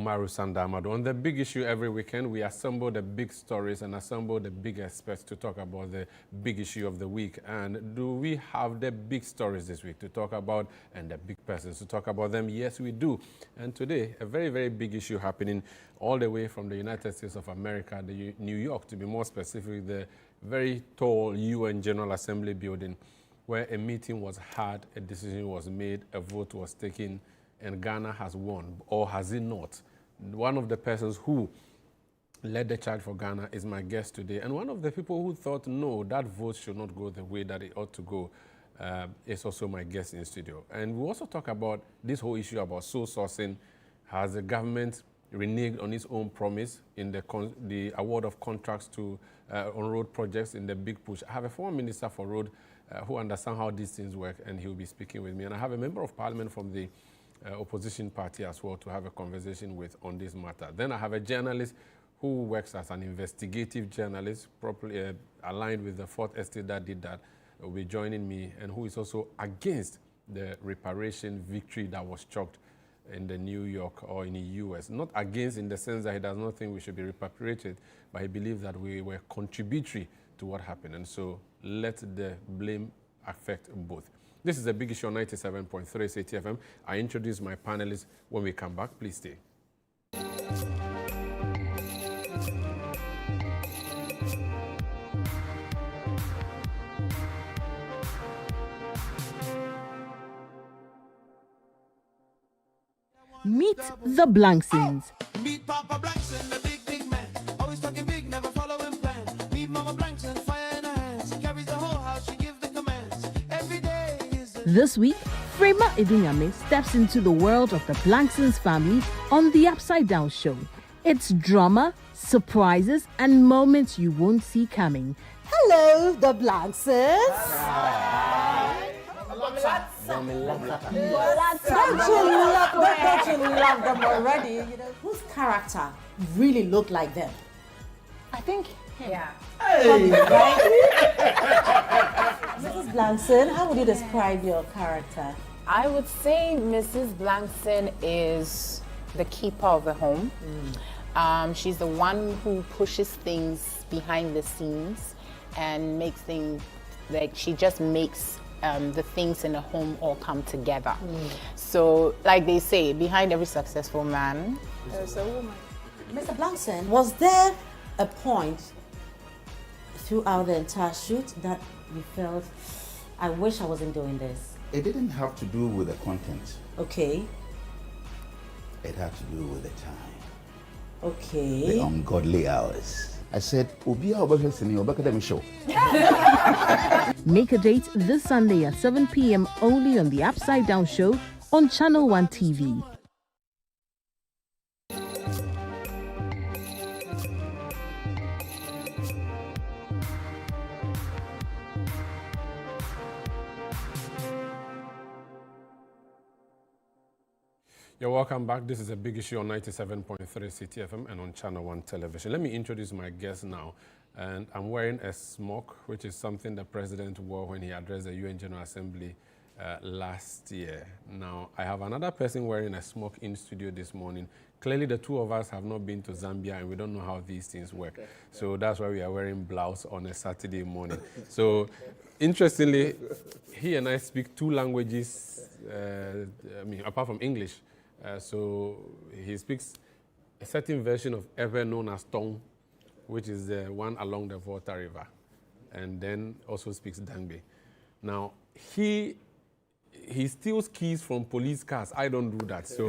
Umaru Sandamado. On the big issue every weekend, we assemble the big stories and assemble the big experts to talk about the big issue of the week. And do we have the big stories this week to talk about and the big persons to talk about them? Yes, we do. And today, a very, very big issue happening all the way from the United States of America, New York, to be more specific, the very tall UN General Assembly building, where a meeting was had, a decision was made, a vote was taken, and Ghana has won, or has it not? One of the persons who led the charge for Ghana is my guest today, and one of the people who thought, no, that vote should not go the way that it ought to go, is also my guest in studio. And we also talk about this whole issue about sole sourcing. Has the government reneged on its own promise in the award of contracts to on road projects in the big push? I have a former minister for road who understands how these things work, and he'll be speaking with me. And I have a member of parliament from the opposition party as well to have a conversation with on this matter. Then I have a journalist who works as an investigative journalist, properly aligned with the Fourth Estate that did that, will be joining me, and who is also against the reparation victory that was chalked in the New York or in the US. Not against in the sense that he does not think we should be repatriated, but he believes that we were contributory to what happened. And so let the blame affect both. This is a big issue on 97.3 CTFM. I introduce my panelists. When we come back, please stay. Meet the Blanksons. Meet Papa Blankson, the big man. Always talking big, never following plan. Meet Mama Blankson, fire in her hands. She carries the whole house, she gives the commands. Every day is This week, Frema Edunyame steps into the world of the Blanksons family on the Upside Down Show. It's drama, surprises, and moments you won't see coming. Hello, the Blanksons. Don't you love them already? You know, whose character really looked like them? I think him. Yeah. Hey. Right? Mrs. Blankson, how would you describe your character? I would say Mrs. Blankson is the keeper of the home. She's the one who pushes things behind the scenes and makes things, like she just makes the things in the home all come together. So, like they say, behind every successful man, there's a woman. Mr. Blankson, was there a point throughout the entire shoot that you felt, I wish I wasn't doing this? It didn't have to do with the content. Okay. It had to do with the time, Okay. the ungodly hours. I said, Obia Obaka show. Make a date this Sunday at 7 p.m. only on the Upside Down Show on Channel 1 TV. You're welcome back. This is a big issue on 97.3 CTFM and on Channel 1 television. Let me introduce my guest now. And I'm wearing a smock, which is something the president wore when he addressed the UN General Assembly last year. Now, I have another person wearing a smock in studio this morning. Clearly, the two of us have not been to Zambia, and we don't know how these things work. So that's why we are wearing blouse on a Saturday morning. So, interestingly, he and I speak two languages, apart from English. So he speaks a certain version of ever known as Tong, which is the one along the Volta River, and then also speaks Dangbe. Now, he steals keys from police cars. I don't do that. So,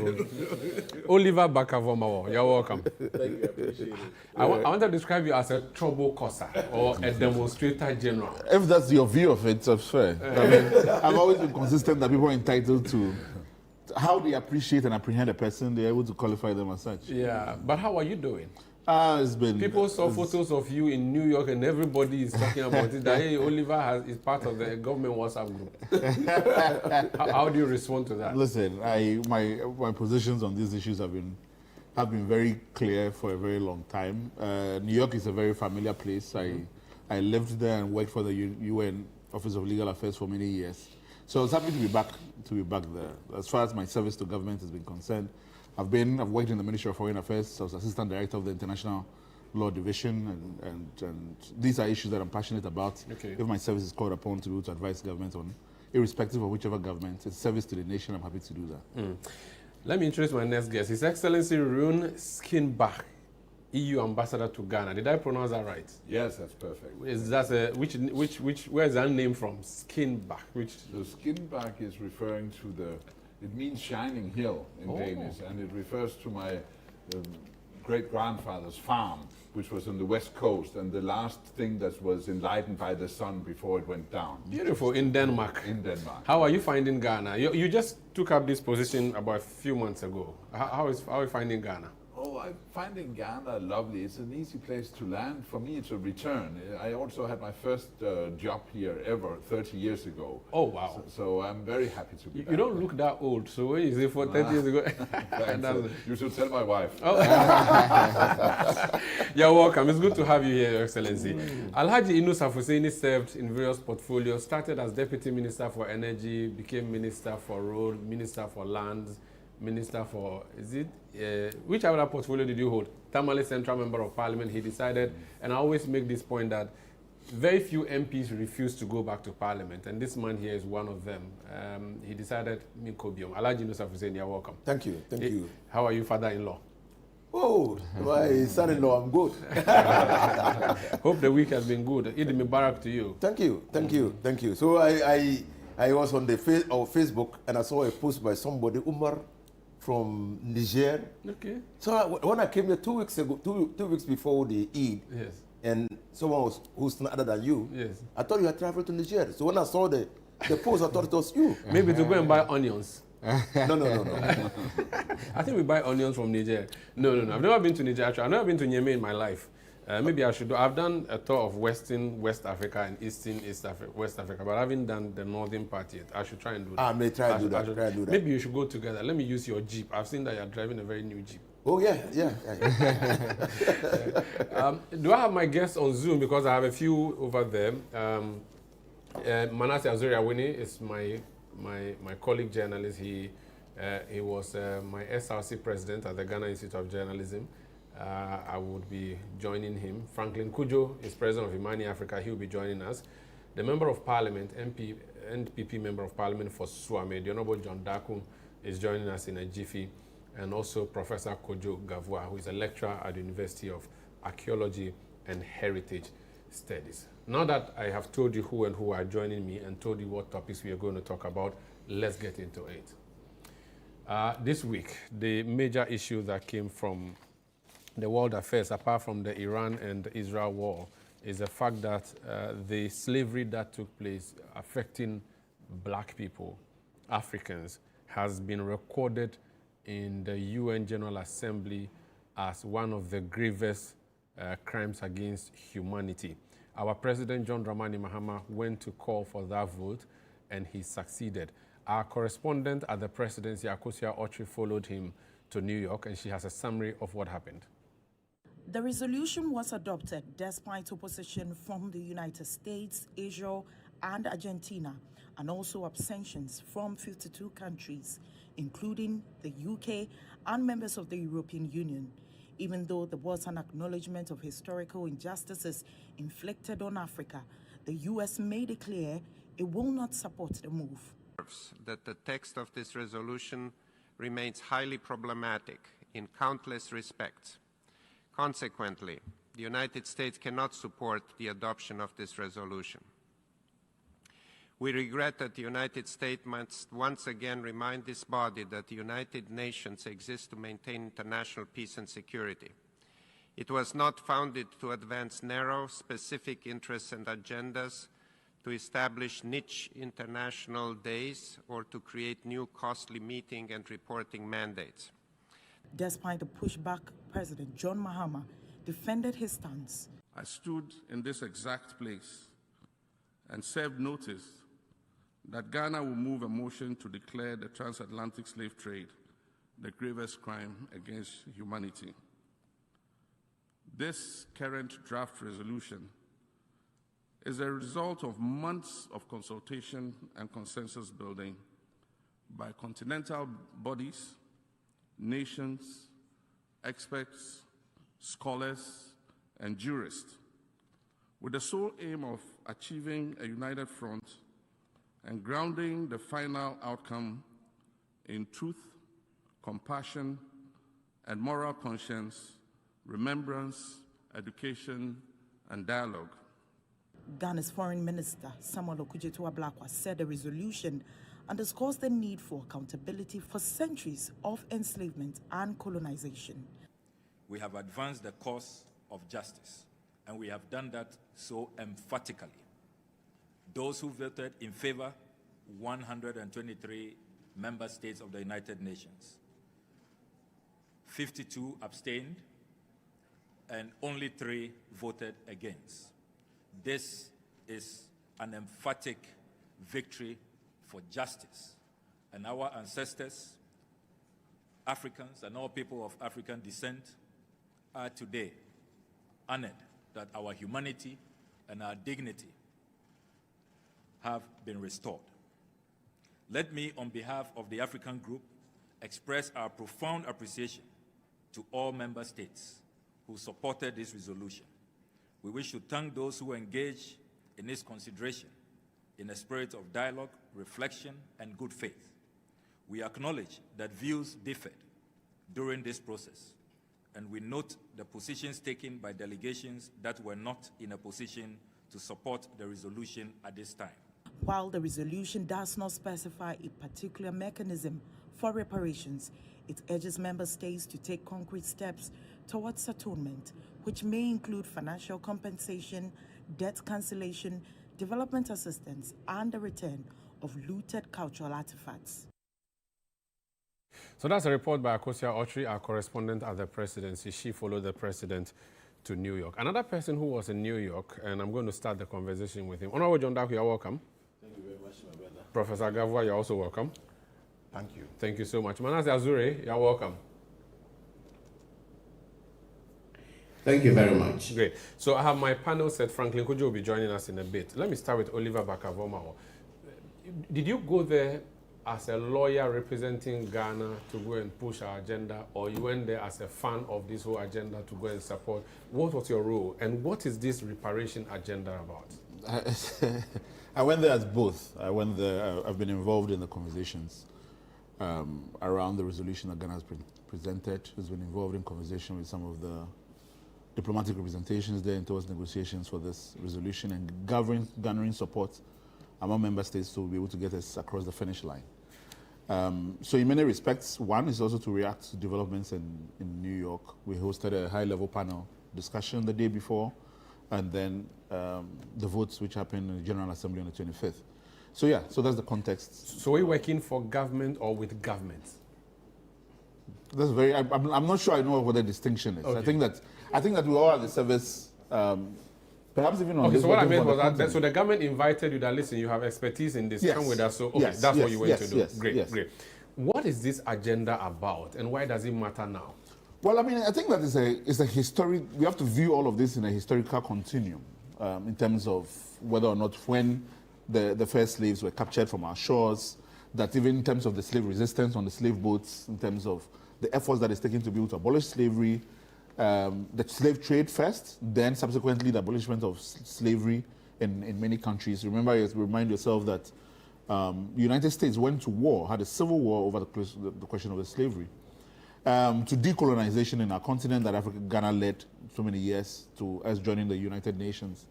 Oliver Bakavomawo, you're welcome. Thank you, I appreciate it. I want to describe you as a trouble causer or a demonstrator general. If that's your view of it, that's fair. I mean, I've always been consistent that people are entitled to how they appreciate and apprehend a person, they're able to qualify them as such. Yeah, but how are you doing? It's been... People saw photos of you in New York and everybody is talking about it, that hey, Oliver is part of the government WhatsApp group. How do you respond to that? Listen, my positions on these issues have been very clear for a very long time. New York is a very familiar place. I lived there and worked for the UN Office of Legal Affairs for many years. So I was happy to be back there. As far as my service to government has been concerned, I've worked in the Ministry of Foreign Affairs. I was Assistant Director of the International Law Division, and these are issues that I'm passionate about. Okay. If my service is called upon to be able to advise government on, irrespective of whichever government, it's service to the nation, I'm happy to do that. Let me introduce my next guest. His Excellency Rune Skinbach, EU Ambassador to Ghana. Did I pronounce that right? Yes, that's perfect. Is that where is that name from? Skinbach. The Skinbach is referring to it means shining hill in Danish, and it refers to my great-grandfather's farm, which was on the west coast, and the last thing that was enlightened by the sun before it went down. Beautiful, in Denmark. In Denmark. How are you finding Ghana? You just took up this position about a few months ago. How are you finding Ghana? Oh, I'm finding Ghana lovely. It's an easy place to land. For me, it's a return. I also had my first job here ever 30 years ago. Oh, wow. So I'm very happy to be back. You don't look that old, so when you say 30 years ago... You should tell my wife. Oh. You're welcome. It's good to have you here, Your Excellency. Alhaji Inu Safuseni served in various portfolios, started as Deputy Minister for Energy, became Minister for Road, Minister for Lands, Minister for, which other portfolio did you hold? Tamale Central Member of Parliament. He decided, and I always make this point that very few MPs refuse to go back to Parliament, and this man here is one of them. He decided, Minkobium. Alhaji Inu Safuseni, you're welcome. Thank you, thank you. How are you, father-in-law? Oh, my son-in-law, I'm good. Hope the week has been good. Eid Mubarak to you. Thank you, thank you, thank you. So I was on the Facebook, and I saw a post by somebody, Umar, from Niger. Okay. So when I came here 2 weeks ago, two weeks before the Eid, Yes. and someone who's other than you, Yes. I thought you had traveled to Niger. So when I saw the post, I thought it was you. Maybe to go and buy onions. No. I think we buy onions from Niger. No. I've never been to Niger, actually. I've never been to Niamey in my life. Maybe I should do. I've done a tour of West Africa and West Africa, but I haven't done the northern part yet. I should try and do that. I may try to do that. Maybe you should go together. Let me use your Jeep. I've seen that you're driving a very new Jeep. Oh, yeah. Do I have my guests on Zoom? Because I have a few over there. Manasseh Azuriawini is my colleague journalist. He was my SRC president at the Ghana Institute of Journalism. I would be joining him. Franklin Kujo is president of Imani Africa. He will be joining us. The Member of Parliament, NPP Member of Parliament for Suame, the Honorable John Dakum, is joining us in a jiffy. And also Professor Kojo Gavua, who is a lecturer at the University of Archaeology and Heritage Studies. Now that I have told you who are joining me and told you what topics we are going to talk about, let's get into it. This week, the major issue that came from the world affairs, apart from the Iran and Israel war, is the fact that the slavery that took place affecting black people, Africans, has been recorded in the UN General Assembly as one of the gravest crimes against humanity. Our President John Dramani Mahama went to call for that vote, and he succeeded. Our correspondent at the presidency, Akosia Ochri, followed him to New York, and she has a summary of what happened. The resolution was adopted despite opposition from the United States, Israel, and Argentina, and also abstentions from 52 countries, including the UK and members of the European Union. Even though there was an acknowledgement of historical injustices inflicted on Africa, the US made it clear it will not support the move. That the text of this resolution remains highly problematic in countless respects. Consequently, the United States cannot support the adoption of this resolution. We regret that the United States must once again remind this body that the United Nations exists to maintain international peace and security. It was not founded to advance narrow, specific interests and agendas, to establish niche international days, or to create new costly meeting and reporting mandates. Despite the pushback, President John Mahama defended his stance. I stood in this exact place and served notice that Ghana will move a motion to declare the transatlantic slave trade the gravest crime against humanity. This current draft resolution is a result of months of consultation and consensus building by continental bodies, nations, experts, scholars, and jurists, with the sole aim of achieving a united front and grounding the final outcome in truth, compassion, and moral conscience, remembrance, education, and dialogue. Ghana's Foreign Minister Samuel Okudzeto-Ablakwa said the resolution underscores the need for accountability for centuries of enslavement and colonization. We have advanced the cause of justice, and we have done that so emphatically. Those who voted in favor, 123 member states of the United Nations. 52 abstained, and only 3 voted against. This is an emphatic victory for justice. And our ancestors, Africans, and all people of African descent are today honored that our humanity and our dignity have been restored. Let me, on behalf of the African Group, express our profound appreciation to all member states who supported this resolution. We wish to thank those who engaged in its consideration in a spirit of dialogue, reflection, and good faith. We acknowledge that views differed during this process, and we note the positions taken by delegations that were not in a position to support the resolution at this time. While the resolution does not specify a particular mechanism for reparations, it urges member states to take concrete steps towards atonement, which may include financial compensation, debt cancellation, development assistance, and the return of looted cultural artifacts. So that's a report by Akosia Autry, our correspondent at the presidency. She followed the president to New York. Another person who was in New York, and I'm going to start the conversation with him. Honorable John Daku, you're welcome. Thank you very much, my brother. Professor Gavua, you're also welcome. Thank you. Thank you so much. Manasseh Azure, you're welcome. Thank you very much. Great. So I have my panel set. Franklin Kujo will be joining us in a bit. Let me start with Oliver Bakavoma. Did you go there as a lawyer representing Ghana to go and push our agenda, or you went there as a fan of this whole agenda to go and support? What was your role, and what is this reparation agenda about? I went there as both. I went there, I've been involved in the conversations around the resolution that Ghana has presented. Has been involved in conversation with some of the diplomatic representations there towards negotiations for this resolution and garnering support among member states to be able to get us across the finish line. So in many respects, one is also to react to developments in New York. We hosted a high-level panel discussion the day before, and then the votes which happened in the General Assembly on the 25th. So yeah, so that's the context. So are you working for government or with government? That's very, I'm not sure I know what the distinction is. Okay. I think that we all are the service, perhaps even on okay, this. So what I meant was that, so the government invited you that, listen, you have expertise in this, come with us. So okay, that's what you went to do. Great, great. What is this agenda about, and why does it matter now? Well, I mean, I think that it's a historic, we have to view all of this in a historical continuum in terms of whether or not when the first slaves were captured from our shores, that even in terms of the slave resistance on the slave boats, in terms of the efforts that is taken to be able to abolish slavery, the slave trade first, then subsequently the abolishment of slavery in many countries. Remind yourself that the United States went to war, had a civil war over the question of the slavery. To decolonization in our continent that Ghana led so many years, to us joining the United Nations.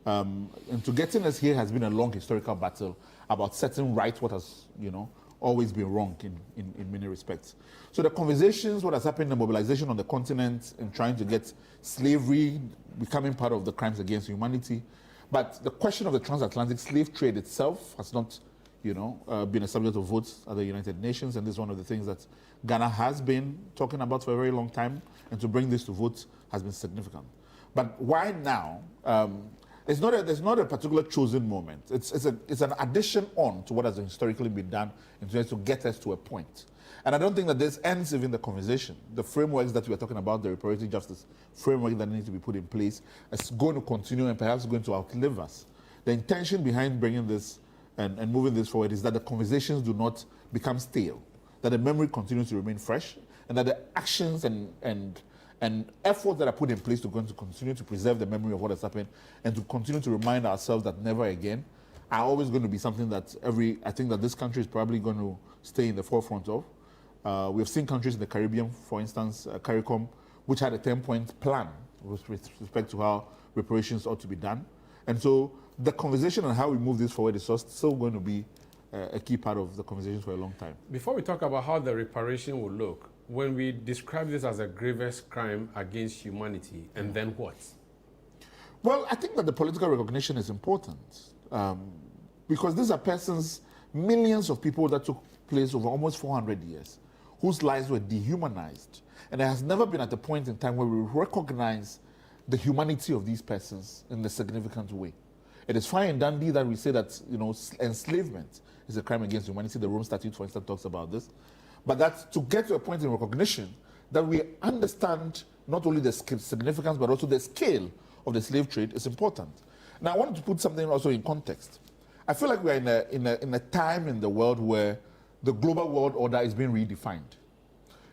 And to getting us here has been a long historical battle about setting right what has, always been wrong in many respects. So the conversations, what has happened, the mobilization on the continent and trying to get slavery becoming part of the crimes against humanity. But the question of the transatlantic slave trade itself has not, been a subject of votes at the United Nations, and this is one of the things that Ghana has been talking about for a very long time, and to bring this to vote has been significant. But why now? There's not a particular chosen moment. It's an addition on to what has historically been done in order to get us to a point. And I don't think that this ends even the conversation. The frameworks that we are talking about, the reparative justice framework that needs to be put in place, is going to continue and perhaps going to outlive us. The intention behind bringing this and moving this forward is that the conversations do not become stale, that the memory continues to remain fresh, and that the actions and efforts that are put in place to continue to preserve the memory of what has happened and to continue to remind ourselves that never again are always going to be something that I think that this country is probably going to stay in the forefront of. We have seen countries in the Caribbean, for instance, CARICOM, which had a 10-point plan with respect to how reparations ought to be done. And so the conversation on how we move this forward is still going to be a key part of the conversation for a long time. Before we talk about how the reparation will look, when we describe this as a grievous crime against humanity, and then what? Well, I think that the political recognition is important because these are persons, millions of people that took place over almost 400 years, whose lives were dehumanized. And there has never been at a point in time where we recognize the humanity of these persons in a significant way. It is fine and dandy that we say that, you know, enslavement is a crime against humanity. The Rome Statute, for instance, talks about this. But that to get to a point in recognition that we understand not only the significance but also the scale of the slave trade is important. Now, I wanted to put something also in context. I feel like we're in a time in the world where the global world order is being redefined.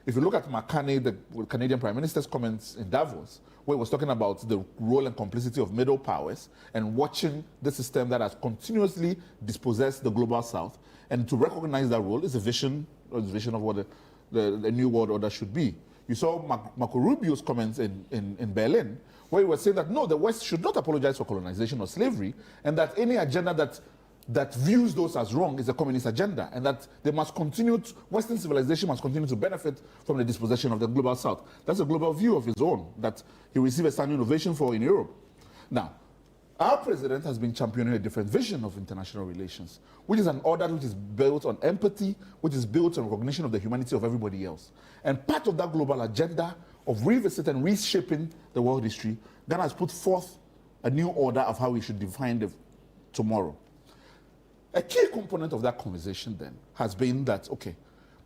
If you look at McCartney, the Canadian Prime Minister's comments in Davos, where he was talking about the role and complicity of middle powers and watching the system that has continuously dispossessed the global south, and to recognize that role is a vision of what the new world order should be. You saw Marco Rubio's comments in Berlin, where he was saying that no, the West should not apologize for colonization or slavery, and that any agenda that views those as wrong is a communist agenda, and that they must continue Western civilization must continue to benefit from the dispossession of the global south. That's a global view of his own that he received a standing ovation for in Europe. Now, our president has been championing a different vision of international relations, which is an order which is built on empathy, which is built on recognition of the humanity of everybody else. And part of that global agenda of revisiting and reshaping the world history, Ghana has put forth a new order of how we should define the tomorrow. A key component of that conversation then has been that, okay,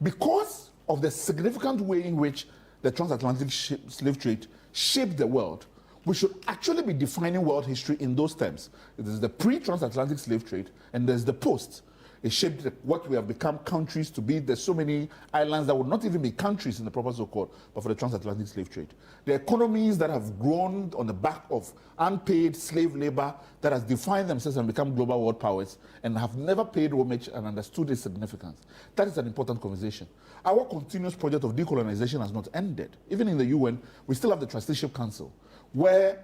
because of the significant way in which the transatlantic slave trade shaped the world, we should actually be defining world history in those terms. There's the pre-transatlantic slave trade and there's the post. It shaped what we have become countries to be. There's so many islands that would not even be countries in the proper so-called, but for the transatlantic slave trade. The economies that have grown on the back of unpaid slave labor that has defined themselves and become global world powers and have never paid homage and understood its significance. That is an important conversation. Our continuous project of decolonization has not ended. Even in the UN, we still have the Trusteeship Council, where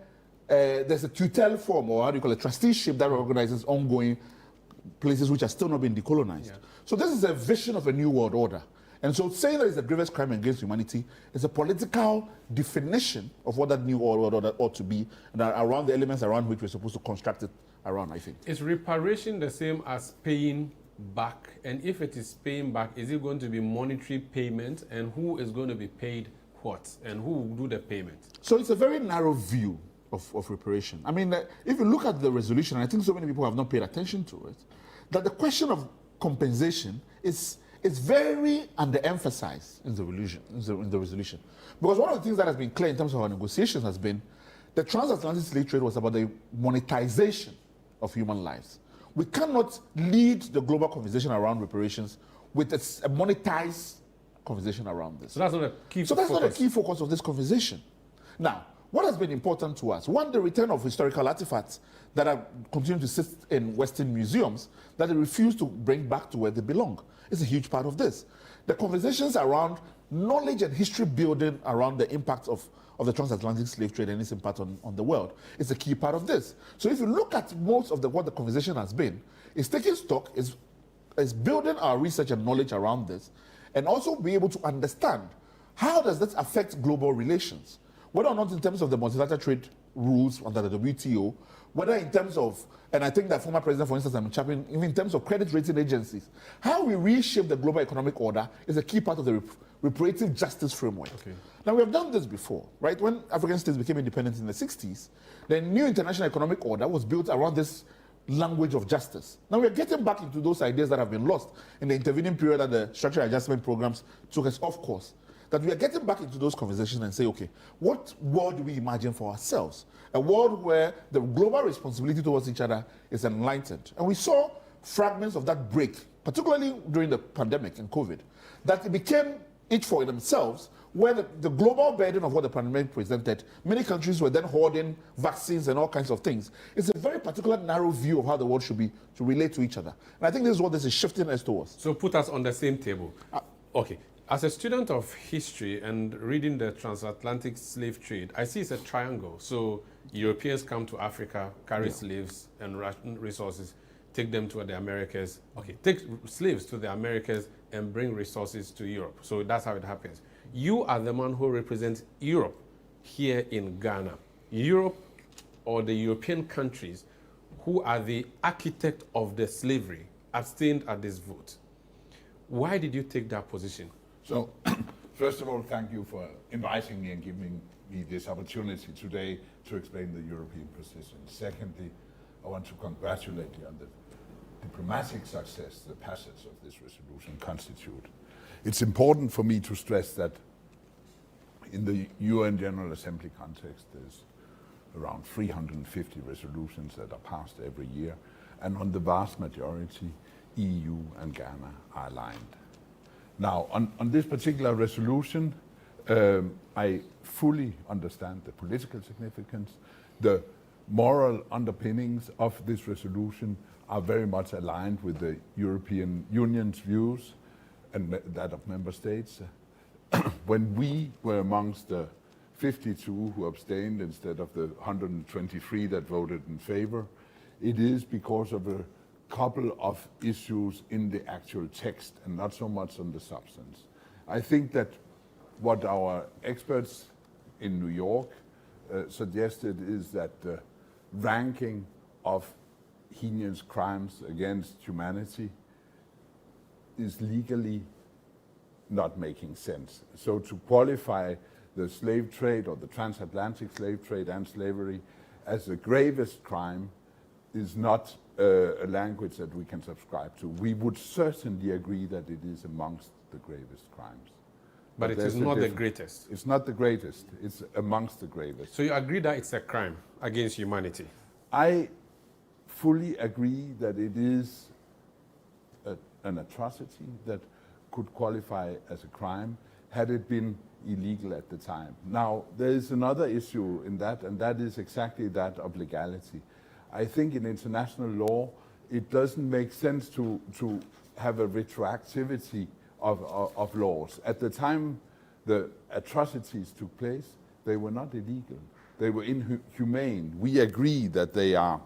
there's a tutel form, or how do you call it, trusteeship that organizes ongoing places which are still not being decolonized. Yeah. So this is a vision of a new world order. And so saying that it's a grievous crime against humanity is a political definition of what that new world order ought to be, and around the elements around which we're supposed to construct it around, I think. Is reparation the same as paying back? And if it is paying back, is it going to be monetary payment? And who is going to be paid what? And who will do the payment? So it's a very narrow view of reparation. I mean, if you look at the resolution, and I think so many people have not paid attention to it, that the question of compensation is very underemphasized in the resolution. Because one of the things that has been clear in terms of our negotiations has been the transatlantic slave trade was about the monetization of human lives. We cannot lead the global conversation around reparations with a monetized conversation around this. So that's not a key focus. So that's not a key focus of this conversation. Now, what has been important to us? One, the return of historical artifacts that are continuing to sit in Western museums that they refuse to bring back to where they belong. It's a huge part of this. The conversations around knowledge and history building around the impact of the transatlantic slave trade and its impact on the world is a key part of this. So if you look at most of what the conversation has been, it's taking stock, is building our research and knowledge around this, and also be able to understand how does this affect global relations. Whether or not in terms of the multilateral trade rules under the WTO, whether in terms of, and I think that former president, for instance, I'm championing, even in terms of credit rating agencies, how we reshape the global economic order is a key part of the reparative justice framework. Okay. Now, we have done this before, right? When African states became independent in the 60s, the new international economic order was built around this language of justice. Now, we're getting back into those ideas that have been lost in the intervening period that the structural adjustment programs took us off course. That we are getting back into those conversations and say, okay, what world do we imagine for ourselves? A world where the global responsibility towards each other is enlightened. And we saw fragments of that break, particularly during the pandemic and COVID, that it became each for themselves, where the global burden of what the pandemic presented, many countries were then hoarding vaccines and all kinds of things. It's a very particular narrow view of how the world should relate to each other. And I think this is what this is shifting us towards. So put us on the same table. Okay. As a student of history and reading the transatlantic slave trade, I see it's a triangle. So Europeans come to Africa, carry slaves and resources, take them to the Americas. Okay, take slaves to the Americas and bring resources to Europe. So that's how it happens. You are the man who represents Europe here in Ghana. Europe, or the European countries who are the architect of the slavery, abstained at this vote. Why did you take that position? So, first of all, thank you for inviting me and giving me this opportunity today to explain the European position. Secondly, I want to congratulate you on the diplomatic success the passage of this resolution constitute. It's important for me to stress that in the UN General Assembly context, there's around 350 resolutions that are passed every year, and on the vast majority, EU and Ghana are aligned. Now, on this particular resolution, I fully understand the political significance. The moral underpinnings of this resolution are very much aligned with the European Union's views and that of member states. When we were amongst the 52 who abstained instead of the 123 that voted in favor, it is because of a couple of issues in the actual text and not so much on the substance. I think that what our experts in New York suggested is that the ranking of heinous crimes against humanity is legally not making sense. So to qualify the slave trade or the transatlantic slave trade and slavery as the gravest crime is not a language that we can subscribe to. We would certainly agree that it is amongst the gravest crimes. But it is not the greatest. It's not the greatest. It's amongst the gravest. So you agree that it's a crime against humanity? I fully agree that it is an atrocity that could qualify as a crime had it been illegal at the time. Now, there is another issue in that, and that is exactly that of legality. I think in international law, it doesn't make sense to have a retroactivity of laws. At the time the atrocities took place, they were not illegal. They were inhumane. We agree that they are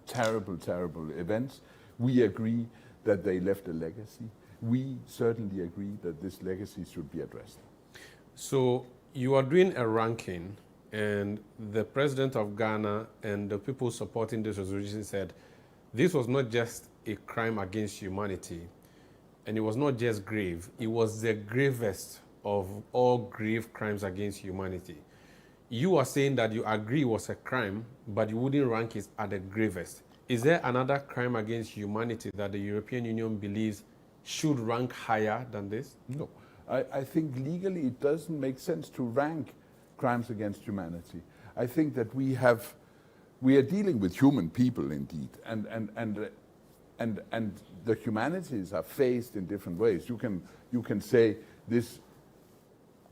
terrible, terrible events. We agree that they left a legacy. We certainly agree that this legacy should be addressed. So you are doing a ranking, and the president of Ghana and the people supporting this resolution said this was not just a crime against humanity, and it was not just grave, it was the gravest of all grave crimes against humanity. You are saying that you agree it was a crime, but you wouldn't rank it at the gravest. Is there another crime against humanity that the European Union believes should rank higher than this? No. I think legally it doesn't make sense to rank crimes against humanity. I think that we are dealing with human people indeed, and the humanities are faced in different ways. You can say this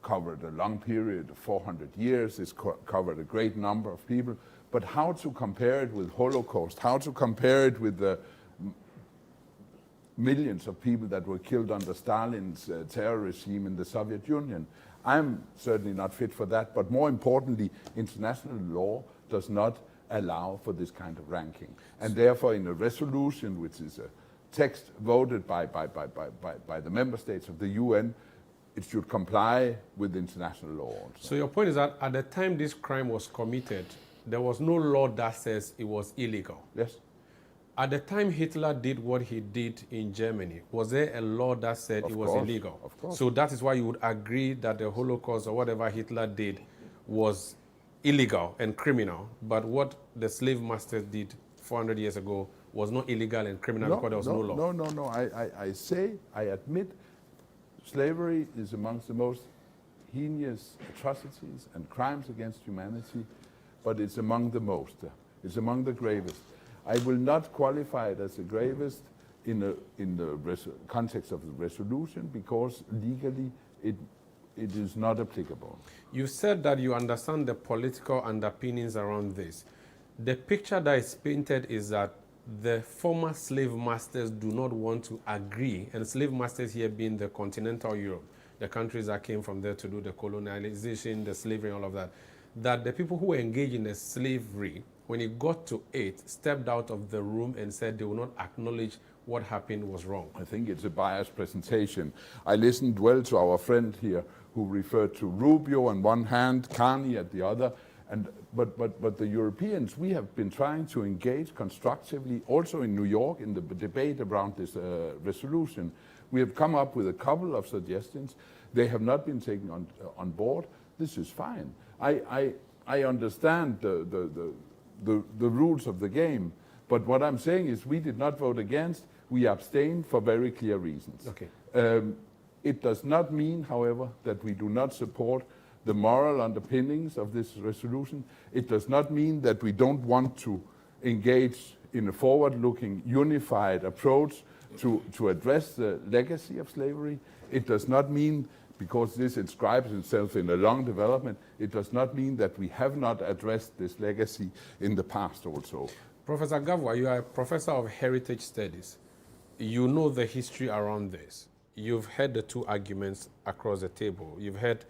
covered a long period of 400 years, this covered a great number of people, but how to compare it with Holocaust, how to compare it with the millions of people that were killed under Stalin's terror regime in the Soviet Union. I'm certainly not fit for that, but more importantly, international law does not allow for this kind of ranking. And therefore, in a resolution, which is a text voted by the member states of the UN, it should comply with international law also. So your point is that at the time this crime was committed, there was no law that says it was illegal. Yes. At the time Hitler did what he did in Germany, was there a law that said it was illegal? Of course. So that is why you would agree that the Holocaust or whatever Hitler did was illegal and criminal, but what the slave masters did 400 years ago was not illegal and criminal because there was no law. No. I admit slavery is amongst the most heinous atrocities and crimes against humanity, but it's among the most. It's among the gravest. I will not qualify it as the gravest in the context of the resolution because legally it is not applicable. You said that you understand the political underpinnings around this. The picture that is painted is that the former slave masters do not want to agree, and slave masters here being the continental Europe, the countries that came from there to do the colonization, the slavery, all of that, that the people who were engaged in the slavery, when it got to it, stepped out of the room and said they will not acknowledge what happened was wrong. I think it's a biased presentation. I listened well to our friend here who referred to Rubio on one hand, Carney at the other, but the Europeans, we have been trying to engage constructively also in New York in the debate around this resolution. We have come up with a couple of suggestions. They have not been taken on board. This is fine. I understand the rules of the game, but what I'm saying is we did not vote against. We abstained for very clear reasons. Okay. It does not mean, however, that we do not support the moral underpinnings of this resolution. It does not mean that we don't want to engage in a forward-looking, unified approach to address the legacy of slavery. It does not mean, because this inscribes itself in a long development, it does not mean that we have not addressed this legacy in the past also. Professor Gavwa, you are a professor of heritage studies. You know the history around this. You've heard the two arguments across the table. You've heard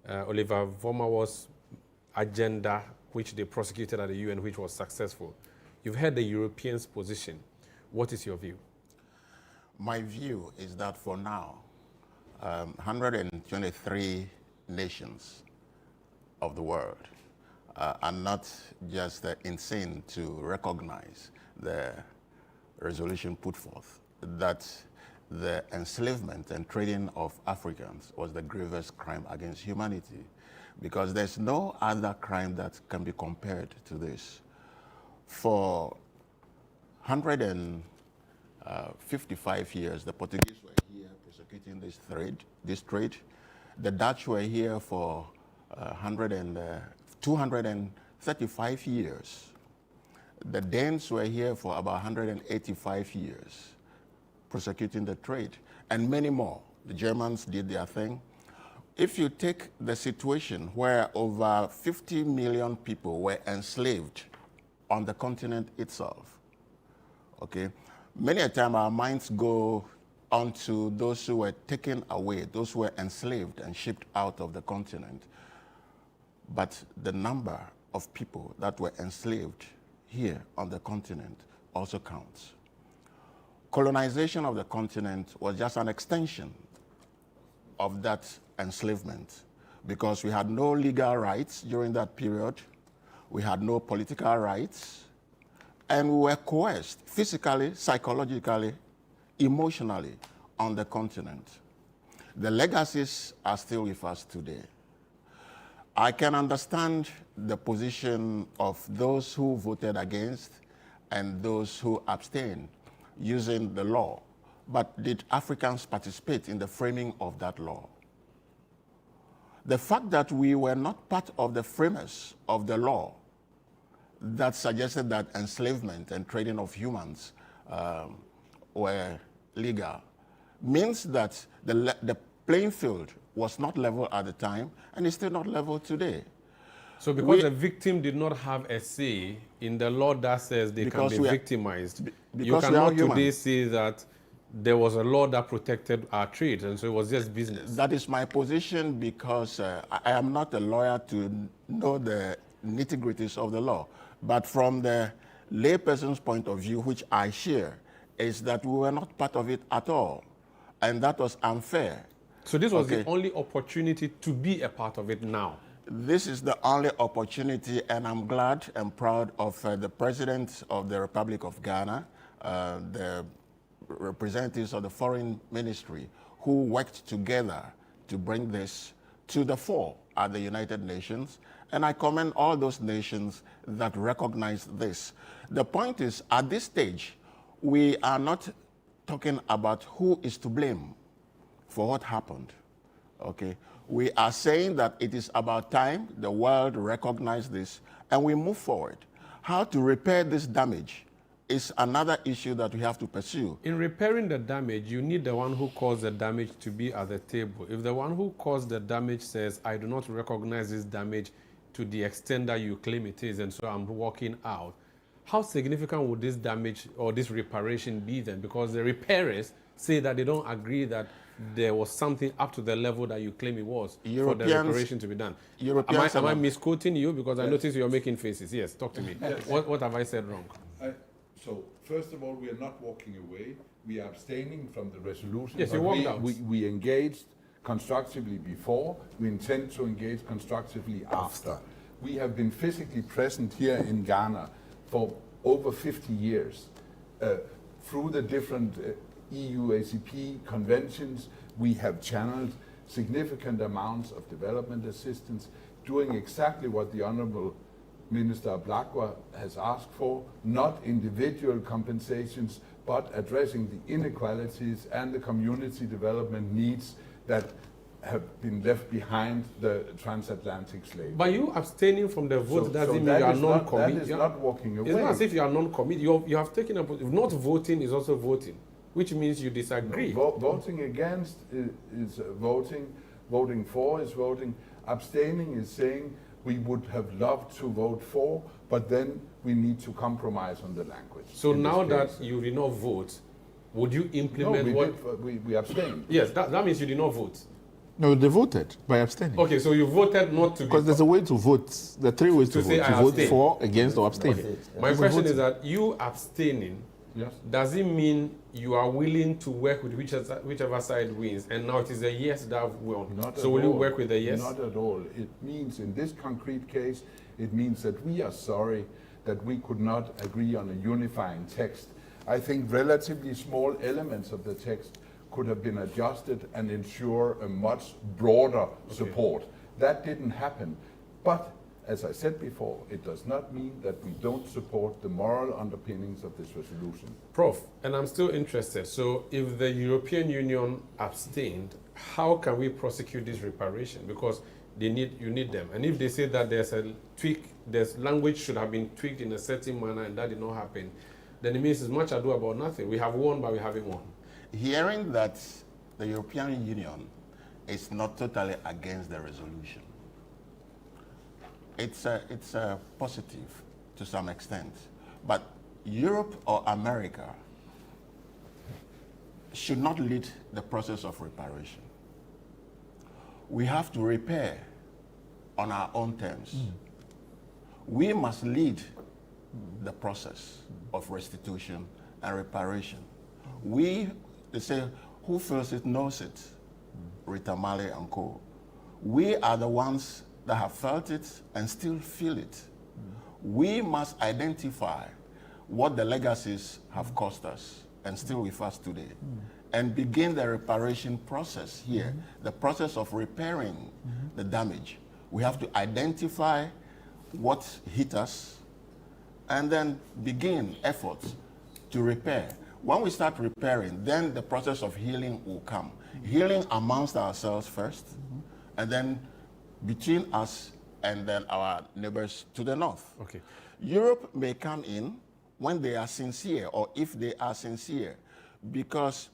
Oliver Vomawa's agenda, which they prosecuted at the UN, which was successful. You've heard the Europeans' position. What is your view? My view is that for now, 123 nations of the world are not just insane to recognize the resolution put forth that the enslavement and trading of Africans was the gravest crime against humanity, because there's no other crime that can be compared to this. For 155 years, the Portuguese were here prosecuting this trade. The Dutch were here for 235 years. The Danes were here for about 185 years prosecuting the trade, and many more. The Germans did their thing. If you take the situation where over 50 million people were enslaved on the continent itself, okay, many a time our minds go onto those who were taken away, those who were enslaved and shipped out of the continent. But the number of people that were enslaved here on the continent also counts. Colonization of the continent was just an extension of that enslavement, because we had no legal rights during that period, we had no political rights, and we were coerced physically, psychologically, emotionally on the continent. The legacies are still with us today. I can understand the position of those who voted against and those who abstained using the law, but did Africans participate in the framing of that law? The fact that we were not part of the framers of the law that suggested that enslavement and trading of humans were legal means that the playing field was not level at the time and is still not level today. So because the victim did not have a say in the law that says they can be victimized, you cannot today say that there was a law that protected our trade, and so it was just business. That is my position, because I am not a lawyer to know the nitty-gritties of the law. But from the layperson's point of view, which I share, is that we were not part of it at all, and that was unfair. So this was the only opportunity to be a part of it now? This is the only opportunity, and I'm glad and proud of the President of the Republic of Ghana, the representatives of the Foreign Ministry, who worked together to bring this to the fore at the United Nations. And I commend all those nations that recognize this. The point is, at this stage, we are not talking about who is to blame for what happened, okay? We are saying that it is about time the world recognize this and we move forward. How to repair this damage is another issue that we have to pursue. In repairing the damage, you need the one who caused the damage to be at the table. If the one who caused the damage says, I do not recognize this damage to the extent that you claim it is, and so I'm walking out, how significant would this damage or this reparation be then? Because the repairers say that they don't agree that there was something up to the level that you claim it was for the reparation to be done. Am I misquoting you? Because I notice you're making faces. Yes, talk to me. Yes. What have I said wrong? So, first of all, we are not walking away. We are abstaining from the resolution. Yes, you walked out. We engaged constructively before. We intend to engage constructively after. We have been physically present here in Ghana for over 50 years. Through the different EU ACP conventions, we have channeled significant amounts of development assistance, doing exactly what the Honorable Minister Blakwa has asked for, not individual compensations, but addressing the inequalities and the community development needs that have been left behind the transatlantic slave. But you abstaining from the vote doesn't mean you are non-committed. That is not walking away. It's not as if you are non-committed. You have taken up. Not voting is also voting, which means you disagree. No, voting against is voting. Voting for is voting. Abstaining is saying we would have loved to vote for, but then we need to compromise on the language. So now that you did not vote, would you implement we abstained. Yes, that means you did not vote. No, they voted by abstaining. Okay, so you voted not to. Because there's a way to vote. There are three ways to vote. You vote for, against, or abstain. Okay. My question is that you abstaining, does it mean you are willing to work with whichever side wins, and now it is a yes that won? So will you work with a yes? Not at all. It means, in this concrete case, it means that we are sorry that we could not agree on a unifying text. I think relatively small elements of the text could have been adjusted and ensure a much broader support. That didn't happen. But as I said before, it does not mean that we don't support the moral underpinnings of this resolution. Prof, and I'm still interested. So if the European Union abstained, how can we prosecute this reparation? Because you need them. And if they say that there's a tweak, there's language should have been tweaked in a certain manner and that did not happen, then it means it's much ado about nothing. We have won, but we haven't won. Hearing that the European Union is not totally against the resolution, it's a positive to some extent. But Europe or America should not lead the process of reparation. We have to repair on our own terms. We must lead the process of restitution and reparation. They say, who feels it knows it. Rita Mali and co. We are the ones that have felt it and still feel it. We must identify what the legacies have cost us and still with us today, and begin the reparation process here, the process of repairing the damage. We have to identify what hit us and then begin efforts to repair. When we start repairing, then the process of healing will come. Healing amongst ourselves first, and then between us and then our neighbors to the north. Okay. Europe may come in when they are sincere, or if they are sincere, because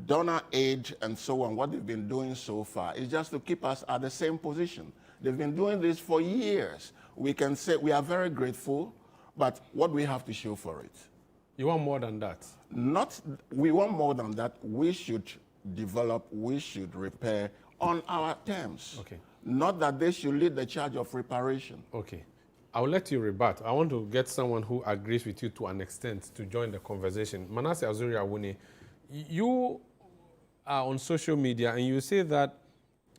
donor aid and so on, what they've been doing so far is just to keep us at the same position. They've been doing this for years. We can say we are very grateful, but what do we have to show for it? You want more than that? We want more than that. We should develop, we should repair on our terms. Okay. Not that they should lead the charge of reparation. Okay. I'll let you rebut. I want to get someone who agrees with you to an extent to join the conversation. Manasseh Azuri Awuni, you are on social media and you say that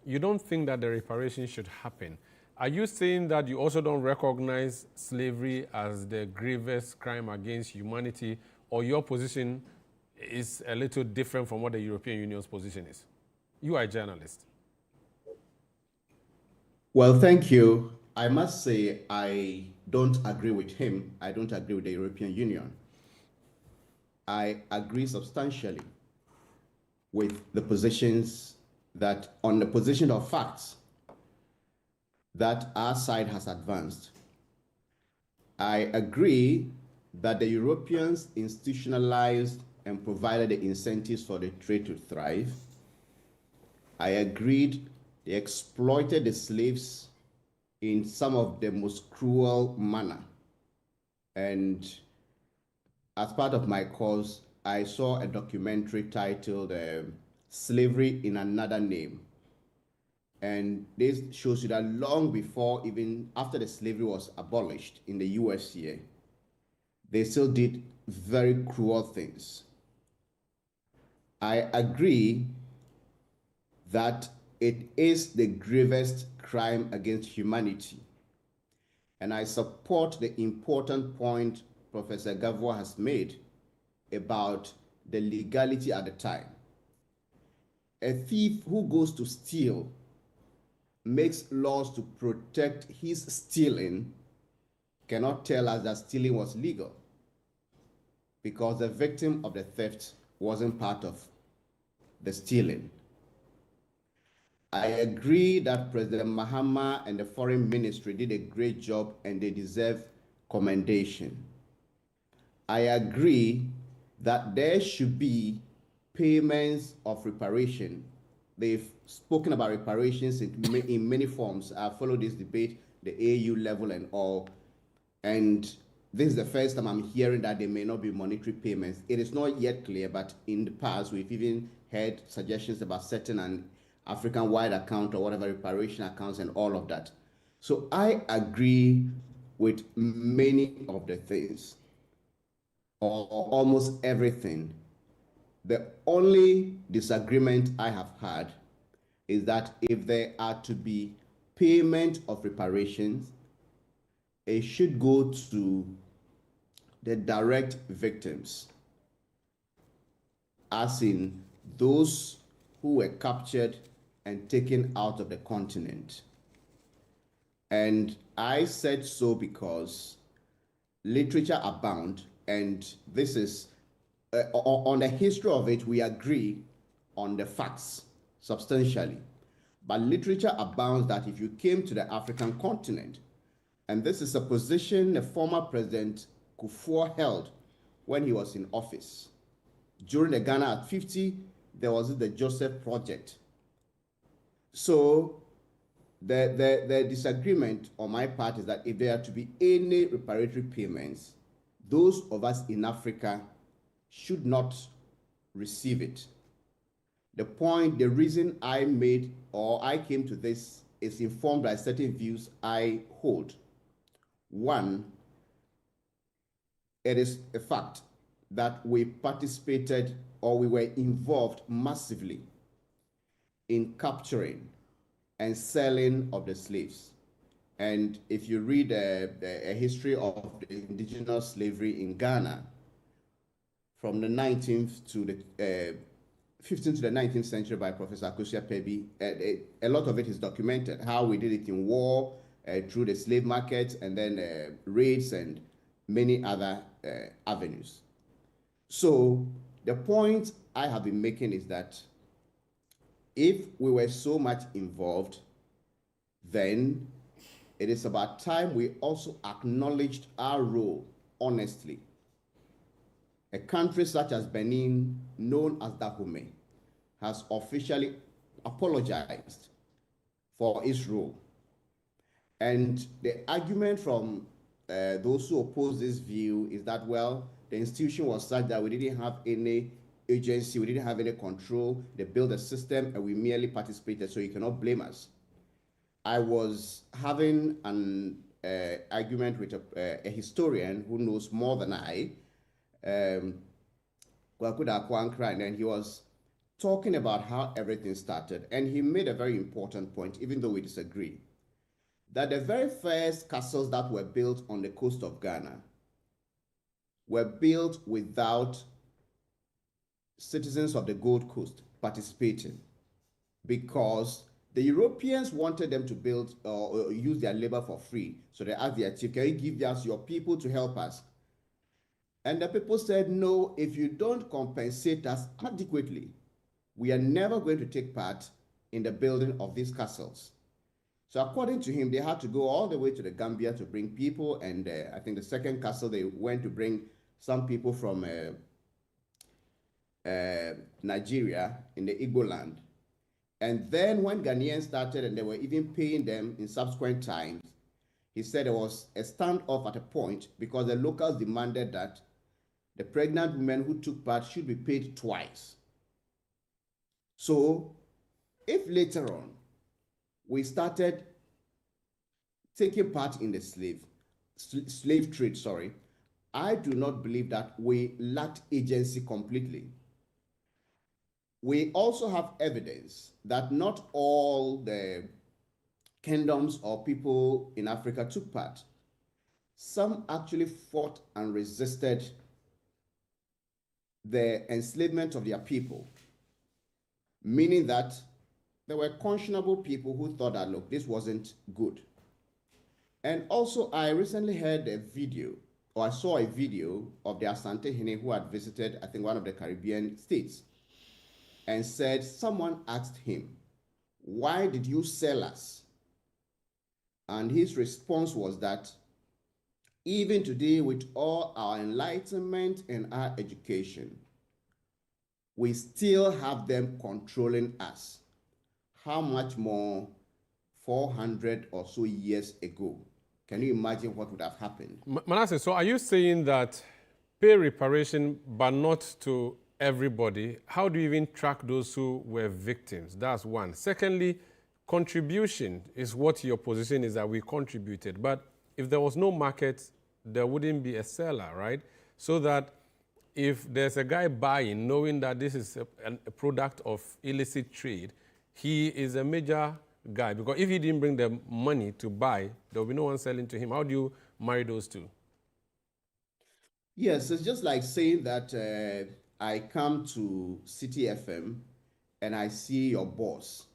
you don't think that the reparation should happen. Are you saying that you also don't recognize slavery as the grievous crime against humanity, or your position is a little different from what the European Union's position is? You are a journalist. Well, thank you. I must say I don't agree with him. I don't agree with the European Union. I agree substantially with the positions that, on the position of facts, that our side has advanced. I agree that the Europeans institutionalized and provided the incentives for the trade to thrive. I agreed they exploited the slaves in some of the most cruel manner. And as part of my course, I saw a documentary titled Slavery in Another Name. And this shows you that long before, even after the slavery was abolished in the US here, they still did very cruel things. I agree that it is the gravest crime against humanity. And I support the important point Professor Gavois has made about the legality at the time. A thief who goes to steal makes laws to protect his stealing cannot tell us that stealing was legal, because the victim of the theft wasn't part of the stealing. I agree that President Mahama and the Foreign Ministry did a great job and they deserve commendation. I agree that there should be payments of reparation. They've spoken about reparations in many forms. I followed this debate, the AU level and all. And this is the first time I'm hearing that there may not be monetary payments. It is not yet clear, but in the past, we've even heard suggestions about setting an African-wide account or whatever, reparation accounts and all of that. So I agree with many of the things, or almost everything. The only disagreement I have had is that if there are to be payment of reparations, it should go to the direct victims, as in those who were captured and taken out of the continent. And I said so because literature abound, and this is, on the history of it, we agree on the facts substantially. But literature abounds that if you came to the African continent, and this is a position the former President Kufuor held when he was in office. During the Ghana at 50, there was the Joseph Project. So the disagreement on my part is that if there are to be any reparatory payments, those of us in Africa should not receive it. The reason I made or I came to this is informed by certain views I hold. One, it is a fact that we participated or we were involved massively in capturing and selling of the slaves. And if you read a history of the indigenous slavery in Ghana from the 19th to the 15th to the 19th century by Professor Akosia Pebi, a lot of it is documented, how we did it in war, through the slave market, and then raids and many other avenues. So the point I have been making is that if we were so much involved, then it is about time we also acknowledged our role honestly. A country such as Benin, known as Dahomey, has officially apologized for its role. And the argument from those who oppose this view is that, well, the institution was such that we didn't have any agency, we didn't have any control, they built a system and we merely participated, so you cannot blame us. I was having an argument with a historian who knows more than I, Kwakuda Kwankra, and he was talking about how everything started, and he made a very important point, even though we disagree, that the very first castles that were built on the coast of Ghana were built without citizens of the Gold Coast participating, because the Europeans wanted them to build or use their labor for free. So they asked their chief, can you give us your people to help us? And the people said, no, if you don't compensate us adequately, we are never going to take part in the building of these castles. So according to him, they had to go all the way to the Gambia to bring people, and I think the second castle they went to bring some people from Nigeria in the Igbo land. And then when Ghanaians started and they were even paying them in subsequent times, he said there was a standoff at a point because the locals demanded that the pregnant women who took part should be paid twice. So if later on we started taking part in the slave trade, I do not believe that we lacked agency completely. We also have evidence that not all the kingdoms or people in Africa took part. Some actually fought and resisted the enslavement of their people, meaning that there were conscionable people who thought that, look, this wasn't good. And also, I recently heard a video, or I saw a video of the Asante Hene who had visited, I think, one of the Caribbean states, and said, someone asked him, why did you sell us? And his response was that even today, with all our enlightenment and our education, we still have them controlling us. How much more 400 or so years ago? Can you imagine what would have happened? Manasseh, so are you saying that pay reparation but not to everybody? How do you even track those who were victims? That's one. Secondly, contribution is what your position is, that we contributed. But if there was no market, there wouldn't be a seller, right? So that if there's a guy buying, knowing that this is a product of illicit trade, he is a major guy. Because if he didn't bring the money to buy, there will be no one selling to him. How do you marry those two? Yes, it's just like saying that I come to City FM and I see your boss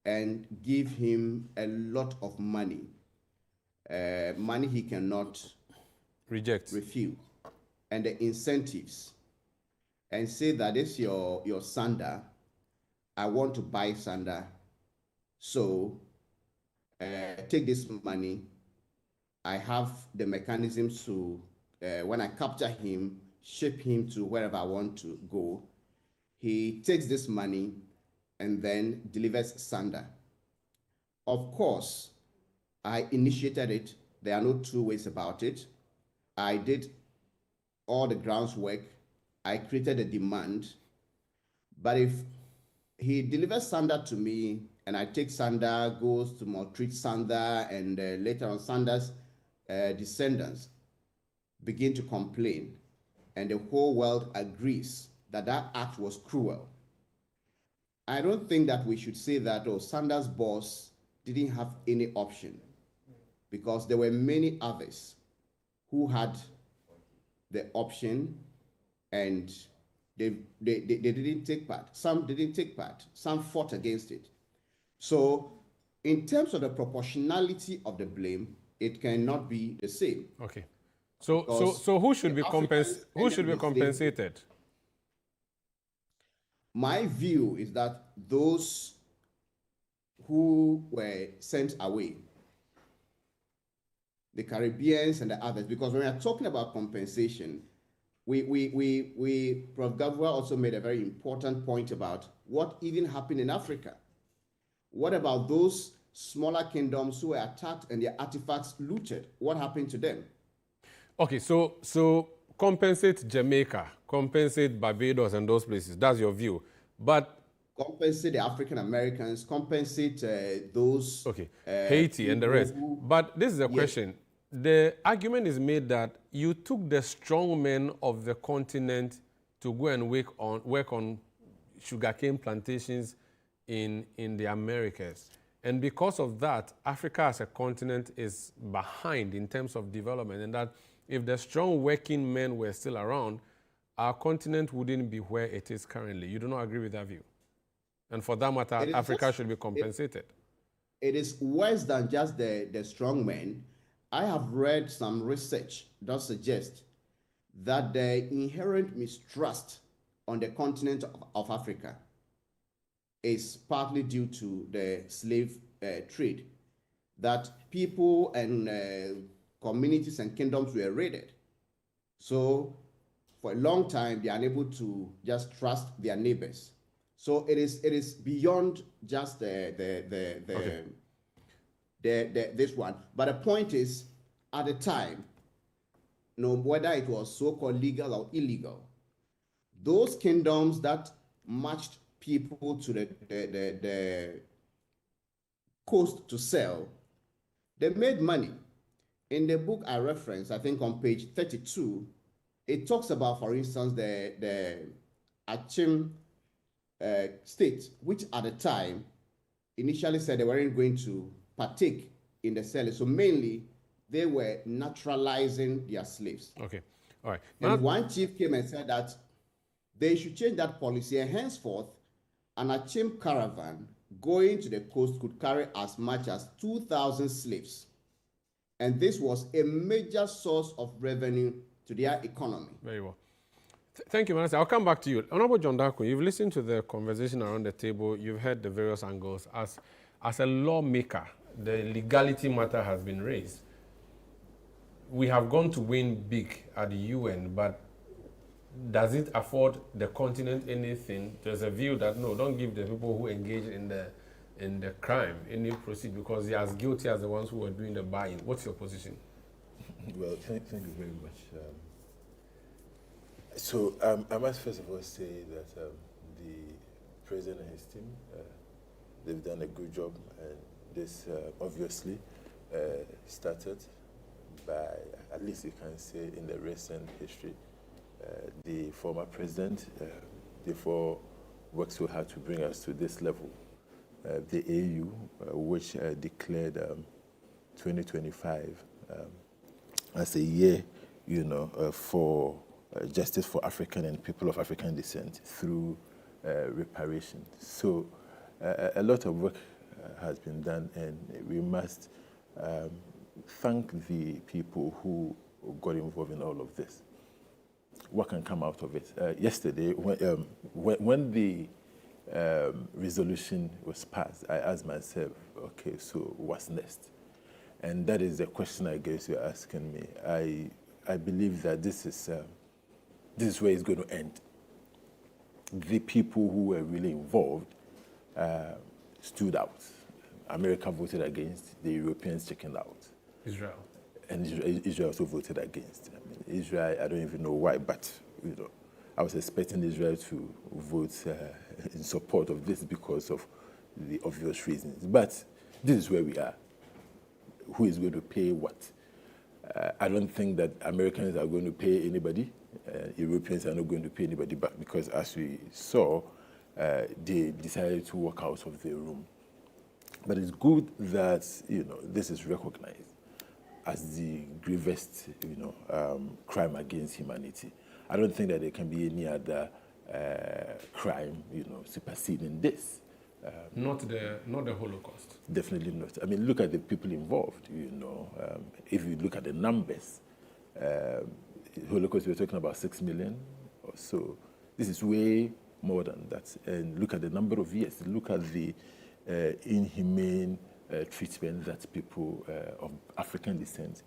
and give him a lot of money, money he cannot refuse, and the incentives, and say that it's your sander, I want to buy sander, so take this money, I have the mechanisms to, when I capture him, ship him to wherever I want to go, he takes this money and then delivers sander. Of course, I initiated it. There are no two ways about it. I did all the groundwork. I created a demand. But if he delivers sander to me and I take sander, goes to maltreat sander, and later on sander's descendants begin to complain, and the whole world agrees that that act was cruel, I don't think that we should say that, oh, Sanders' boss didn't have any option, because there were many others who had the option and they didn't take part. Some didn't take part. Some fought against it. So in terms of the proportionality of the blame, it cannot be the same. Okay. So who should be compensated? My view is that those who were sent away, the Caribbeans and the others, because when we are talking about compensation, Prof. Gavua also made a very important point about what even happened in Africa. What about those smaller kingdoms who were attacked and their artifacts looted? What happened to them? Okay, so compensate Jamaica, compensate Barbados and those places. That's your view. But compensate the African Americans, compensate those... Okay, Haiti and the rest. But this is a question. The argument is made that you took the strong men of the continent to go and work on sugarcane plantations in the Americas. And because of that, Africa as a continent is behind in terms of development, and that if the strong working men were still around, our continent wouldn't be where it is currently. You do not agree with that view? And for that matter, Africa should be compensated. It is worse than just the strong men. I have read some research that suggests that the inherent mistrust on the continent of Africa is partly due to the slave trade, that people and communities and kingdoms were raided. So for a long time, they are unable to just trust their neighbors. So it is beyond just this one. But the point is, at the time, whether it was so-called legal or illegal, those kingdoms that matched people to the coast to sell, they made money. In the book I referenced, I think on page 32, it talks about, for instance, the Achim state, which at the time initially said they weren't going to partake in the selling. So mainly, they were naturalizing their slaves. Okay, all right. And one chief came and said that they should change that policy, and henceforth, an Achim caravan going to the coast could carry as much as 2,000 slaves. And this was a major source of revenue to their economy. Very well. Thank you, Manasseh. I'll come back to you. Honorable John Darko, you've listened to the conversation around the table. You've heard the various angles. As a lawmaker, the legality matter has been raised. We have gone to win big at the UN, but does it afford the continent anything? There's a view that, no, don't give the people who engage in the crime any proceed because they are as guilty as the ones who were doing the buying. What's your position? Well, thank you very much. I must first of all say that the President and his team, they've done a good job, and this obviously started by, at least you can say, in the recent history. The former president, therefore, worked so hard to bring us to this level. The AU, which declared 2025 as a year, for justice for African and people of African descent through reparation. So a lot of work has been done, and we must thank the people who got involved in all of this. What can come out of it? Yesterday, when the resolution was passed, I asked myself, okay, so what's next? And that is the question I guess you're asking me. I believe that this is where it's going to end. The people who were really involved stood out. America voted against, the Europeans chickened out. Israel. And Israel also voted against. I mean, Israel, I don't even know why, but I was expecting Israel to vote in support of this because of the obvious reasons. But this is where we are. Who is going to pay what? I don't think that Americans are going to pay anybody. Europeans are not going to pay anybody back because, as we saw, they decided to walk out of the room. But it's good that this is recognized as the gravest crime against humanity. I don't think that there can be any other crime superseding this. Not the Holocaust. Definitely not. I mean, look at the people involved. If you look at the numbers, Holocaust, we're talking about 6 million or so. This is way more than that. And look at the number of years. Look at the inhumane treatment that people of African descent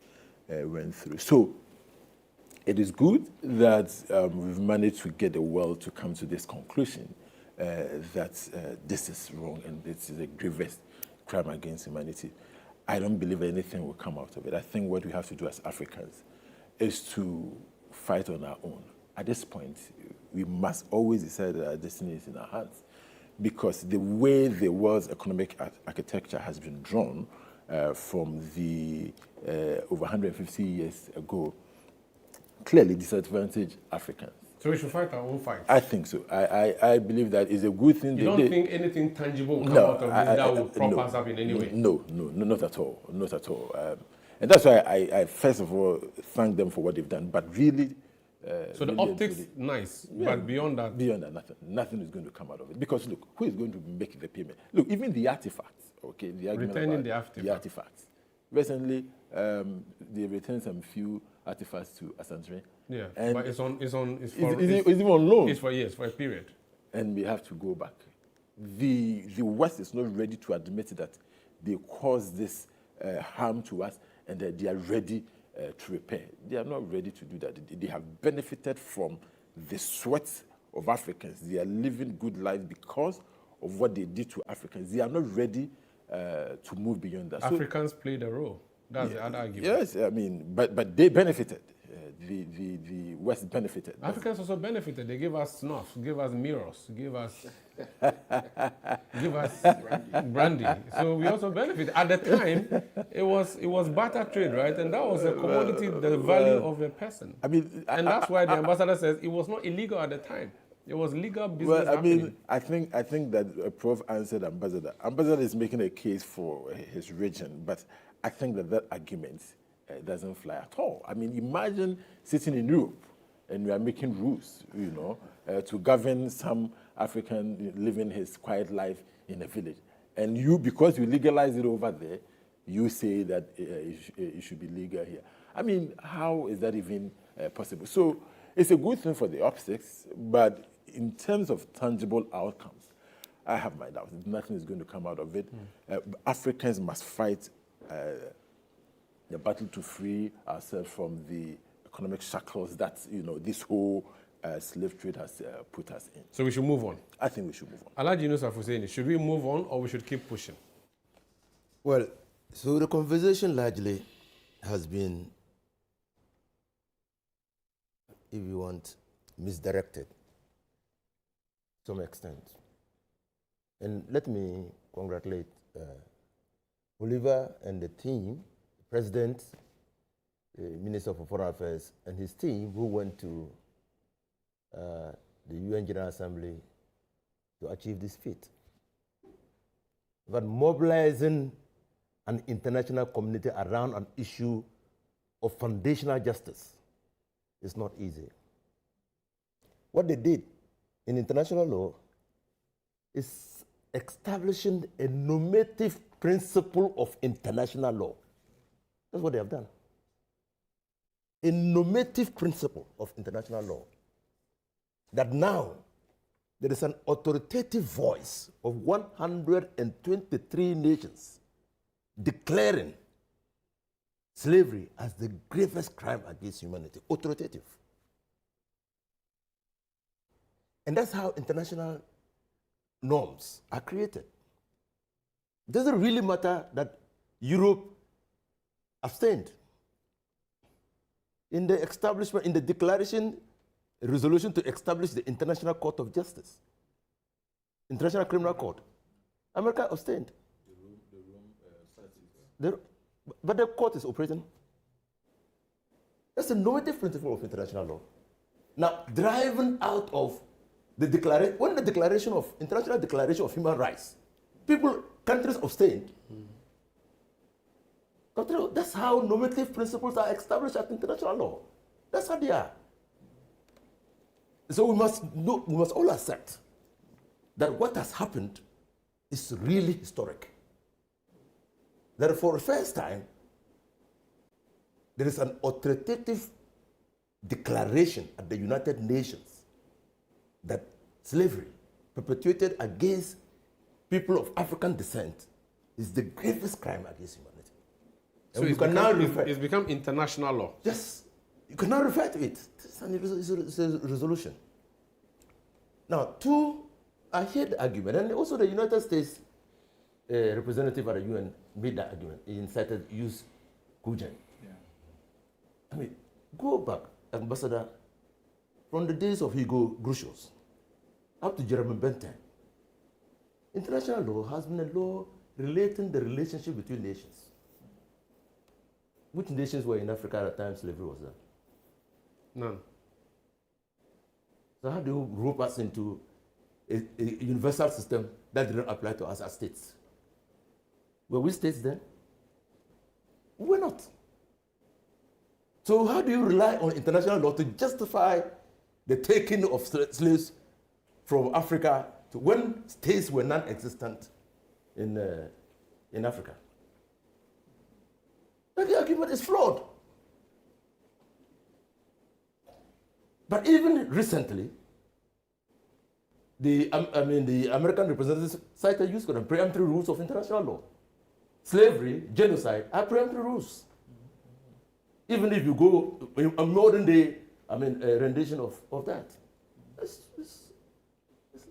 went through. So it is good that we've managed to get the world to come to this conclusion that this is wrong and this is a grievous crime against humanity. I don't believe anything will come out of it. I think what we have to do as Africans is to fight on our own. At this point, we must always decide that our destiny is in our hands, because the way the world's economic architecture has been drawn from the over 150 years ago clearly disadvantaged Africans. So we should fight our own fight? I think so. I believe that is a good thing. You don't think anything tangible will come out of this that will prop us up in any way? No, not at all. Not at all. And that's why I first of all thank them for what they've done. But really... so the optics, nice, but beyond that? Beyond that, nothing is going to come out of it. Because look, who is going to make the payment? Look, even the artifacts, okay? The argument returning about the artifacts. Recently, they returned some few artifacts to Asantre. Yeah, and but it's even on loan. It's for years, for a period. And we have to go back. The West is not ready to admit that they caused this harm to us, and that they are ready to repair. They are not ready to do that. They have benefited from the sweat of Africans. They are living good lives because of what they did to Africans. They are not ready to move beyond that. Africans played a role. That's the other argument. Yes, I mean, but they benefited. The West benefited. Africans also benefited. They gave us snuff, gave us mirrors, gave us brandy. So we also benefited. At the time, it was barter trade, right? And that was a commodity, the value of a person. I mean, and that's why the ambassador says it was not illegal at the time. It was legal business. Well, I mean, I think that Prof answered Ambassador. Ambassador is making a case for his region, but I think that argument doesn't fly at all. I mean, imagine sitting in Europe and we are making rules, to govern some African living his quiet life in a village. And you, because you legalize it over there, you say that it should be legal here. I mean, how is that even possible? So it's a good thing for the optics, but in terms of tangible outcomes, I have my doubts. Nothing is going to come out of it. Africans must fight the battle to free ourselves from the economic shackles that this whole slave trade has put us in. So we should move on. I think we should move on. Alhaji Yunus Hussaini, should we move on or we should keep pushing? Well, so the conversation largely has been, if you want, misdirected to some extent. And let me congratulate Oliver and the team, President, Minister for Foreign Affairs, and his team who went to the UN General Assembly to achieve this feat. But mobilizing an international community around an issue of foundational justice is not easy. What they did in international law is establishing a normative principle of international law. That's what they have done. A normative principle of international law. That now there is an authoritative voice of 123 nations declaring slavery as the gravest crime against humanity. Authoritative. And that's how international norms are created. It doesn't really matter that Europe abstained. In the establishment, in the declaration, a resolution to establish the International Court of Justice, International Criminal Court, America abstained. But the court is operating. That's a normative principle of international law. Now, driving out of the declaration, when the International Declaration of Human Rights, countries abstained. That's how normative principles are established at international law. That's how they are. So we must all accept that what has happened is really historic. That for the first time, there is an authoritative declaration at the United Nations that slavery perpetuated against people of African descent is the gravest crime against humanity. So it's become international law. Yes, you can now refer to it. It's a resolution. Now, I hear the argument, and also the United States representative at the UN made that argument. He incited use Kujan. Yeah. I mean, go back, Ambassador, from the days of Hugo Grucius up to Jeremy Bentham. International law has been a law relating the relationship between nations. Which nations were in Africa at the time slavery was there? None. So how do you rope us into a universal system that didn't apply to us as states? Were we states then? We were not. So how do you rely on international law to justify the taking of slaves from Africa to when states were non-existent in Africa? The argument is flawed. But even recently, the American representatives cited use of the preemptory rules of international law. slavery, genocide are preemptive rules. Even if you go a modern day, rendition of that,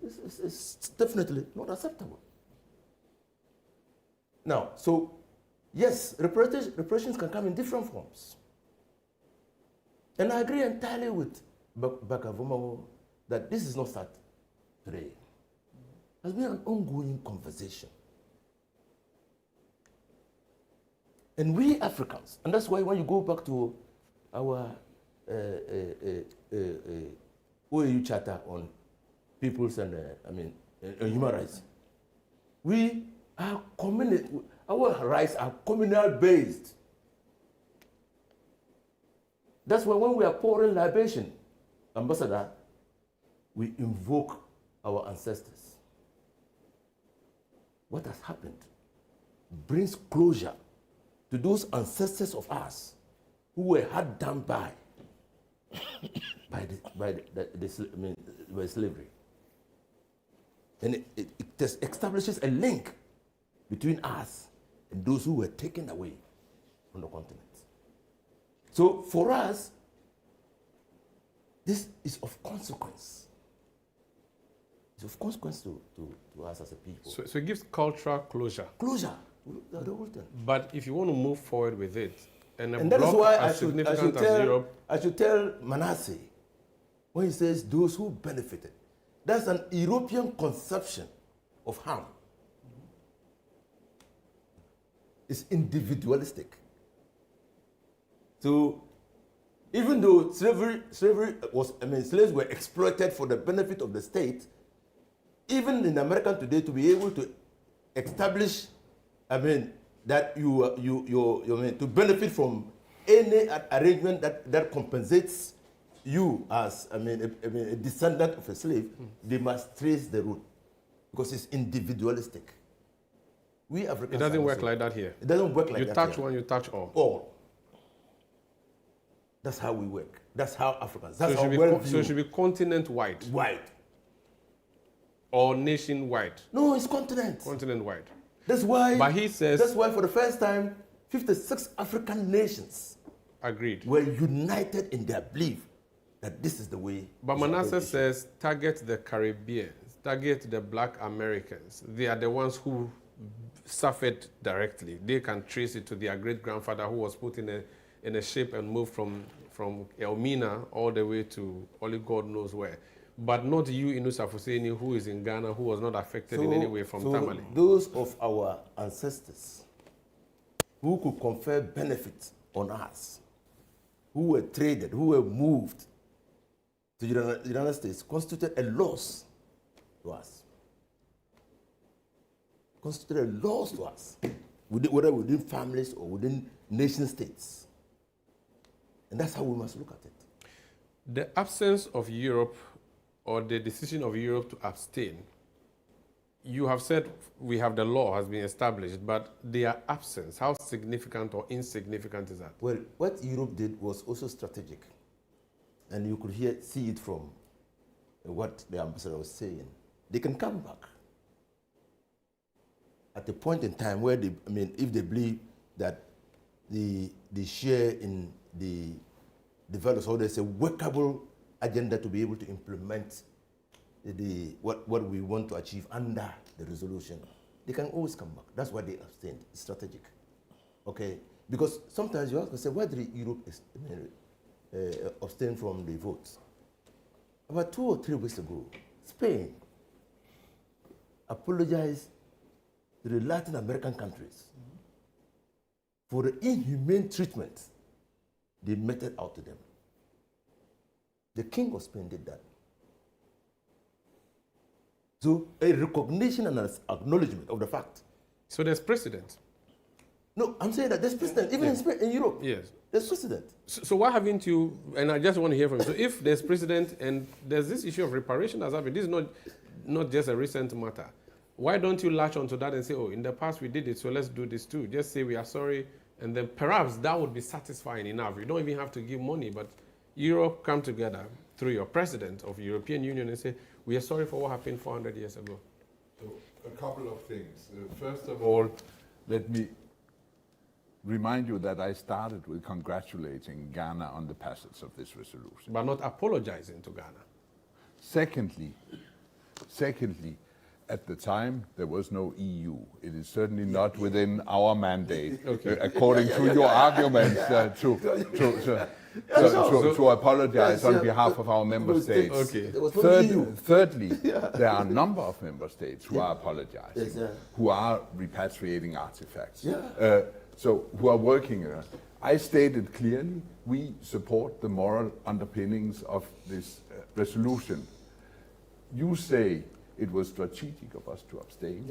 it's definitely not acceptable. Now, so yes, reparations can come in different forms. And I agree entirely with Bakavoma that this is not start today. It has been an ongoing conversation. And we Africans, and that's why when you go back to our OAU Charter on people's and human rights, we are our rights are communal based. That's why when we are pouring libation, Ambassador, we invoke our ancestors. What has happened brings closure to those ancestors of ours who were hard done by slavery. And it establishes a link between us and those who were taken away from the continent. So for us, this is of consequence. It's of consequence to us as a people. So it gives cultural closure. Closure. The whole thing. But if you want to move forward with it, and that is why as significant as Europe, I should tell Manasseh, when he says those who benefited, that's an European conception of harm. It's individualistic. So even though slavery was, slaves were exploited for the benefit of the state, even in America today, to be able to establish, that to benefit from any arrangement that compensates you as a descendant of a slave, they must trace the root because it's individualistic. We Africans. It doesn't work like that here. It doesn't work like that. You touch here. one, you touch all. All. That's how we work. That's how Africans. That's so it should be continent-wide. Wide. Or nation-wide. No, it's continent. Continent-wide. That's why. But he says. That's why, for the first time, 56 African nations agreed. Were united in their belief that this is the way. But Manasseh says, target the Caribbeans, target the Black Americans. They are the ones who suffered directly. They can trace it to their great-grandfather who was put in a ship and moved from Elmina all the way to only God knows where. But not you, Inusa Fuseni, who is in Ghana, who was not affected in any way from Tamale. Those of our ancestors who could confer benefits on us, who were traded, who were moved to the United States, constituted a loss to us. Constituted a loss to us, whether within families or within nation states. And that's how we must look at it. The absence of Europe or the decision of Europe to abstain, you have said we have the law has been established, but their absence, how significant or insignificant is that? Well, what Europe did was also strategic. And you could see it from what the ambassador was saying. They can come back at a point in time where they, if they believe that the share in the development, so there's a workable agenda to be able to implement what we want to achieve under the resolution, they can always come back. That's why they abstained. It's strategic. Okay? Because sometimes you have to say, why did Europe abstain from the votes? About 2 or 3 weeks ago, Spain apologized to the Latin American countries for the inhumane treatment they meted out to them. The King of Spain did that. So a recognition and an acknowledgement of the fact. So there's precedent. No, I'm saying that there's precedent, even in Spain, in Europe. Yes. There's precedent. So why haven't you, and I just want to hear from you, so if there's precedent and there's this issue of reparation that's happened, this is not just a recent matter. Why don't you latch onto that and say, oh, in the past we did it, so let's do this too. Just say we are sorry, and then perhaps that would be satisfying enough. You don't even have to give money, but Europe come together through your president of the European Union and say, we are sorry for what happened 400 years ago. So a couple of things. First of all, let me remind you that I started with congratulating Ghana on the passage of this resolution. But not apologizing to Ghana. Secondly, at the time, there was no EU. It is certainly not within our mandate, according to your arguments, to apologize on behalf of our member states. Thirdly, there are a number of member states who are apologizing, who are repatriating artifacts, who are working. I stated clearly, we support the moral underpinnings of this resolution. You say it was strategic of us to abstain.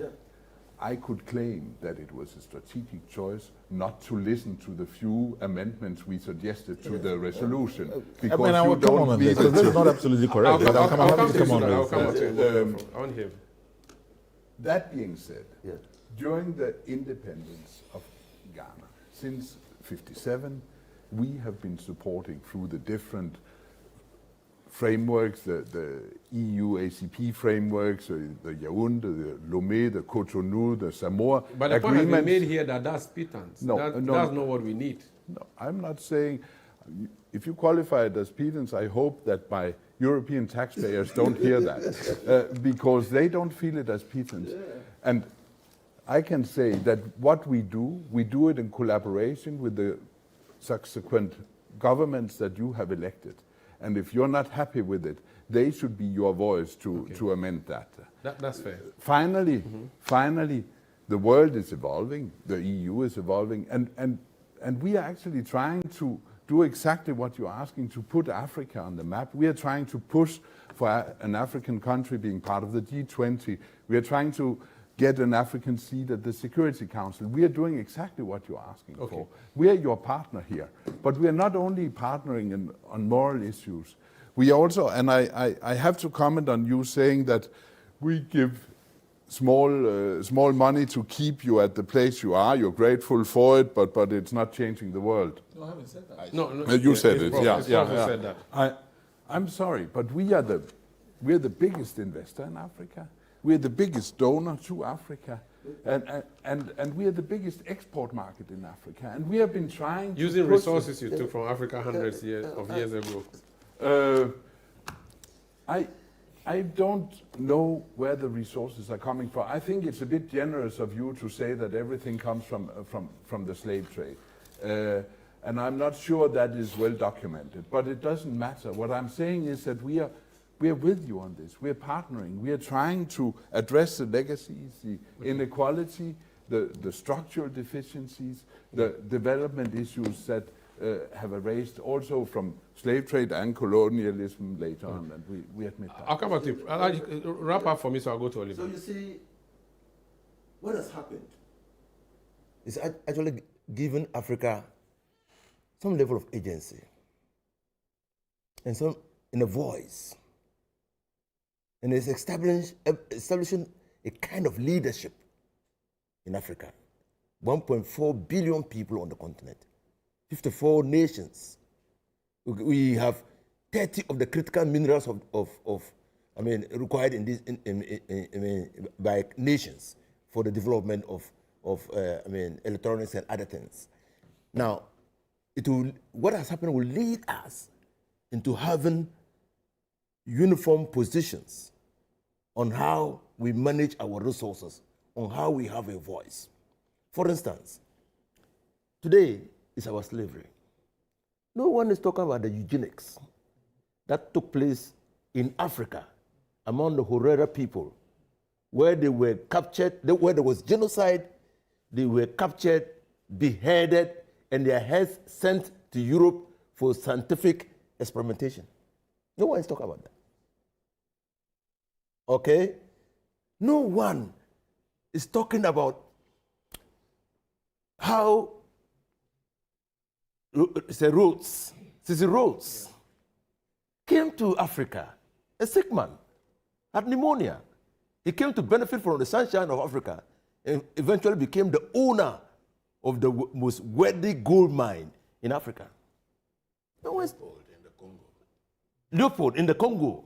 I could claim that it was a strategic choice not to listen to the few amendments we suggested to the resolution. Because I will come on this, because that's not absolutely correct. I'll come on to him. That being said, during the independence of Ghana, since '57, we have been supporting through the different frameworks, the EU ACP frameworks, the Yaoundé, the Lomé, the Cotonou, the Samoa But the point has been made here that that's pittance. No, that's not what we need. No, I'm not saying, if you qualify it as pittance, I hope that my European taxpayers don't hear that, because they don't feel it as pittance. And I can say that what we do it in collaboration with the subsequent governments that you have elected. And if you're not happy with it, they should be your voice to amend that. That's fair. Finally, the world is evolving, the EU is evolving, and we are actually trying to do exactly what you're asking, to put Africa on the map. We are trying to push for an African country being part of the G20. We are trying to get an African seat at the Security Council. We are doing exactly what you're asking for. We are your partner here. But we are not only partnering on moral issues. We also, and I have to comment on you saying that we give small money to keep you at the place you are. You're grateful for it, but it's not changing the world. No, I haven't said that. No, you said it. Said that. I'm sorry, but we're the biggest investor in Africa. We're the biggest donor to Africa, and we are the biggest export market in Africa. And we have been trying to using resources you took from Africa hundreds of years ago. I don't know where the resources are coming from. I think it's a bit generous of you to say that everything comes from the slave trade. And I'm not sure that is well documented, but it doesn't matter. What I'm saying is that we are with you on this. We're partnering. We are trying to address the legacies, the inequality, the structural deficiencies, the development issues that have arisen also from slave trade and colonialism later on, and we admit that. I'll come back to you. I'll wrap up for me, so I'll go to Oliver. So you see, what has happened is actually given Africa some level of agency and some in a voice. And it's establishing a kind of leadership in Africa. 1.4 billion people on the continent, 54 nations. We have 30 of the critical minerals required in this, by nations for the development of electronics and other things. Now, what has happened will lead us into having uniform positions on how we manage our resources, on how we have a voice. For instance, today is our slavery. No one is talking about the eugenics that took place in Africa among the Herero people, where they were captured, where there was genocide, they were captured, beheaded, and their heads sent to Europe for scientific experimentation. No one is talking about that. Okay? No one is talking about how Cecil Rhodes came to Africa, a sick man, had pneumonia. He came to benefit from the sunshine of Africa and eventually became the owner of the most wealthy gold mine in Africa. Leopold in the Congo,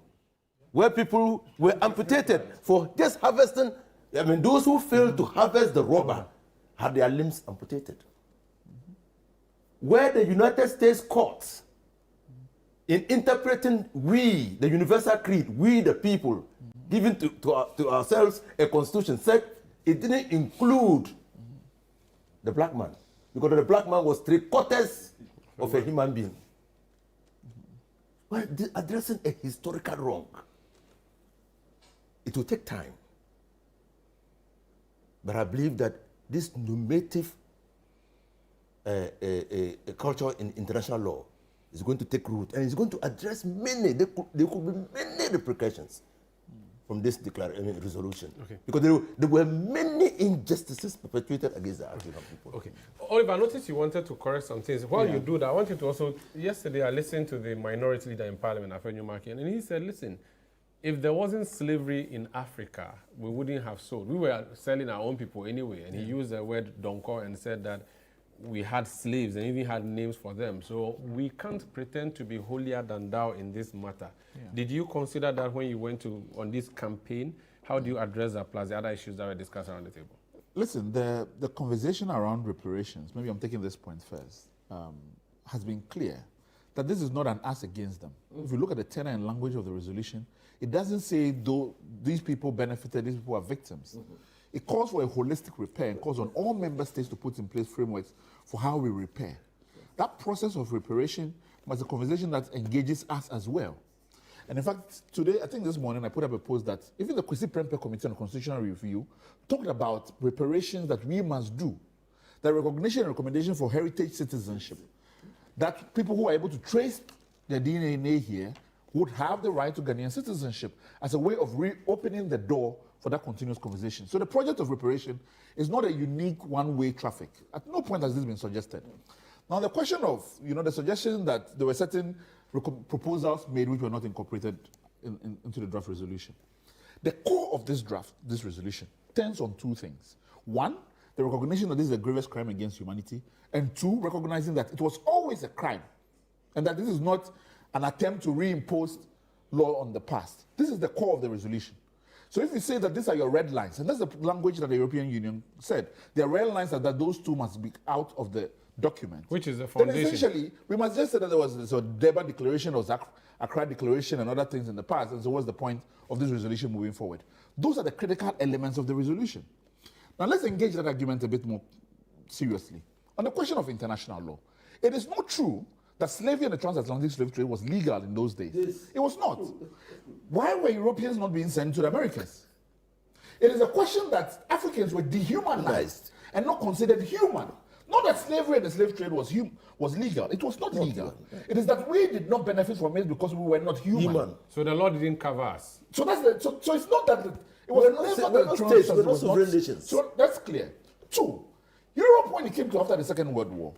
where people were amputated for just harvesting. Those who failed to harvest the rubber had their limbs amputated. where the United States courts, in interpreting we, the universal creed, we the people, giving to ourselves a constitution, said it didn't include the black man, because the black man was 3/4 of a human being. Well, addressing a historical wrong, it will take time. But I believe that this normative culture in international law is going to take root, and it's going to address many. There could be many repercussions from this resolution. Okay. Because there were many injustices perpetrated against the African people. Okay. Oliver, I noticed you wanted to correct some things. While you do that, I want you to also, yesterday I listened to the minority leader in Parliament, Afenyo Maki, and he said, listen, if there wasn't slavery in Africa, we wouldn't have sold. We were selling our own people anyway, and he used the word donko and said that we had slaves and even had names for them. So we can't pretend to be holier than thou in this matter. Yeah. Did you consider that when you went on this campaign? How do you address that plus the other issues that were discussed around the table? Listen, the conversation around reparations, maybe I'm taking this point first, has been clear that this is not an us against them. If you look at the tenor and language of the resolution, it doesn't say though these people benefited, these people are victims. It calls for a holistic repair and calls on all member states to put in place frameworks for how we repair. That process of reparation was a conversation that engages us as well. And in fact, today, I think this morning, I put up a post that even the Kwesi Prempeh Committee on Constitutional Review talked about reparations that we must do. The recognition and recommendation for heritage citizenship. That people who are able to trace their DNA here would have the right to Ghanaian citizenship as a way of reopening the door for that continuous conversation. So the project of reparation is not a unique one-way traffic. At no point has this been suggested. Now the question of, the suggestion that there were certain proposals made which were not incorporated into the draft resolution. The core of this resolution, turns on two things. One, the recognition that this is a grievous crime against humanity, and two, recognizing that it was always a crime, and that this is not an attempt to reimpose law on the past. This is the core of the resolution. So if you say that these are your red lines, and that's the language that the European Union said, their red lines are that those two must be out of the document. Which is the foundation. Then essentially, we must just say that there was a Durban Declaration or Accra Declaration and other things in the past, and so what's the point of this resolution moving forward? Those are the critical elements of the resolution. Now let's engage that argument a bit more seriously. On the question of international law, it is not true that slavery and the transatlantic slave trade was legal in those days. Yes. It was not. Why were Europeans not being sent to the Americas? It is a question that Africans were dehumanized and not considered human. Not that slavery and the slave trade was legal. It was not legal. It is that we did not benefit from it because we were not human. So the law didn't cover us. So it's not that it was never the So that's clear. Two, Europe, when it came to after the Second World War,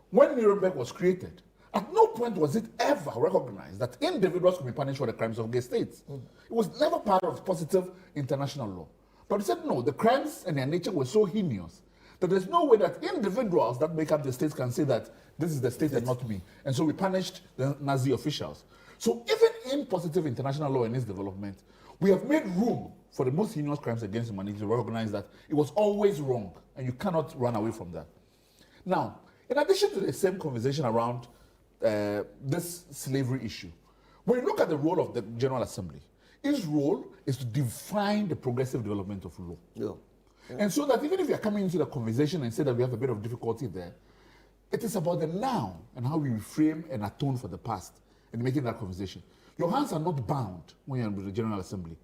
when Nuremberg was created, at no point was it ever recognized that individuals could be punished for the crimes of gay states. It was never part of positive international law. But it said no, the crimes and their nature were so heinous that there's no way that individuals that make up the states can say that this is the state and not me. And so we punished the Nazi officials. So even in positive international law and its development, we have made room for the most heinous crimes against humanity to recognize that it was always wrong, and you cannot run away from that. Now, in addition to the same conversation around this slavery issue, when you look at the role of the General Assembly, its role is to define the progressive development of law. Yeah. And so that even if you're coming into the conversation and say that we have a bit of difficulty there, it is about the now and how we reframe and atone for the past and making that conversation. Your hands are not bound when you're with the General Assembly.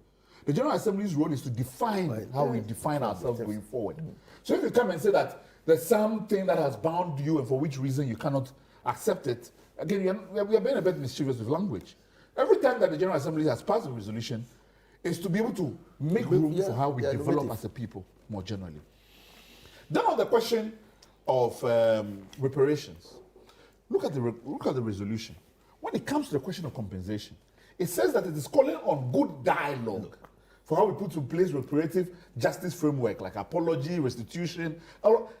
The General Assembly's role is to define how we define ourselves going forward. So if you come and say that there's something that has bound you and for which reason you cannot accept it, again, we are being a bit mischievous with language. Every time that the General Assembly has passed a resolution, is to be able to make room for how we develop as a people more generally. Then on the question of reparations, look at the resolution. When it comes to the question of compensation, it says that it is calling on good dialogue for how we put in place reparative justice framework, like apology, restitution.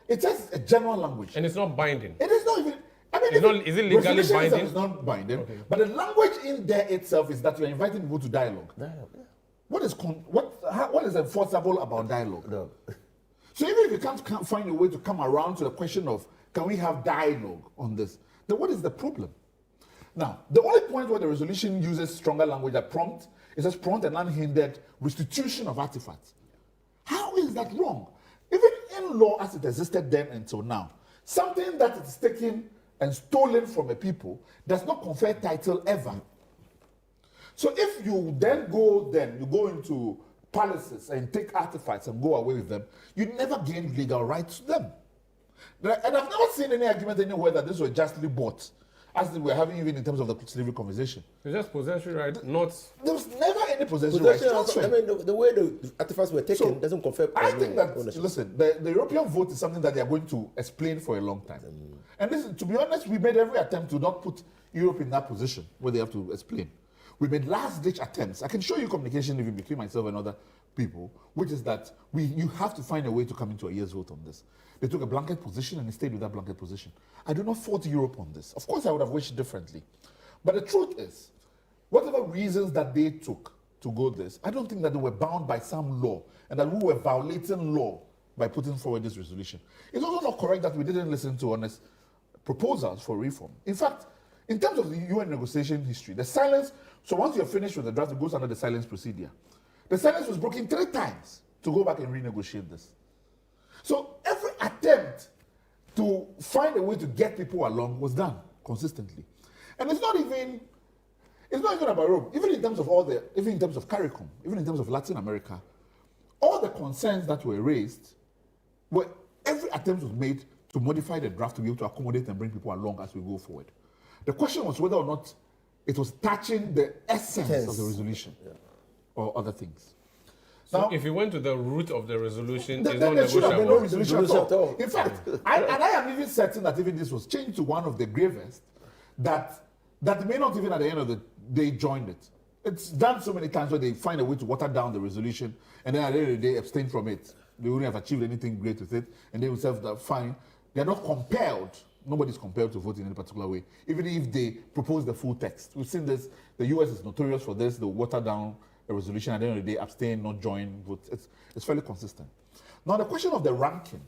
It says a general language. And it's not binding. It is not even. I mean, is it legally binding? It's not binding. Okay. But the language in there itself is that you're inviting people to dialogue. What is enforceable about dialogue? No. So even if you can't find a way to come around to the question of can we have dialogue on this? Then what is the problem? Now, the only point where the resolution uses stronger language that prompt, it says prompt and unhindered restitution of artifacts. How is that wrong? Even in law as it existed then until now, something that is taken and stolen from a people does not confer title ever. So if you then go into palaces and take artifacts and go away with them, you never gain legal rights to them. And I've never seen any argument anywhere that this was justly bought, as we're having even in terms of the slavery conversation. It's just possessory right, not... There was never any possessory right transfer. I mean, the way the artifacts were taken doesn't confer... I think that, listen, the European vote is something that they are going to explain for a long time. And listen, to be honest, we made every attempt to not put Europe in that position where they have to explain. We made last-ditch attempts. I can show you communication even between myself and other people, which is that you have to find a way to come into a year's vote on this. They took a blanket position and they stayed with that blanket position. I do not fault Europe on this. Of course, I would have wished differently. But the truth is, whatever reasons that they took to go this, I don't think that they were bound by some law and that we were violating law by putting forward this resolution. It's also not correct that we didn't listen to honest proposals for reform. In fact, in terms of the UN negotiation history, the silence, so once you're finished with the draft, it goes under the silence procedure. The silence was broken 3 times to go back and renegotiate this. So every attempt to find a way to get people along was done consistently. And it's not even about Europe. Even in terms of CARICOM, even in terms of Latin America, all the concerns that were raised, every attempt was made to modify the draft to be able to accommodate and bring people along as we go forward. The question was whether or not it was touching the essence of the resolution or other things. So now, if you went to the root of the resolution, then it's not there should have been no resolution at negotiable. all. In fact, I am even certain that even this was changed to one of the gravest, that may not even at the end of the day join it. It's done so many times where they find a way to water down the resolution and then at the end of the day abstain from it. They wouldn't have achieved anything great with it and they themselves are fine. They're not compelled. Nobody's compelled to vote in any particular way, even if they propose the full text. We've seen this. The US is notorious for this. They water down a resolution at the end of the day, abstain, not join, vote. It's fairly consistent. Now, the question of the ranking,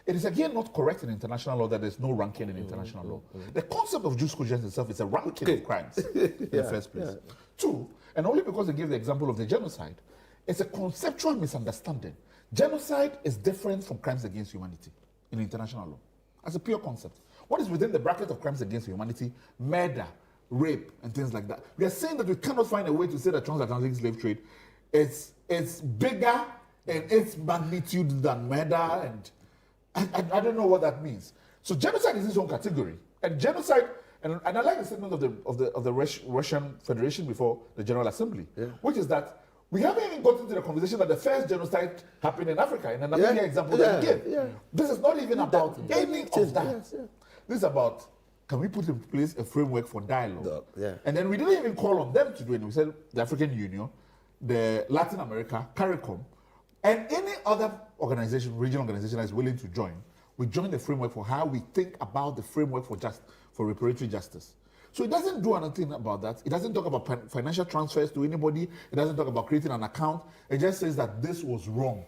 it is again not correct in international law that there's no ranking in international law. The concept of jus cogens itself is a ranking of crimes in the first place. 2, and only because they give the example of the genocide, it's a conceptual misunderstanding. Genocide is different from crimes against humanity in international law. As a pure concept. What is within the bracket of crimes against humanity? Murder, rape, and things like that. We are saying that we cannot find a way to say that transatlantic slave trade is bigger in its magnitude than murder, and I don't know what that means. So genocide is its own category. And genocide, and I like the statement of the Russian Federation before the General Assembly, which is that we haven't even gotten to the conversation that the first genocide happened in Africa, in another example that we gave. This is not even about any of that. This is about, can we put in place a framework for dialogue? And then we didn't even call on them to do it. We said the African Union, the Latin America, CARICOM, and any other organization, regional organization that is willing to join, we join the framework for how we think about the framework for reparatory justice. So it doesn't do anything about that. It doesn't talk about financial transfers to anybody. It doesn't talk about creating an account. It just says that this was wrong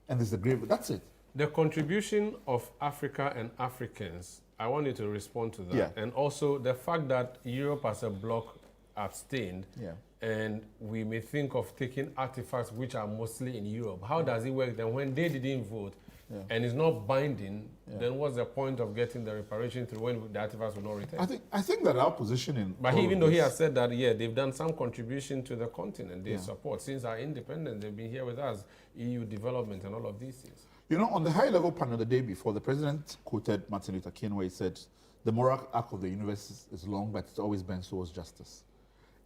and this is the grave. That's it. The contribution of Africa and Africans, I want you to respond to that. And also the fact that Europe as a bloc abstained and we may think of taking artifacts which are mostly in Europe. How does it work then when they didn't vote and it's not binding, then what's the point of getting the reparation through when the artifacts will not return? I think that our position in... But even though he has said that, they've done some contribution to the continent. They support. Since our independence, they've been here with us, EU development and all of these things. You know, on the high-level panel the day before, the president quoted Martin Luther King where he said, the moral arc of the universe is long, but it's always bent towards justice.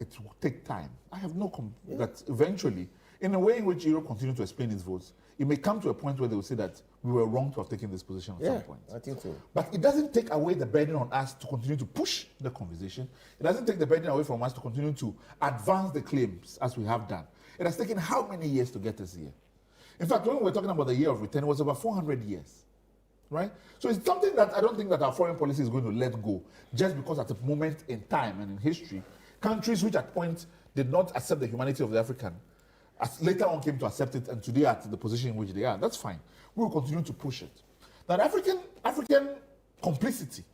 It will take time. I have no... that eventually, in a way in which Europe continues to explain its votes, it may come to a point where they will say that we were wrong to have taken this position at some point. I think so. But it doesn't take away the burden on us to continue to push the conversation. It doesn't take the burden away from us to continue to advance the claims as we have done. It has taken how many years to get us here? In fact, when we were talking about the year of return, it was about 400 years, right? So it's something that I don't think that our foreign policy is going to let go just because at a moment in time and in history, countries which at points did not accept the humanity of the African as later on came to accept it and today are at the position in which they are. That's fine. We will continue to push it. Now, the African complicity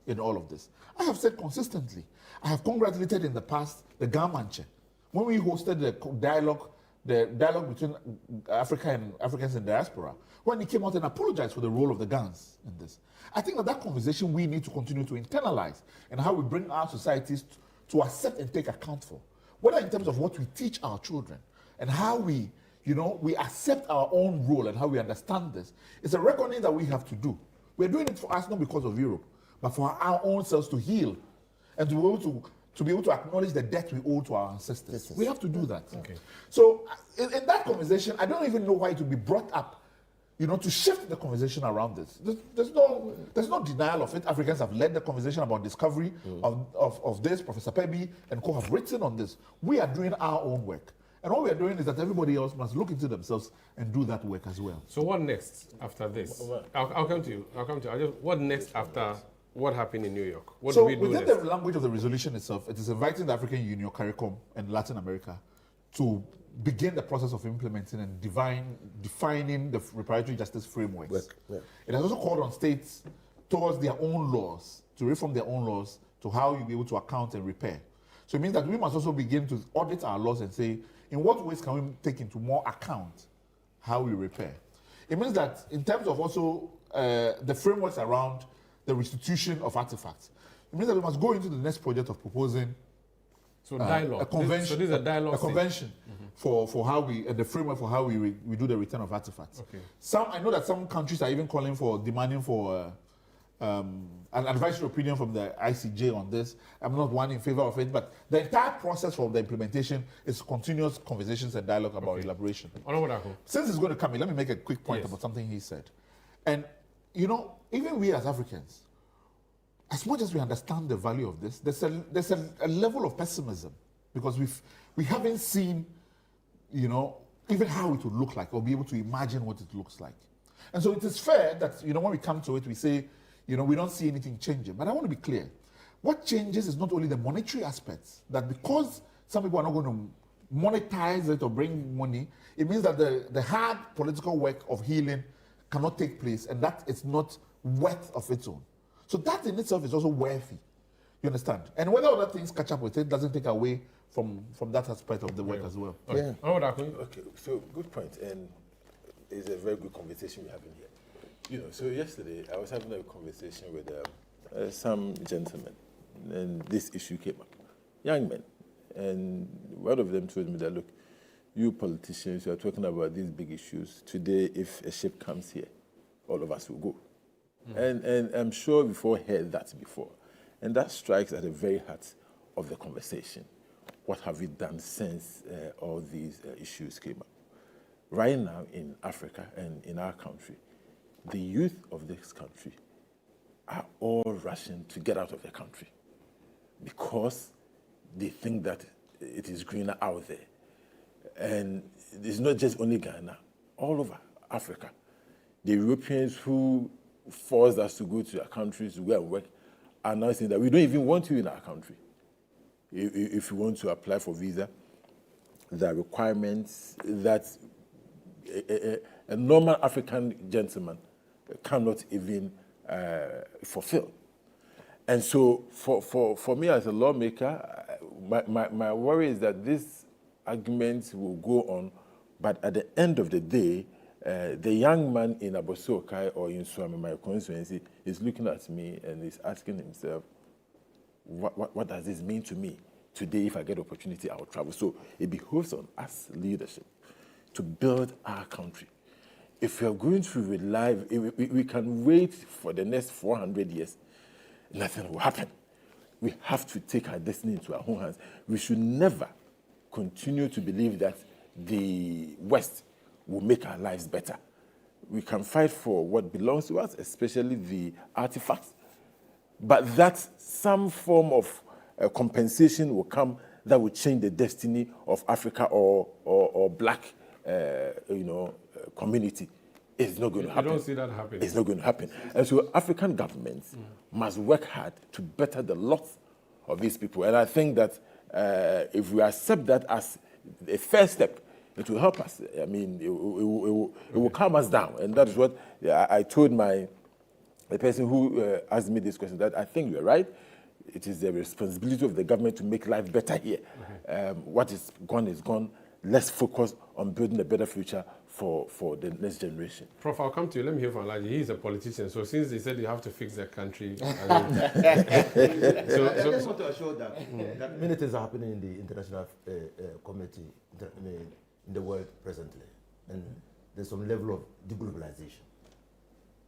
in all of this. I have said consistently, I have congratulated in the past the Gamanche. When we hosted the dialogue between Africa and Africans in diaspora, when he came out and apologized for the role of the GANs in this. I think that conversation we need to continue to internalize and how we bring our societies to accept and take account for, whether in terms of what we teach our children and how we accept our own role and how we understand this. It's a reckoning that we have to do. We're doing it for us not because of Europe, but for our own selves to heal and to be able to acknowledge the debt we owe to our ancestors. We have to do that. Okay. So in that conversation, I don't even know why it would be brought up, to shift the conversation around this. There's no denial of it. Africans have led the conversation about discovery of this. Professor Pebi and co have written on this. We are doing our own work. And what we are doing is that everybody else must look into themselves and do that work as well. So what next after this? I'll come to you. What next after what happened in New York? What do we do within next? the language of the resolution itself, it is inviting the African Union, CARICOM, and Latin America to begin the process of implementing and defining the reparatory justice frameworks. It has also called on states towards their own laws, to reform their own laws, to how you'll be able to account and repair. So it means that we must also begin to audit our laws and say, in what ways can we take into more account how we repair? It means that in terms of also the frameworks around the restitution of artifacts, it means that we must go into the next project of proposing dialogue. A convention. So this is a dialogue. A convention for how we, the framework for how we do the return of artifacts. Okay. I know that some countries are even demanding for an advisory opinion from the ICJ on this. I'm not one in favor of it, but the entire process for the implementation is continuous conversations and dialogue about elaboration. Since it's going to come in, let me make a quick point about something he said. And, even we as Africans, as much as we understand the value of this, there's a level of pessimism because we haven't seen, even how it would look like or be able to imagine what it looks like. And so it is fair that, when we come to it, we say, we don't see anything changing. But I want to be clear. What changes is not only the monetary aspects, that because some people are not going to monetize it or bring money, it means that the hard political work of healing cannot take place, and that it's not worth of its own. So that in itself is also worthy. You understand? And whether other things catch up with it doesn't take away from that aspect of the work as well. Okay. Okay, so good point. And it's a very good conversation we're having here. So yesterday I was having a conversation with some gentlemen, and this issue came up. Young men. And one of them told me that, look, you politicians, you are talking about these big issues. Today, if a ship comes here, all of us will go. And I'm sure we've all heard that before. And that strikes at the very heart of the conversation. What have we done since all these issues came up? Right now in Africa and in our country, the youth of this country are all rushing to get out of the country because they think that it is greener out there. And it's not just only Ghana, all over Africa. The Europeans who forced us to go to their countries to go and work are now saying that we don't even want you in our country. If you want to apply for visa, there are requirements that a normal African gentleman cannot even fulfill. And so for me as a lawmaker, my worry is that this argument will go on, but at the end of the day, the young man in Abosokai or in Swami, my constituency, is looking at me and is asking himself, what does this mean to me? Today, if I get opportunity, I will travel. So it behoves on us leadership to build our country. If we are going to rely, we can wait for the next 400 years, nothing will happen. We have to take our destiny into our own hands. We should never continue to believe that the West will make our lives better. We can fight for what belongs to us, especially the artifacts, but that some form of compensation will come that will change the destiny of Africa or black, community. It's not going to happen. You don't see that happening. It's not going to happen. And so African governments must work hard to better the lot of these people. And I think that if we accept that as a first step, it will help us. I mean, it will calm us down. And that is what I told my the person who asked me this question, that I think you're right. It is the responsibility of the government to make life better here. What is gone is gone. Let's focus on building a better future for the next generation. Prof, I'll come to you. Let me hear from Alaji. He's a politician, so since they said you have to fix the country, I just want to assure that many things are happening in the international community, in the world presently, and there's some level of deglobalization.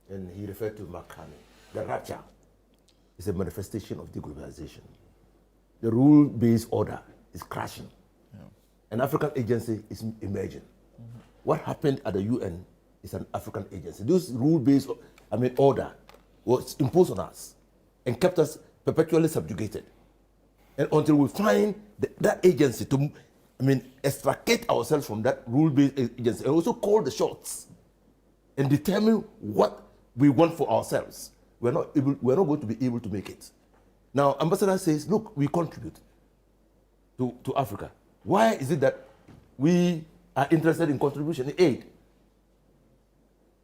And he referred to Mahama. The rapture is a manifestation of deglobalization. The rule-based order is crashing. An African agency is emerging. What happened at the UN is an African agency. This rule-based order was imposed on us and kept us perpetually subjugated. And until we find that agency to extricate ourselves from that rule-based agency and also call the shots and determine what we want for ourselves, we're not going to be able to make it. Now, Ambassador says, look, we contribute to Africa. Why is it that we are interested in contribution in aid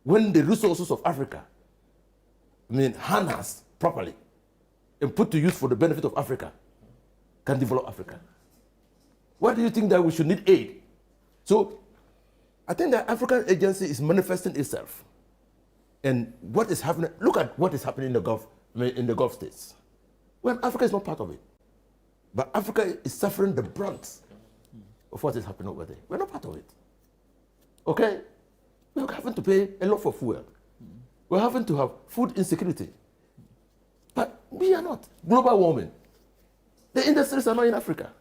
when the resources of Africa, harnessed properly and put to use for the benefit of Africa, can develop Africa? Why do you think that we should need aid? So I think that African agency is manifesting itself. And what is happening, look at what is happening in the Gulf states. Well, Africa is not part of it. But Africa is suffering the brunt of what is happening over there. We're not part of it. Okay? We're having to pay a lot for fuel. We're having to have food insecurity. But we are not. Global warming. The industries are not in Africa.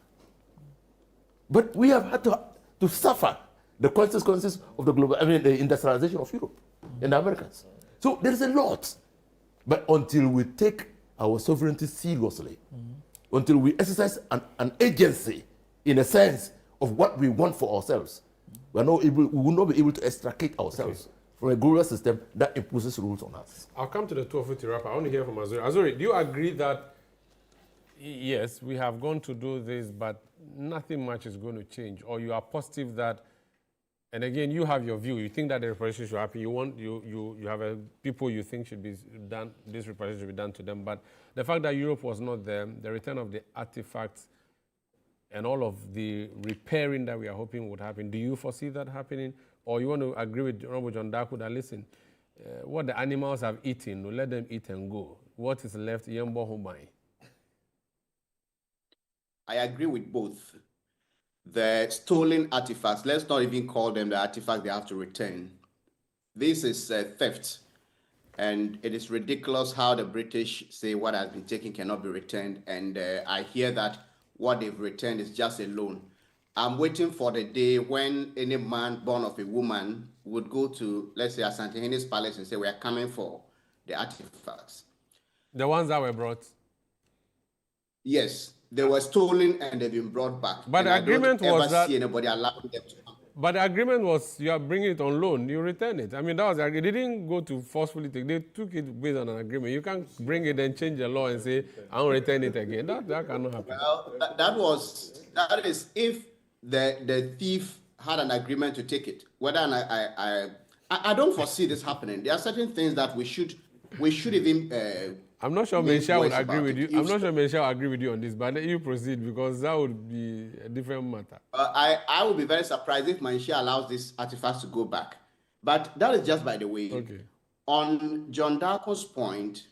But we have had to suffer the consequences of the industrialization of Europe and the Americans. So there is a lot. But until we take our sovereignty seriously, until we exercise an agency in a sense of what we want for ourselves, we will not be able to extricate ourselves from a global system that imposes rules on us. I'll come to the 250 rapper. I want to hear from Azuri. Azuri, do you agree that, yes, we have gone to do this, but nothing much is going to change? Or you are positive that, and again, you have your view, you think that the reparation should happen, you have people you think should be done, this reparation should be done to them, but the fact that Europe was not there, the return of the artifacts, and all of the repairing that we are hoping would happen, do you foresee that happening? Or you want to agree with Honorable John Daku that, listen, what the animals have eaten, let them eat and go. What is left, Yembo Humai? I agree with both. The stolen artifacts, let's not even call them the artifacts they have to return. This is theft. And it is ridiculous how the British say what has been taken cannot be returned. And I hear that what they've returned is just a loan. I'm waiting for the day when any man born of a woman would go to, let's say, Asante Hene's palace and say, we are coming for the artifacts. The ones that were brought? Yes, they were stolen and they've been brought back. But the agreement was that... see anybody allowing them to come. But the agreement was you are bringing it on loan, you return it. I mean, that was the agreement. They didn't go to forcefully take. They took it based on an agreement. You can't bring it and change the law and say, I won't return it again. That cannot happen. Well, that is if the thief had an agreement to take it. Whether I don't foresee this happening. There are certain things that we should even. I'm not sure Mensha would agree with you. I'm not sure Mensha will agree with you on this, but you proceed because that would be a different matter. I would be very surprised if Mensha allows these artifacts to go back. But that is just by the way. Okay. On John Darko's point,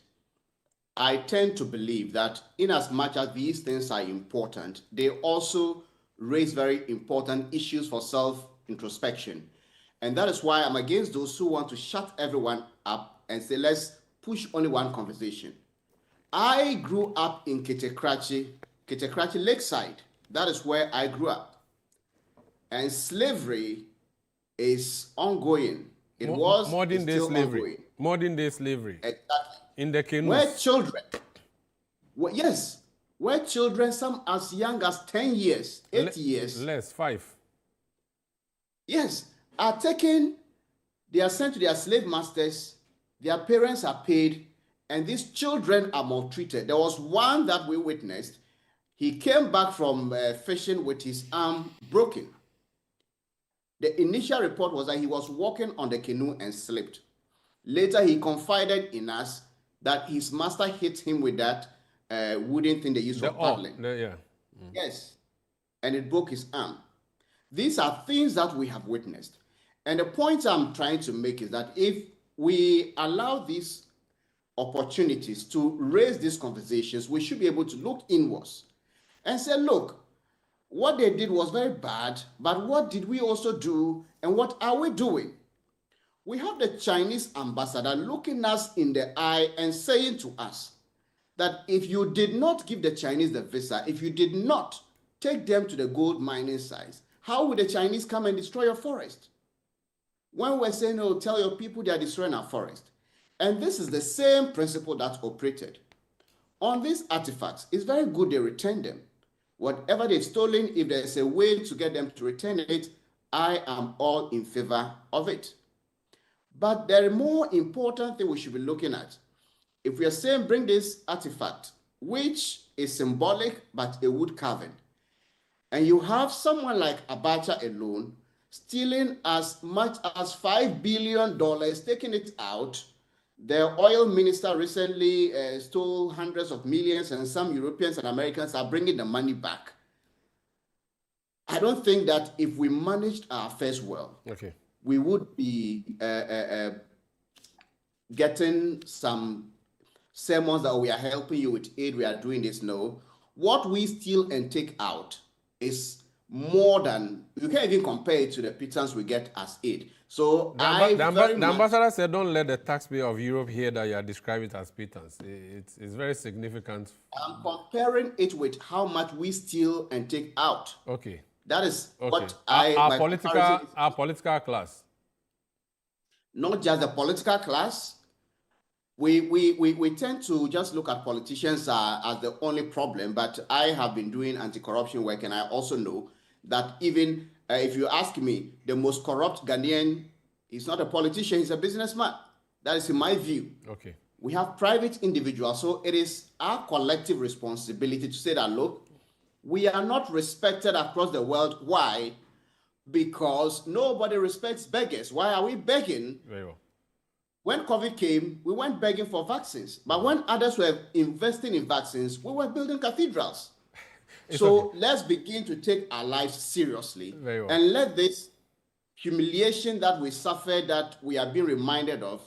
I tend to believe that in as much as these things are important, they also raise very important issues for self-introspection. And that is why I'm against those who want to shut everyone up and say, let's push only one conversation. I grew up in Ketekrachi Lakeside. That is where I grew up. And slavery is ongoing. It was modern day slavery. Ongoing. Modern day slavery. Exactly. In the canoes. Where children, some as young as 10 years, 8 years. Less, 5. Yes, are taken, they are sent to their slave masters, their parents are paid, and these children are maltreated. There was one that we witnessed. He came back from fishing with his arm broken. The initial report was that he was walking on the canoe and slipped. Later, he confided in us that his master hit him with that wooden thing they use for paddling. Yes, and it broke his arm. These are things that we have witnessed. And the point I'm trying to make is that if we allow these opportunities to raise these conversations, we should be able to look inwards and say, look, what they did was very bad, but what did we also do and what are we doing? We have the Chinese ambassador looking us in the eye and saying to us that if you did not give the Chinese the visa, if you did not take them to the gold mining sites, how would the Chinese come and destroy your forest? When we're saying, oh, tell your people they are destroying our forest. And this is the same principle that operated. On these artifacts, it's very good they return them. Whatever they've stolen, if there's a way to get them to return it, I am all in favor of it. But there are more important thing we should be looking at. If we are saying bring this artifact, which is symbolic but a wood carving, and you have someone like Abacha alone stealing as much as $5 billion, taking it out. The oil minister recently stole hundreds of millions, and some Europeans and Americans are bringing the money back. I don't think that if we managed our affairs well, we would be getting some sermons that we are helping you with aid, we are doing this. No, what we steal and take out is more than, you can't even compare it to the pittance we get as aid. So the ambassador said, don't let the taxpayer of Europe hear that you are describing it as pittance. It's very significant. I'm comparing it with how much we steal and take out. Okay. That is what our political class. Not just the political class. We tend to just look at politicians as the only problem, but I have been doing anti-corruption work, and I also know that even if you ask me, the most corrupt Ghanaian is not a politician, he's a businessman. That is in my view. Okay. We have private individuals, so it is our collective responsibility to say that, look, we are not respected across the world. Why? Because nobody respects beggars. Why are we begging? Very well. When COVID came, we went begging for vaccines. But when others were investing in vaccines, we were building cathedrals. So let's begin to take our lives seriously and let this humiliation that we suffered, that we are being reminded of,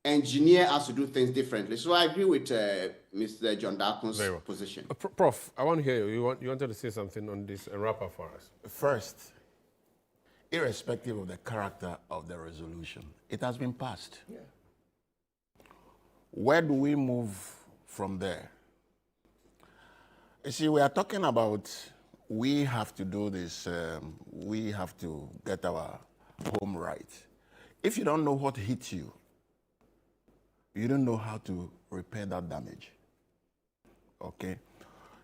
engineer us to do things differently. So I agree with Mr. John Darkun's position. Prof, I want to hear you. You wanted to say something on this wrapper for us. First, irrespective of the character of the resolution, it has been passed. Yeah. Where do we move from there? You see, we are talking about we have to do this, we have to get our home right. If you don't know what hit you, you don't know how to repair that damage. Okay?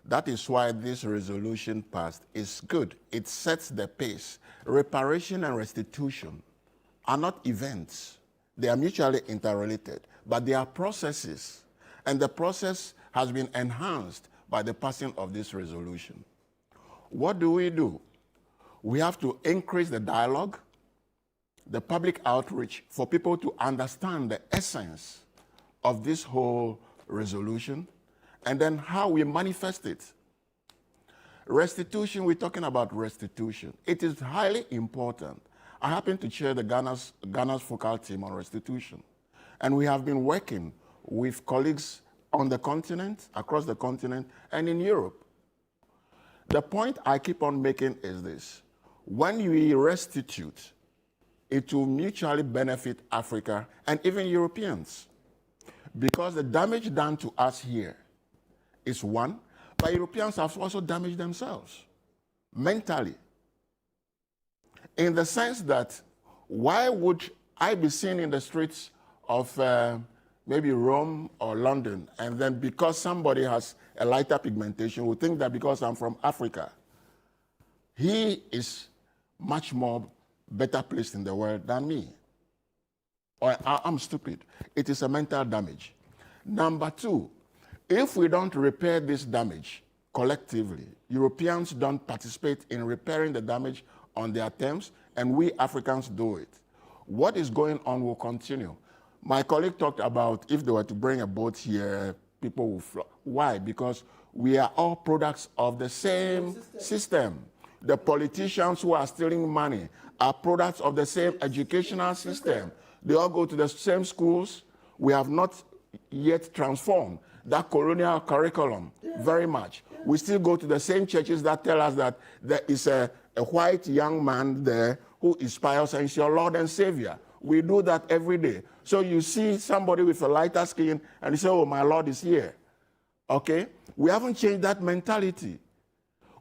That is why this resolution passed is good. It sets the pace. Reparation and restitution are not events. They are mutually interrelated, but they are processes. And the process has been enhanced by the passing of this resolution. What do? We have to increase the dialogue, the public outreach for people to understand the essence of this whole resolution, and then how we manifest it. Restitution, we're talking about restitution. It is highly important. I happen to chair the Ghana's focal team on restitution. And we have been working with colleagues on the continent, across the continent, and in Europe. The point I keep on making is this. When we restitute, it will mutually benefit Africa and even Europeans. Because the damage done to us here is one, but Europeans have also damaged themselves mentally. In the sense that, why would I be seen in the streets of maybe Rome or London, and then because somebody has a lighter pigmentation, we think that because I'm from Africa, he is much more better placed in the world than me. Or I'm stupid. It is a mental damage. Number two, if we don't repair this damage collectively, Europeans don't participate in repairing the damage on their terms, and we Africans do it. What is going on will continue. My colleague talked about if they were to bring a boat here, people will flock. Why? Because we are all products of the same system. The politicians who are stealing money are products of the same educational system. They all go to the same schools. We have not yet transformed that colonial curriculum very much. We still go to the same churches that tell us that there is a white young man there who is pious and is your Lord and Savior. We do that every day. So you see somebody with a lighter skin and you say, oh, my Lord is here. Okay? We haven't changed that mentality.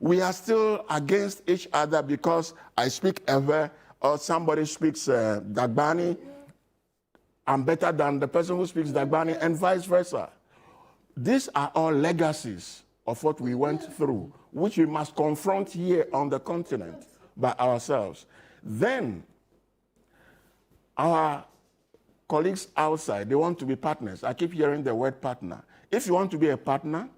We are still against each other because I speak Ewe or somebody speaks Dagbani. I'm better than the person who speaks Dagbani and vice versa. These are all legacies of what we went through, which we must confront here on the continent by ourselves. Then our colleagues outside, they want to be partners. I keep hearing the word partner. If you want to be a partner,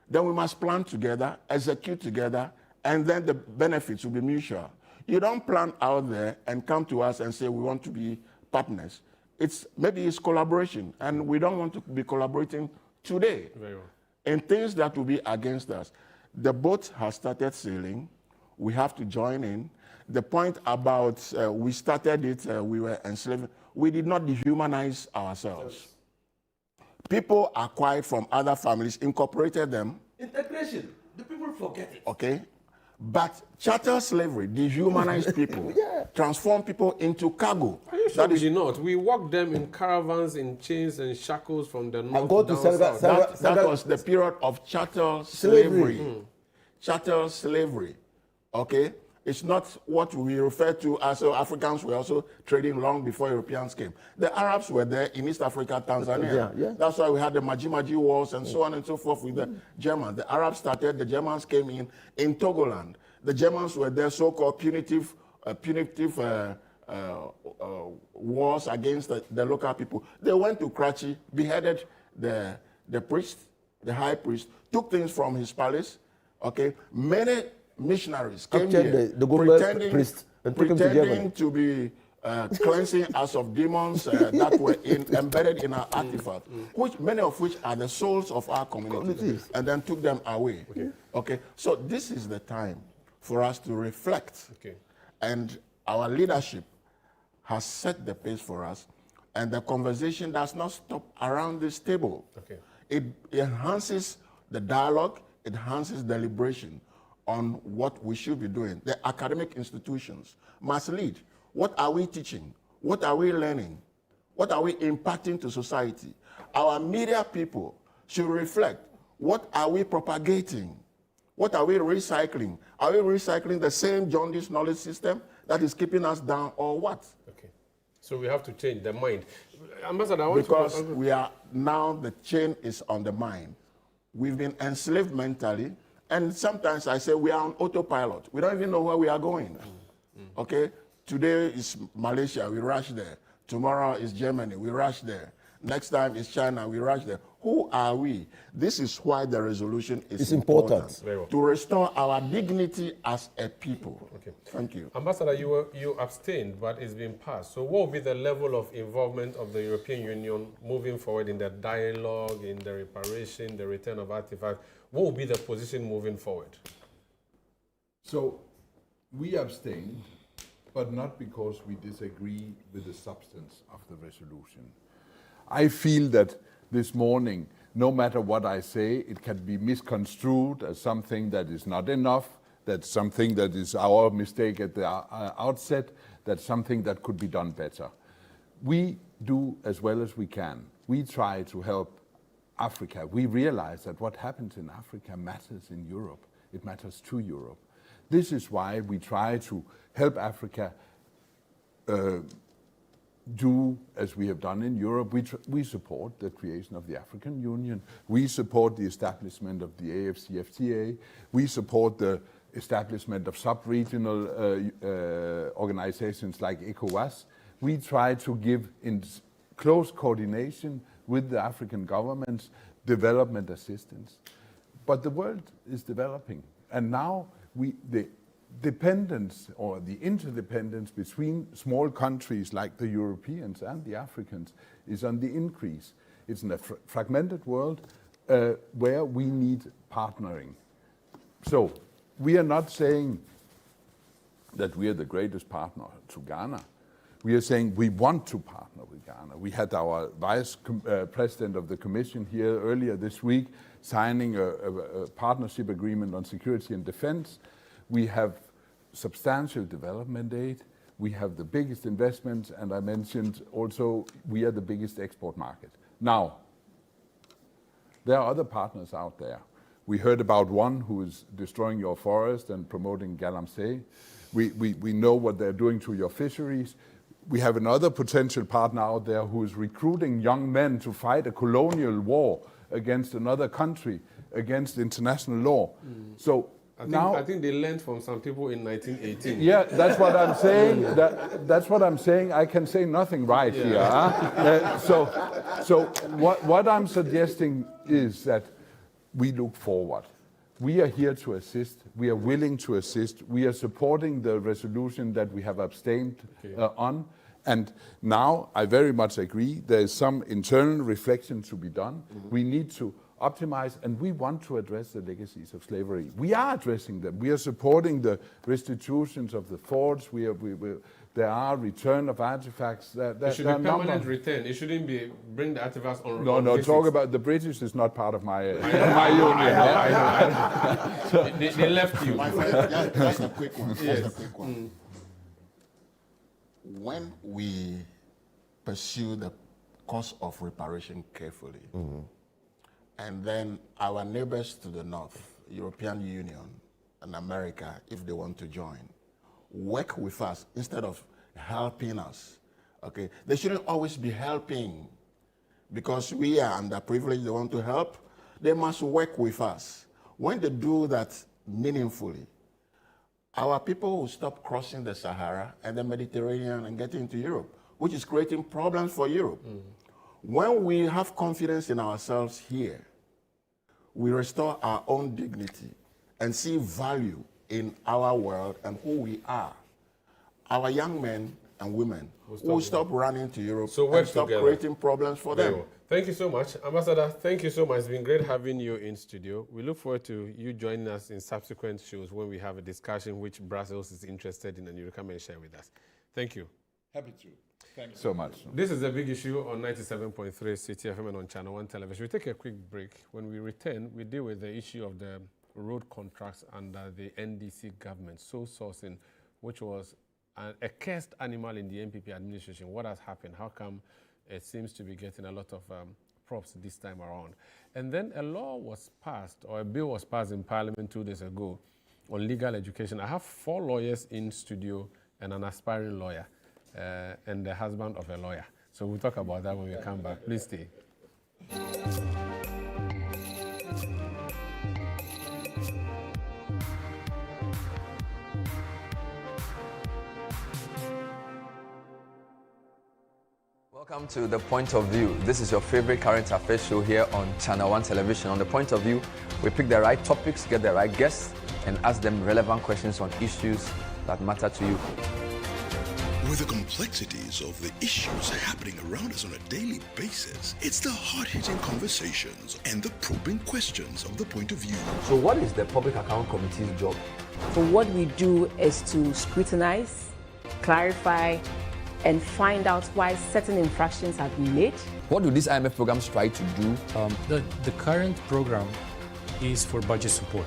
then we must plan together, execute together, and then the benefits will be mutual. You don't plan out there and come to us and say we want to be partners. Maybe it's collaboration, and we don't want to be collaborating today in things that will be against us. The boat has started sailing. We have to join in. The point about we started it, we were enslaved. We did not dehumanize ourselves. People acquired from other families, incorporated them. Integration. The people forget it. Okay. But chattel slavery dehumanized people, transformed people into cargo. Are you sure we did not? We walked them in caravans, in chains and shackles from the north go down to south. That was the period of chattel slavery. Chattel slavery. Okay? It's not what we refer to as Africans were also trading long before Europeans came. The Arabs were there in East Africa, Tanzania. That's why we had the Maji Wars and so on and so forth with the Germans. The Arabs started, the Germans came in Togoland. The Germans were there, so-called punitive wars against the local people. They went to Karachi, beheaded the priest, the high priest, took things from his palace. Okay, many missionaries came here pretending to be cleansing us of demons that were embedded in our artifacts, many of which are the souls of our communities, and then took them away. Okay, so this is the time for us to reflect, and our leadership has set the pace for us, and the conversation does not stop around this table. It enhances the dialogue, it enhances deliberation on what we should be doing. The academic institutions must lead. What are we teaching? What are we learning? What are we imparting to society? Our media people should reflect. What are we propagating? What are we recycling? Are we recycling the same jaundice knowledge system that is keeping us down, or what? Okay. So we have to change the mind. Ambassador, because we are now, the chain is on the mind. We've been enslaved mentally. And sometimes I say we are on autopilot. We don't even know where we are going. Okay? Today is Malaysia, we rush there. Tomorrow is Germany, we rush there. Next time is China, we rush there. Who are we? This is why the resolution is important. To restore our dignity as a people. Okay. Thank you. Ambassador, you abstained, but it's been passed. So what will be the level of involvement of the European Union moving forward in the dialogue, in the reparation, the return of artifacts? What will be the position moving forward? So we abstained, but not because we disagree with the substance of the resolution. I feel that this morning, no matter what I say, it can be misconstrued as something that is not enough, that's something that is our mistake at the outset, that's something that could be done better. We do as well as we can. We try to help Africa. We realize that what happens in Africa matters in Europe. It matters to Europe. This is why we try to help Africa do as we have done in Europe. We support the creation of the African Union. We support the establishment of the AFCFTA. We support the establishment of sub-regional organizations like ECOWAS. We try to give, in close coordination with the African governments, development assistance. But the world is developing. And now the dependence or the interdependence between small countries like the Europeans and the Africans is on the increase. It's in a fragmented world where we need partnering. So we are not saying that we are the greatest partner to Ghana. We are saying we want to partner with Ghana. We had our vice president of the commission here earlier this week signing a partnership agreement on security and defense. We have substantial development aid. We have the biggest investments, and I mentioned also we are the biggest export market. Now, there are other partners out there. We heard about one who is destroying your forest and promoting galamsey. We know what they're doing to your fisheries. We have another potential partner out there who is recruiting young men to fight a colonial war against another country, against international law. So I think they learned from some people in 1918. Yeah, that's what I'm saying. That's what I'm saying. I can say nothing right here. Huh? So what I'm suggesting is that we look forward. We are here to assist. We are willing to assist. We are supporting the resolution that we have abstained on. And now I very much agree there is some internal reflection to be done. We need to optimize, and we want to address the legacies of slavery. We are addressing them. We are supporting the restitutions of the forts. There are return of artifacts. It should be permanent return. It shouldn't be bring the artifacts on. No, visits. talk about the British is not part of my union. I know. They left you. Just a quick one. Just a quick one. When we pursue the cause of reparation carefully, and then our neighbors to the north, European Union and America, if they want to join, work with us instead of helping us. Okay, they shouldn't always be helping because we are underprivileged. They want to help. They must work with us. When they do that meaningfully, our people will stop crossing the Sahara and the Mediterranean and getting into Europe, which is creating problems for Europe. When we have confidence in ourselves here, we restore our own dignity and see value in our world and who we are. Our young men and women will stop running to Europe and stop creating problems for them. Thank you so much. Ambassador, thank you so much. It's been great having you in studio. We look forward to you joining us in subsequent shows when we have a discussion which Brussels is interested in and you come and share with us. Thank you. Happy to. Thank you so much. This is The Big Issue on 97.3 City FM and on Channel 1 Television. We take a quick break. When we return, we deal with the issue of the road contracts under the NDC government, sole sourcing, which was a cursed animal in the NPP administration. What has happened? How come it seems to be getting a lot of props this time around? And then a law was passed, or a bill was passed in Parliament 2 days ago on legal education. I have 4 lawyers in studio and an aspiring lawyer and the husband of a lawyer. So we'll talk about that when we come back. Please stay. Welcome to The Point of View. This is your favorite current affairs show here on Channel 1 Television. On The Point of View, we pick the right topics, get the right guests, and ask them relevant questions on issues that matter to you. With the complexities of the issues happening around us on a daily basis, it's the hard-hitting conversations and the probing questions of The Point of View. So what is the Public Account Committee's job? So what we do is to scrutinize, clarify, and find out why certain infractions have been made. What do these IMF programs try to do? The current program is for budget support.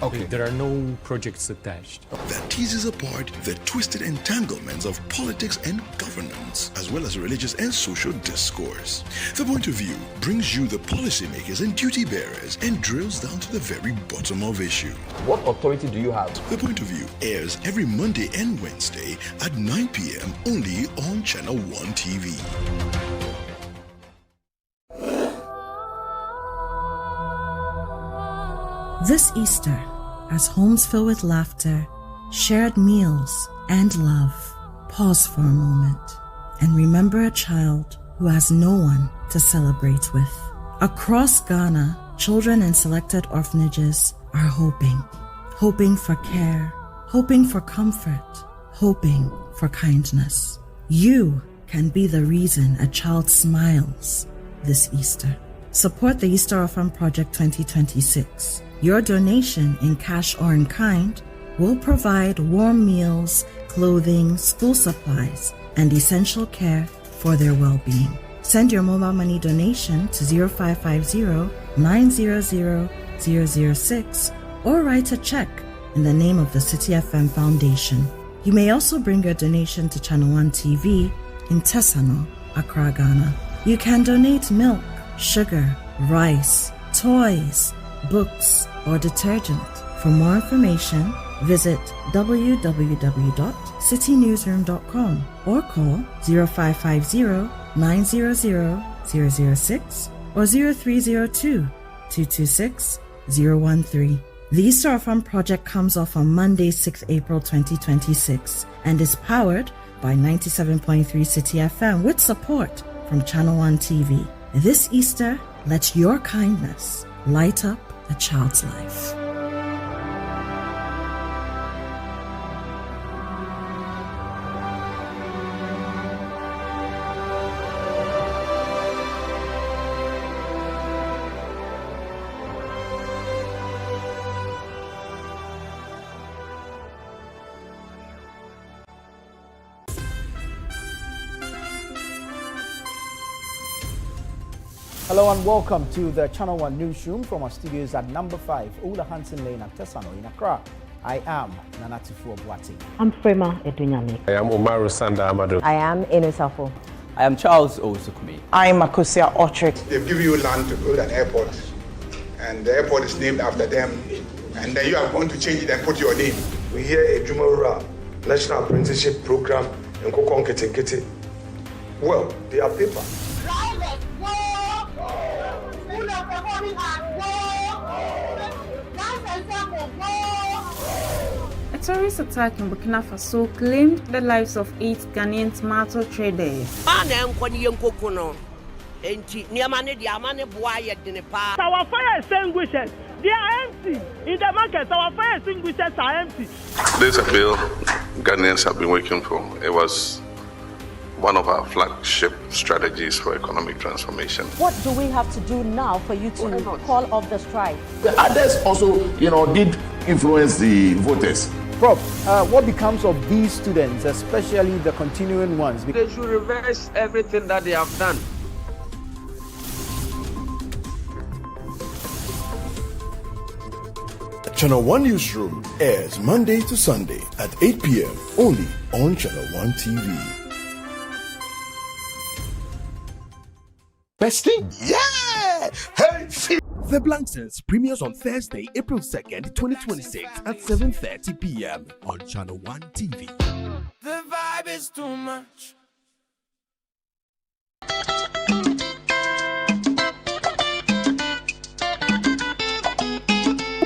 Okay. There are no projects attached. That teases apart the twisted entanglements of politics and governance, as well as religious and social discourse. The Point of View brings you the policymakers and duty bearers and drills down to the very bottom of issue. What authority do you have? The Point of View airs every Monday and Wednesday at 9 p.m. only on Channel 1 TV. This Easter, as homes fill with laughter, shared meals, and love, pause for a moment and remember a child who has no one to celebrate with. Across Ghana, children in selected orphanages are hoping for care, hoping for comfort, hoping for kindness. You can be the reason a child smiles this Easter. Support the Easter Orphan Project 2026. Your donation in cash or in kind will provide warm meals, clothing, school supplies, and essential care for their well-being. Send your mobile money donation to 0550-900-006 or write a check in the name of the City FM Foundation. You may also bring your donation to Channel 1 TV in Tesano, Accra, Ghana. You can donate milk, sugar, rice, toys, books, or detergent. For more information, visit www.citynewsroom.com or call 0550-900-006 or 0302-226-013. The Easter Orphan Project comes off on Monday, 6 April 2026 and is powered by 97.3 City FM with support from Channel 1 TV. This Easter, let your kindness light up a child's life. Hello and welcome to the Channel 1 newsroom from our studios at number 5, Ola Hansen Lane at Tesano in Accra. I am Nanatifu Obwati. I'm Frema Edunyame. I am Umaru Sanda Amadu. I am Enosafo. I am Charles Osukumi. I am Makosia Otrick. They've given you land to build an airport, and the airport is named after them, and then you are going to change it and put your name. We hear a Jumara National Apprenticeship Program in Kokon Kete. Well, they are paper. A terrorist attack in Burkina Faso claimed the lives of 8 Ghanaian tomato traders. Our fire extinguishers, they are empty. In the market, our fire extinguishers are empty. This is a bill Ghanaians have been working for. It was one of our flagship strategies for economic transformation. What do we have to do now for you to call off the strike? The others also, did influence the voters. Prof, what becomes of these students, especially the continuing ones? They should reverse everything that they have done. Channel 1 Newsroom airs Monday to Sunday at 8 p.m. only on Channel 1 TV. Bestie? Yeah! Hey, The Blanksons premieres on Thursday, April 2nd, 2026 at 7:30 p.m. on Channel 1 TV. The vibe is too much.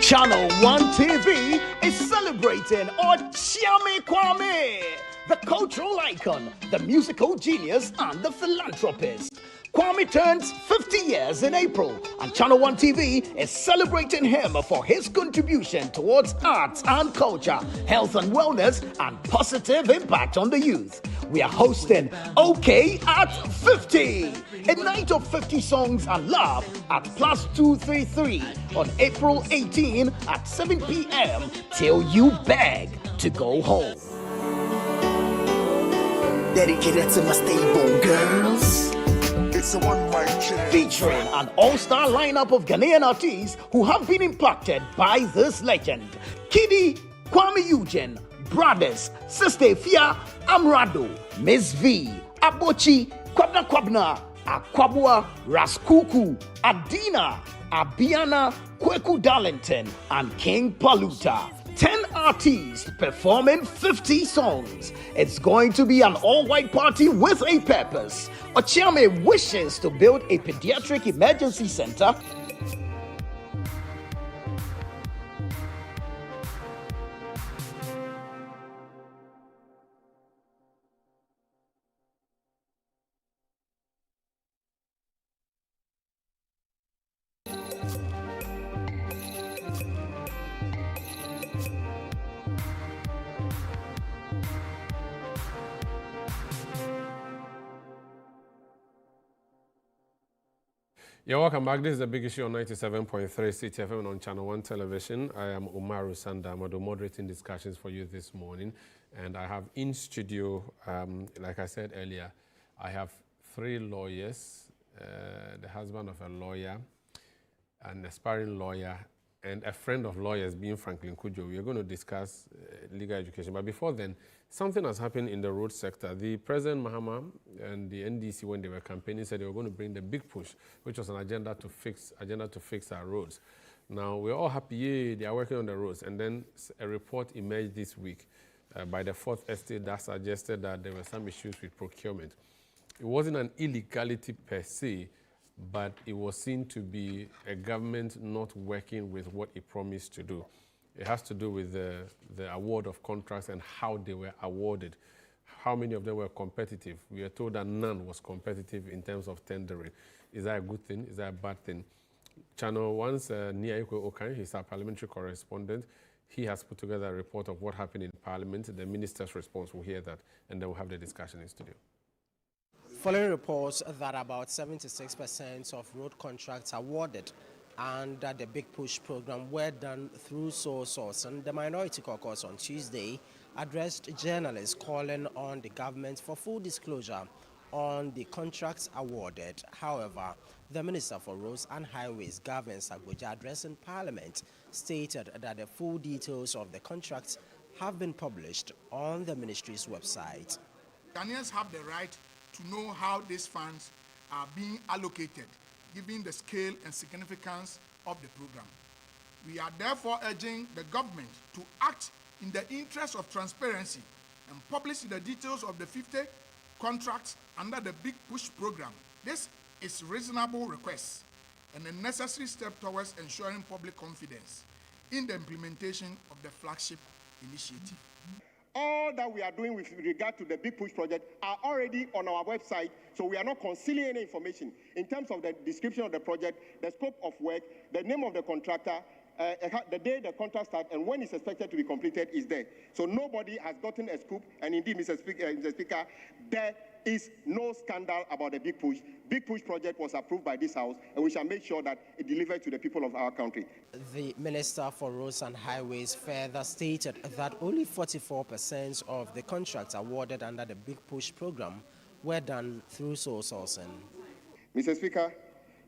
Channel 1 TV is celebrating Ochiame Kwame, the cultural icon, the musical genius, and the philanthropist. Kwame turns 50 years in April, and Channel 1 TV is celebrating him for his contribution towards arts and culture, health and wellness, and positive impact on the youth. We are hosting OK at 50, a night of 50 songs and love at Plus 233 on April 18 at 7 p.m. till you beg to go home. Dedicated to my stable girls. It's a one-mic check. Featuring an all-star lineup of Ghanaian artists who have been impacted by this legend. Kiddy, Kwame Eugene, Brothers, Sister Fia, Amrado, Miss V, Abochi, Kwabna, Akwabua, Raskuku, Adina, Abiana, Kweku Darlington, and King Paluta. 10 artists performing 50 songs. It's going to be an all-white party with a purpose. Ochiame wishes to build a pediatric emergency center. Yeah, welcome back. This is The Big Issue on 97.3 CTFM on Channel 1 Television. I am Umaru Sandamado, moderating discussions for you this morning. And I have in studio, like I said earlier, I have 3 lawyers, the husband of a lawyer, an aspiring lawyer, and a friend of lawyers, being Franklin Kujo. We are going to discuss legal education. But before then, something has happened in the road sector. The President Mahama and the NDC, when they were campaigning, said they were going to bring the big push, which was an agenda to fix our roads. Now, we're all happy, yay, they are working on the roads. And then a report emerged this week by the Fourth Estate that suggested that there were some issues with procurement. It wasn't an illegality per se, but it was seen to be a government not working with what it promised to do. It has to do with the award of contracts and how they were awarded. How many of them were competitive? We are told that none was competitive in terms of tendering. Is that a good thing? Is that a bad thing? Channel 1's Niaiko Okan, he's our parliamentary correspondent. He has put together a report of what happened in Parliament. The minister's response, we'll hear that, and then we'll have the discussion in studio. Following reports that about 76% of road contracts awarded under the Big Push program were done through sole source, and the Minority Caucus on Tuesday addressed journalists calling on the government for full disclosure on the contracts awarded. However, the Minister for Roads and Highways, Gavin Sagboja, addressing Parliament, stated that the full details of the contracts have been published on the ministry's website. Ghanaians have the right to know how these funds are being allocated, given the scale and significance of the program. We are therefore urging the government to act in the interest of transparency and publish the details of the 50 contracts under the Big Push program. This is a reasonable request and a necessary step towards ensuring public confidence in the implementation of the flagship initiative. All that we are doing with regard to the Big Push project are already on our website, so we are not concealing any information in terms of the description of the project, the scope of work, the name of the contractor, the day the contract starts, and when it's expected to be completed is there. So nobody has gotten a scoop, and indeed, Mr. Speaker, there is no scandal about the Big Push. Big Push project was approved by this House, and we shall make sure that it delivers to the people of our country. The Minister for Roads and Highways further stated that only 44% of the contracts awarded under the Big Push program were done through sole sourcing. Mr. Speaker,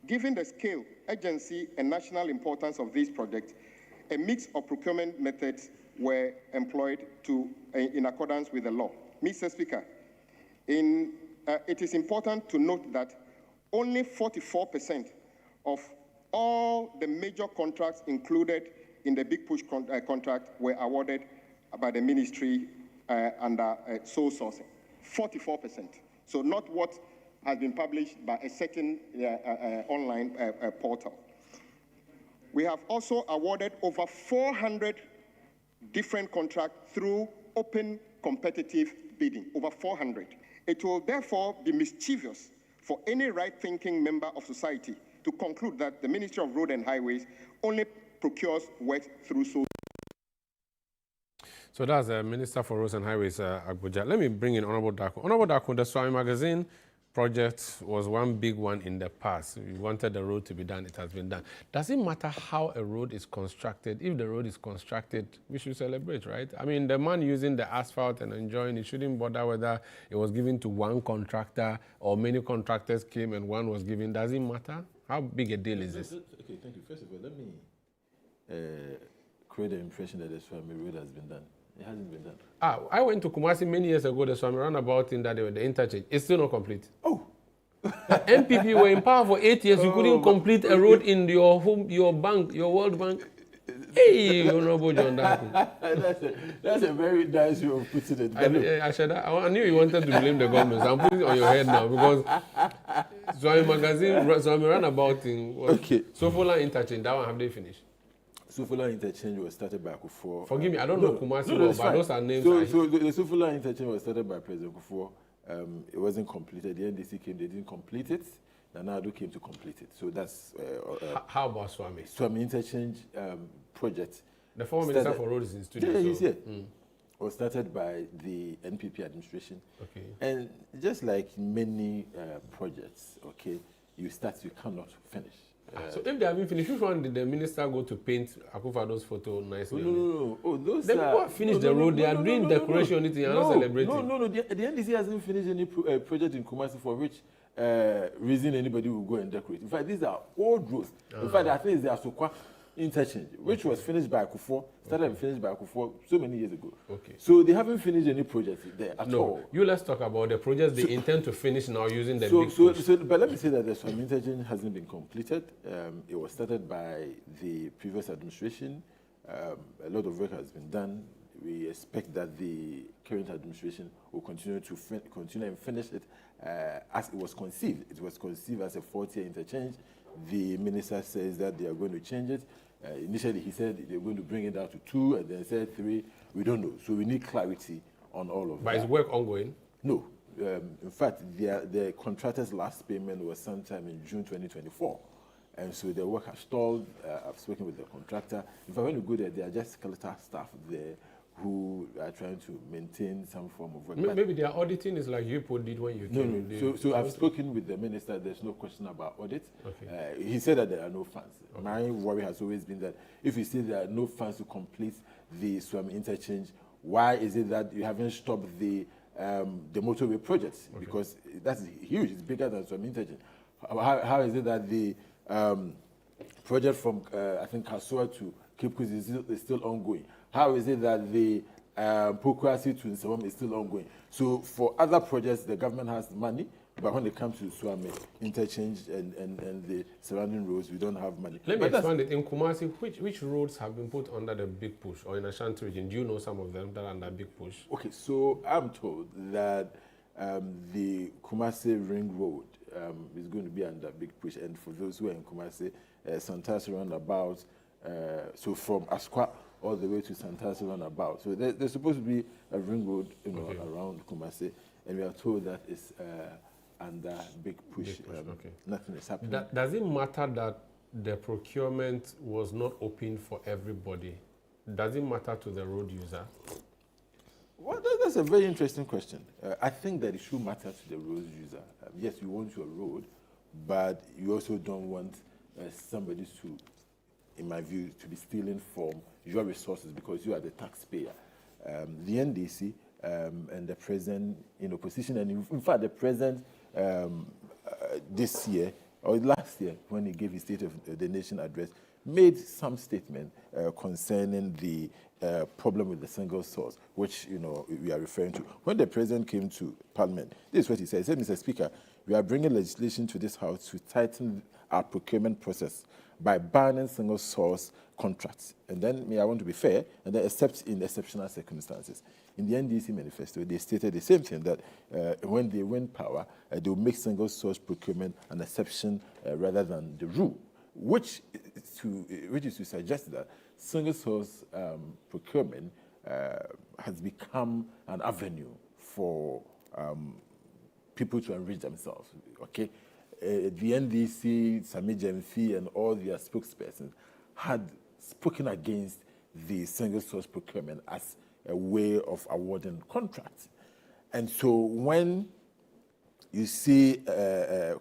given the scale, urgency, and national importance of this project, a mix of procurement methods were employed in accordance with the law. Mr. Speaker, it is important to note that only 44% of all the major contracts included in the Big Push contract were awarded by the ministry under sole sourcing. 44%. So not what has been published by a certain online portal. We have also awarded over 400 different contracts through open competitive bidding, over 400. It will therefore be mischievous for any right-thinking member of society to conclude that the Ministry of Road and Highways only procures work through sole. So that's the Minister for Roads and Highways, Agboja. Let me bring in Honorable Dako. Honorable Dako, the Swami Magazine project was one big one in the past. We wanted the road to be done, it has been done. Does it matter how a road is constructed? If the road is constructed, we should celebrate, right? I mean, the man using the asphalt and enjoying it shouldn't bother whether it was given to one contractor or many contractors came and one was given. Does it matter? How big a deal is this? Okay, thank you. First of all, let me create the impression that the Swami road has been done. It hasn't been done. I went to Kumasi many years ago, the Swami roundabout in that the interchange. It's still not complete. Oh. MPP were in power for 8 years. You couldn't complete a road in your home, your bank, your World Bank. Hey, Honorable John Dako. That's a very nice way of putting it. I knew you wanted to blame the government. So I'm putting it on your head now because Swami Magazine, Swami roundabout in Sofola interchange, that one have they finished? Sofola interchange was started by Kufuor. Forgive me, I don't know Kumasi, but those are names. So the Sofola interchange was started by President Kufuor. It wasn't completed. The NDC came, they didn't complete it. Nanado came to complete it. So that's... how about Swami? Swami interchange project. The former Minister for Roads is in studio. Yeah, he's here. Was started by the NPP administration. Okay. And just like many projects, okay, you start, you cannot finish. So if they haven't finished, which one did the minister go to paint Akufo-Addo's photo nicely? No. Oh, those the people have finished the road. They are doing decoration on it and not celebrating. No. The NDC hasn't finished any project in Kumasi for which reason anybody will go and decorate. In fact, these are old roads. In fact, I think it's the Asokwa interchange, which was finished by Akufo, started and finished by Akufo so many years ago. Okay. So they haven't finished any projects there at all. Let's talk about the projects they intend to finish now using the big push. But let me say that the Swami interchange hasn't been completed. It was started by the previous administration. A lot of work has been done. We expect that the current administration will continue and finish it as it was conceived. It was conceived as a 40-year interchange. The minister says that they are going to change it. Initially, he said they're going to bring it down to 2, and then said 3. We don't know. So we need clarity on all of that. But is work ongoing? No. In fact, the contractor's last payment was sometime in June 2024. And so the work has stalled. I've spoken with the contractor. In fact, when you go there, there are just skeletal staff there who are trying to maintain some form of work. Maybe their auditing is like you did when you came. No. So I've spoken with the minister. There's no question about audit. Okay. He said that there are no funds. Okay. My worry has always been that if you say there are no funds to complete the Swami interchange, why is it that you haven't stopped the motorway projects? Okay. Because that's huge. It's bigger than Swami interchange. How is it that the project from I think Kasua to Cape Coast is still ongoing? How is it that the Procurement to Nsawam is still ongoing? So for other projects, the government has money, but when it comes to Swami interchange and the surrounding roads, we don't have money. Let me expand it. In Kumasi, which roads have been put under the big push, or in Ashanti region? Do you know some of them that are under big push? Okay, so I'm told that the Kumasi Ring Road is going to be under big push, and for those who are in Kumasi, Santas roundabout, so from Asqua all the way to Santas roundabout. So there's supposed to be a ring road, around Kumasi, and we are told that it's under big push. Nothing is happening. Does it matter that the procurement was not open for everybody? Does it matter to the road user? Well, that's a very interesting question. I think that it should matter to the road user. Yes, you want your road, but you also don't want somebody to, in my view, to be stealing from your resources because you are the taxpayer. The NDC and the president in opposition, and in fact the president this year or last year when he gave his State of the Nation address, made some statement concerning the problem with the single source, which we are referring to. When the president came to Parliament, this is what he said. He said, Mr. Speaker, we are bringing legislation to this House to tighten our procurement process by banning single source contracts. And then, I want to be fair, and then except in exceptional circumstances. In the NDC manifesto, they stated the same thing, that when they win power, they will make single source procurement an exception rather than the rule, which is to suggest that single source procurement has become an avenue for people to enrich themselves. Okay, the NDC, Sami Jemfi, and all their spokespersons had spoken against the single source procurement as a way of awarding contracts. And so when you see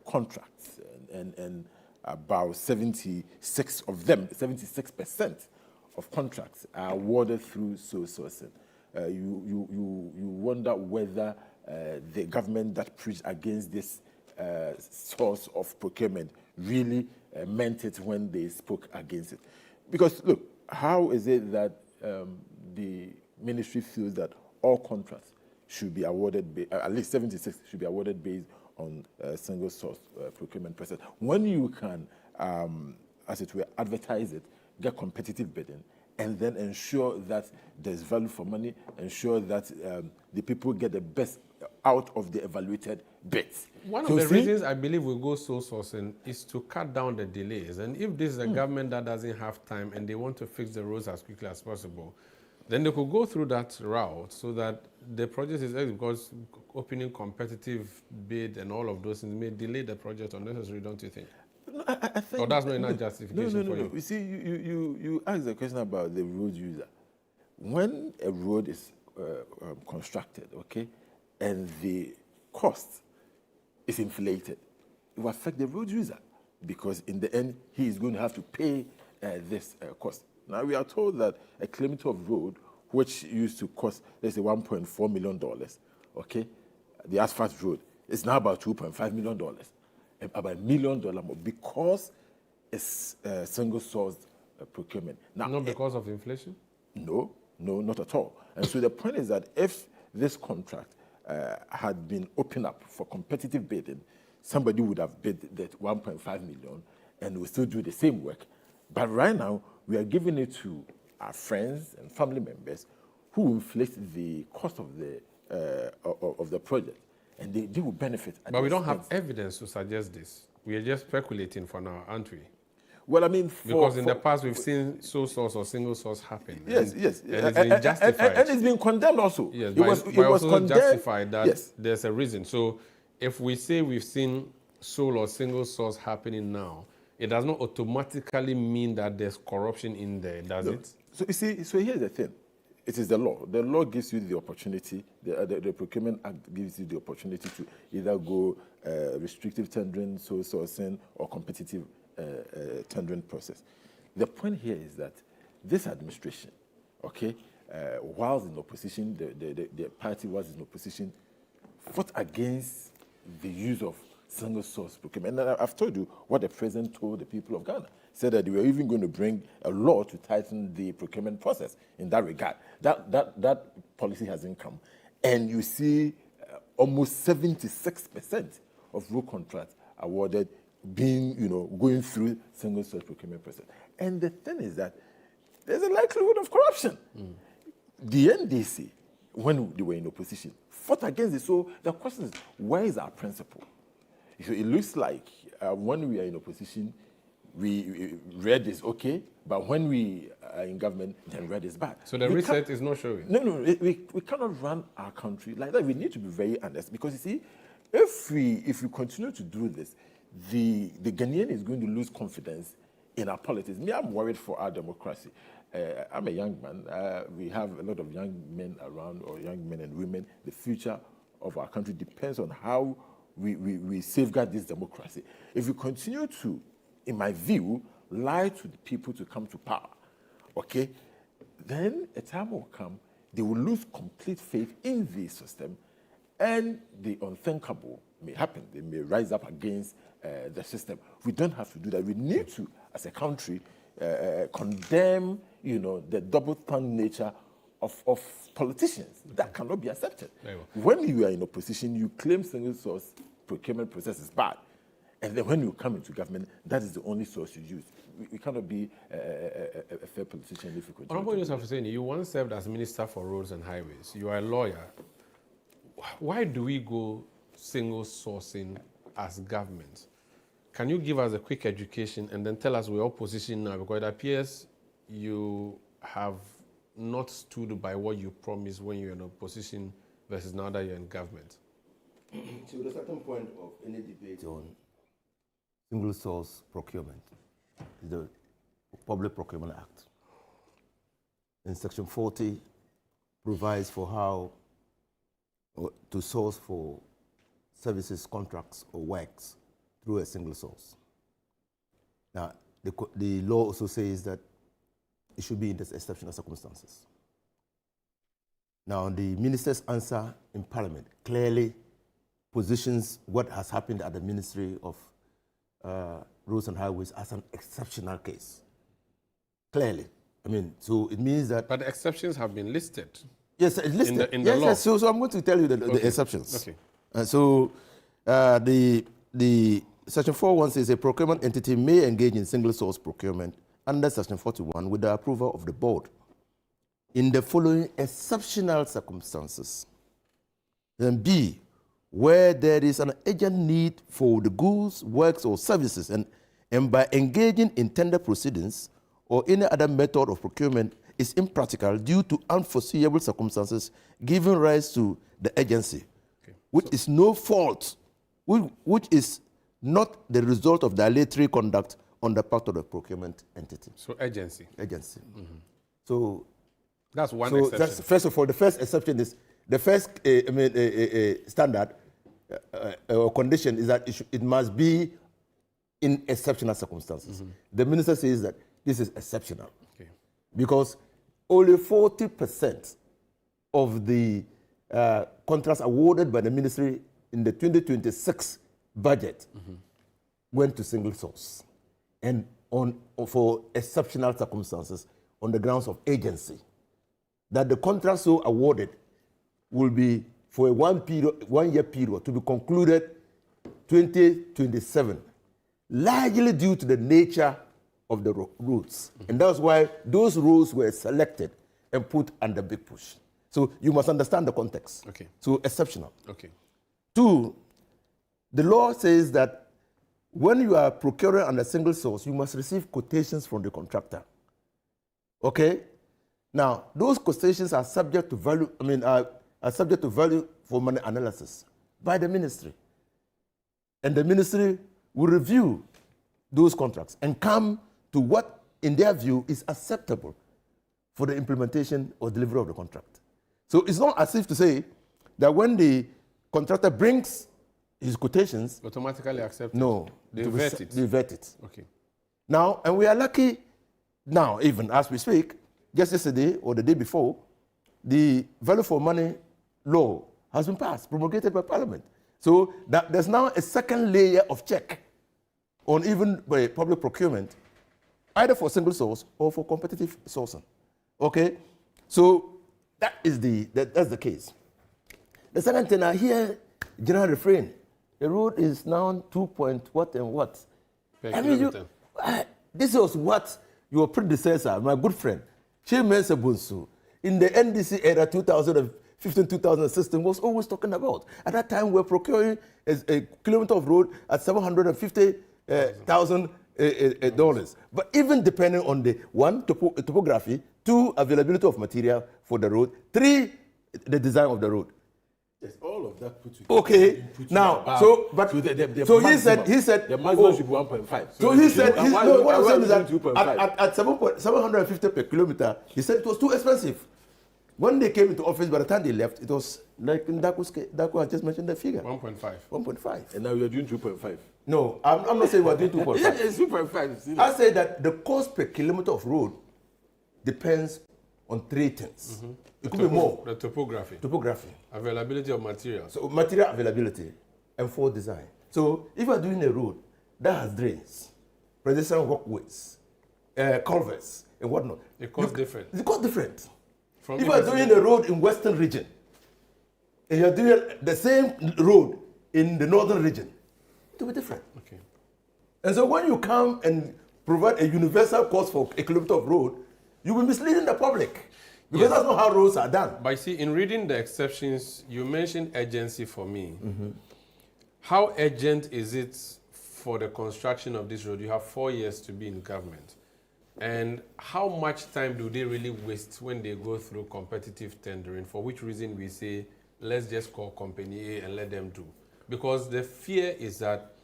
contracts and about 76% of contracts are awarded through sole sourcing, you wonder whether the government that preached against this source of procurement really meant it when they spoke against it. Because look, how is it that the ministry feels that all contracts should be awarded, at least 76 should be awarded based on single source procurement process, when you can, as it were, advertise it, get competitive bidding, and then ensure that there's value for money, ensure that the people get the best out of the evaluated bids. One of the reasons I believe we go sole sourcing is to cut down the delays. And if this is a government that doesn't have time and they want to fix the roads as quickly as possible, then they could go through that route so that the project is, because opening competitive bid and all of those things may delay the project unnecessarily, don't you think? No, I think, or that's not enough justification for you? You see, you asked the question about the road user. When a road is constructed, okay, and the cost is inflated, it will affect the road user, because in the end, he is going to have to pay this cost. Now, we are told that a kilometer of road, which used to cost, let's say, $1.4 million, okay, the asphalt road, is now about $2.5 million, about $1 million more, because it's single-source procurement. Now, not because of inflation? No, not at all. And so the point is that if this contract had been opened up for competitive bidding, somebody would have bid that 1.5 million and we still do the same work. But right now, we are giving it to our friends and family members who inflate the cost of the project, and they will benefit. But we don't have evidence to suggest this. We are just speculating for now, aren't we? Well, I mean, because in the past we've seen sole source or single source happen. Yes. And it's been justified. And it's been condemned also. Yes, it was condemned. Justified that there's a reason. So if we say we've seen sole or single source happening now, it does not automatically mean that there's corruption in there, does it? So you see, so here's the thing. It is the law. The law gives you the opportunity, the Procurement Act gives you the opportunity to either go restrictive tendering, sole sourcing, or competitive tendering process. The point here is that this administration, okay, whilst in opposition, the party was in opposition, fought against the use of single source procurement. And I've told you what the president told the people of Ghana. Said that they were even going to bring a law to tighten the procurement process in that regard. That policy hasn't come. And you see almost 76% of road contracts awarded being, going through single source procurement process. And the thing is that there's a likelihood of corruption. The NDC, when they were in opposition, fought against it. So the question is, where is our principle? So it looks like when we are in opposition, we red is okay, but when we are in government, then red is bad. So the reset is not showing? No, we cannot run our country like that. We need to be very honest, because you see, if we continue to do this, the Ghanaian is going to lose confidence in our politics. Me, I'm worried for our democracy. I'm a young man. We have a lot of young men around, or young men and women. The future of our country depends on how we safeguard this democracy. If we continue to, in my view, lie to the people to come to power, okay, then a time will come, they will lose complete faith in the system, and the unthinkable may happen. They may rise up against the system. We don't have to do that. We need to, as a country, condemn, the double-tongued nature of politicians. That cannot be accepted. When you are in opposition, you claim single source procurement process is bad. And then when you come into government, that is the only source you use. We cannot be a fair politician if we continue. Honorable Yusuf Hussein, you once served as Minister for Roads and Highways. You are a lawyer. Why do we go single sourcing as government? Can you give us a quick education and then tell us we're opposition now? Because it appears you have not stood by what you promised when you're in opposition versus now that you're in government. To the certain point of any debate on single source procurement is the Public Procurement Act. In Section 40 provides for how to source for services, contracts, or works through a single source. Now, the law also says that it should be in exceptional circumstances. Now, the minister's answer in Parliament clearly positions what has happened at the Ministry of Roads and Highways as an exceptional case. Clearly. So it means that... But the exceptions have been listed. Yes, it's listed. In the law. Yes, so I'm going to tell you the exceptions. Okay. The Section 41 says a procurement entity may engage in single source procurement under Section 41 with the approval of the board in the following exceptional circumstances. Then B, where there is an urgent need for the goods, works, or services, and by engaging in tender proceedings or any other method of procurement is impractical due to unforeseeable circumstances giving rise to the agency, which is no fault, which is not the result of dilatory conduct on the part of the procurement entity. So agency. Agency. Mm-hmm. So that's one exception. First of all, the first exception is the first standard condition is that it must be in exceptional circumstances. The minister says that this is exceptional because only 40% of the contracts awarded by the ministry in the 2026 budget went to single source and for exceptional circumstances on the grounds of agency. That the contract so awarded will be for a 1 year period to be concluded 2027, largely due to the nature of the roads. And that's why those roads were selected and put under big push. So you must understand the context. Okay. So exceptional. Okay. 2, the law says that when you are procuring under single source, you must receive quotations from the contractor. Okay? Now, those quotations are subject to value, are subject to value for money analysis by the ministry. And the ministry will review those contracts and come to what, in their view, is acceptable for the implementation or delivery of the contract. So it's not as if to say that when the contractor brings his quotations, automatically accepted. No. They vet it. They vet it. Okay. Now, and we are lucky now, even as we speak, just yesterday or the day before, the value for money law has been passed, promulgated by Parliament. So that there's now a second layer of check on even by public procurement, either for single source or for competitive sourcing. Okay? So that's the case. The second thing, I hear general refrain. The road is now 2 point what and what. I mean, this was what your predecessor, my good friend, Shemensa Bunsu, in the NDC era 2015-2016 was always talking about. At that time, we were procuring a kilometer of road at $750,000. But even depending on the 1, topography, 2, availability of material for the road, 3, the design of the road. Yes, all of that put together. Okay, now, so he said the maximum should be 1.5. So he said, what I'm saying is that at 750 per kilometer, he said it was too expensive. When they came into office, by the time they left, it was like Daku had just mentioned the figure. 1.5. 1.5. And now you're doing 2.5. No, I'm not saying we're doing 2.5. Yeah, it's 2.5. I say that the cost per kilometer of road depends on 3 things. It could be more. The topography. Topography. Availability of material. So material availability and 4, design. So if you're doing a road that has drains, pedestrian walkways, culverts, and whatnot. It costs different. It costs different. From if you're doing a road in Western region, and you're doing the same road in the Northern region, it will be different. Okay. And so when you come and provide a universal cost for a kilometer of road, you will be misleading the public. Because that's not how roads are done. But see, in reading the exceptions, you mentioned urgency for me. How urgent is it for the construction of this road? You have 4 years to be in government. And how much time do they really waste when they go through competitive tendering? For which reason we say, let's just call Company A and let them do. Because the fear is that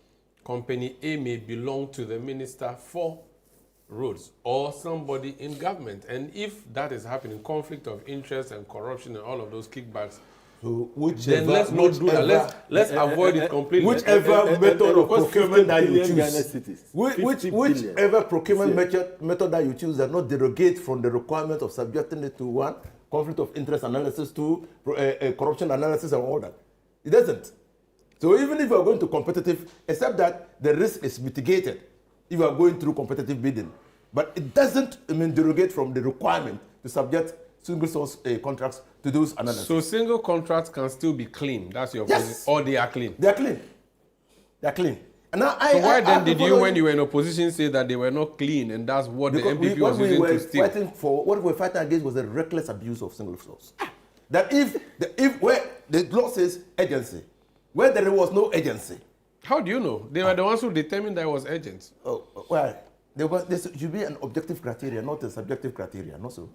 Company A may belong to the minister for roads or somebody in government. And if that is happening, conflict of interest and corruption and all of those kickbacks, so then let's not do that. Let's avoid it completely. Whichever method of procurement that you choose, whichever procurement method that you choose does not derogate from the requirement of subjecting it to 1, conflict of interest analysis, 2, corruption analysis and all that. It doesn't. So even if you are going to competitive, except that the risk is mitigated if you are going through competitive bidding. But it doesn't derogate from the requirement to subject single source contracts to those analysis. So single contracts can still be clean, that's your position, or they are clean? They are clean. They are clean. And now why then did you, when you were in opposition, say that they were not clean and that's what the MPP was using to steal? What we were fighting against was the reckless abuse of single source. That if where the law says agency, where there was no agency. How do you know? They were the ones who determined there was agents. Oh, well, there should be an objective criteria, not a subjective criteria, not so.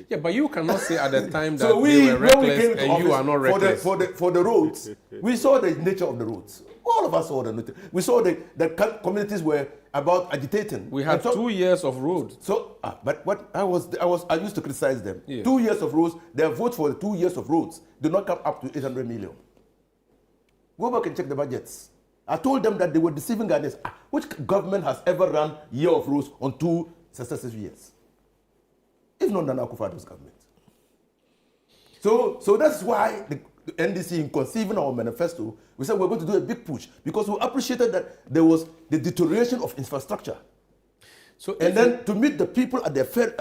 Yeah, but you cannot say at the time that they were reckless and you are not reckless. For the roads, we saw the nature of the roads. All of us saw the nature. We saw the communities were about agitating. We had 2 years of roads. So, but what I used to criticize them. Yeah. 2 years of roads. Their vote for the 2 years of roads did not come up to 800 million. Go back and check the budgets. I told them that they were deceiving Ghanaians. Which government has ever run year of roads on 2 successive years? If not Nana Akufo-Addo's government. So that's why the NDC, in conceiving our manifesto, we said we're going to do a big push because we appreciated that there was the deterioration of infrastructure. So, and then to meet the people at the fair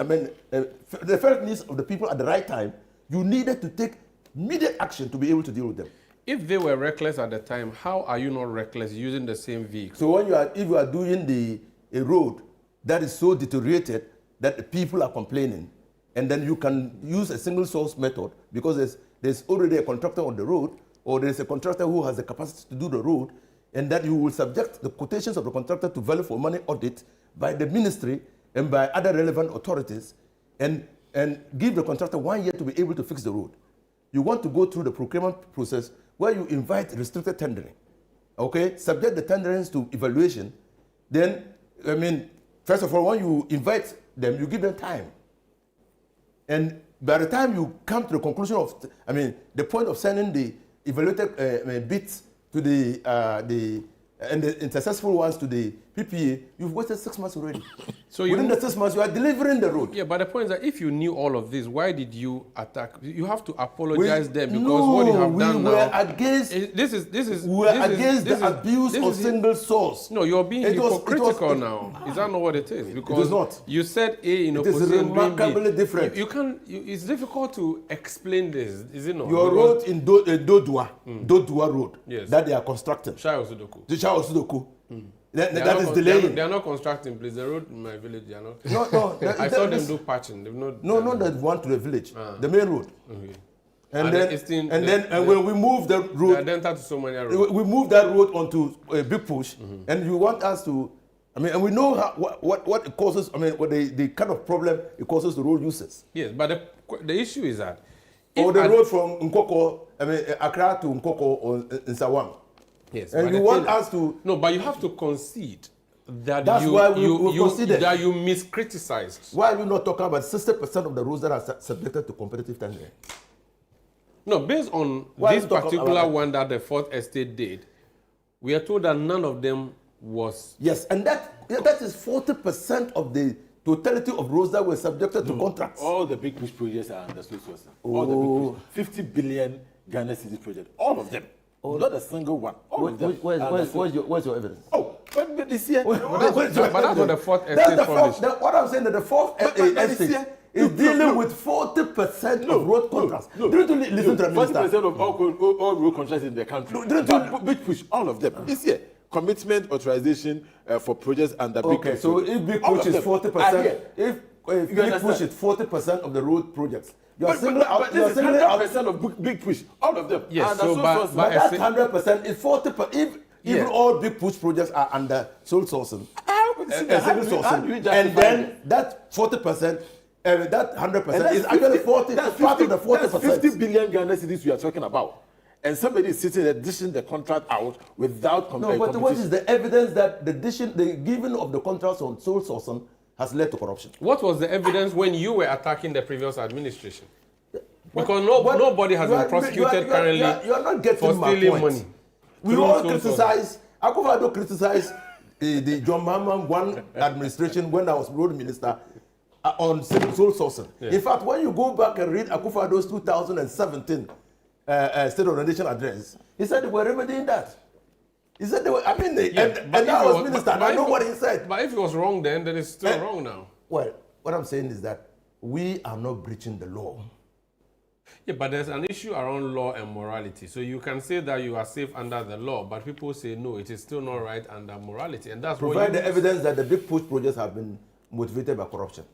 needs of the people at the right time, you needed to take immediate action to be able to deal with them. If they were reckless at the time, how are you not reckless using the same vehicle? So when if you are doing a road that is so deteriorated that the people are complaining, and then you can use a single source method because there's already a contractor on the road, or there's a contractor who has the capacity to do the road, and that you will subject the quotations of the contractor to value for money audit by the ministry and by other relevant authorities, and give the contractor 1 year to be able to fix the road. You want to go through the procurement process where you invite restricted tendering, okay? Subject the tenderings to evaluation. Then, first of all, when you invite them, you give them time. And by the time you come to the conclusion of, the point of sending the evaluated bids to the successful ones to the PPA, you've waited 6 months already. So within the 6 months, you are delivering the road. Yeah, but the point is that if you knew all of this, why did you attack? You have to apologize them because what you have done now. We were against the abuse of single source. No, you're being hypocritical now. Is that not what it is? Because it is not. You said A in opposition. It is remarkably different. It's difficult to explain this, is it not? Your road in Dodua Road, yes, that they are constructing. Shai Osudoku. The Shai Osudoku. That is delaying. They are not constructing, please. The road in my village, they are not. No. I saw them do patching. Not that one to the village. The main road. Okay. And when we move the road, we move that road onto a big push, and you want us to, and we know what it causes. What the kind of problem it causes the road users. Yes, but the issue is that, or the road from Nkoko, Accra to Nkoko or in Sawam. Yes, and you want us to... No, but you have to concede that that's why we conceded. That you miscriticized. Why are you not talking about 60% of the roads that are subjected to competitive tendering? No, based on this particular one that the Fourth Estate did, we are told that none of them was... Yes, and that is 40% of the totality of roads that were subjected to contracts. All the big push projects are under state source. All the big push, 50 billion Ghana City project, all of them. Oh, not a single one. Where's your evidence? Oh, but this year. But that's what the Fourth Estate published. What I'm saying that the Fourth Estate is dealing with 40% of road contracts. Didn't you listen to the minister? 40% of all road contracts in the country. Big push, all of them. This year, commitment authorization for projects under big push. Okay, so if big push is 40%, if big push is 40% of the road projects, you are singling out. This is 100% of big push, all of them. Yes, so but that 100% is 40%. If even all big push projects are under sole sourcing, and then that 40%, that 100% is actually 40. That's part of the 40%. That's 50 billion Ghana cedis we are talking about, and somebody is sitting there dishing the contract out without competition. No, but what is the evidence that the giving of the contracts on sole sourcing has led to corruption? What was the evidence when you were attacking the previous administration? Because nobody has been prosecuted currently for stealing money. We all criticize, Akufo-Addo criticized the John Mahama one administration when I was road minister on sole sourcing. Yeah. In fact, when you go back and read Akufo-Addo's 2017 State of the Nation address, he said they were remedying that. He said they were, and I was minister, and I know what he said. But if it was wrong then it's still wrong now. Well, what I'm saying is that we are not breaching the law. Yeah, but there's an issue around law and morality. So you can say that you are safe under the law, but people say no, it is still not right under morality. And that's provide the evidence that the big push projects have been motivated by corruption.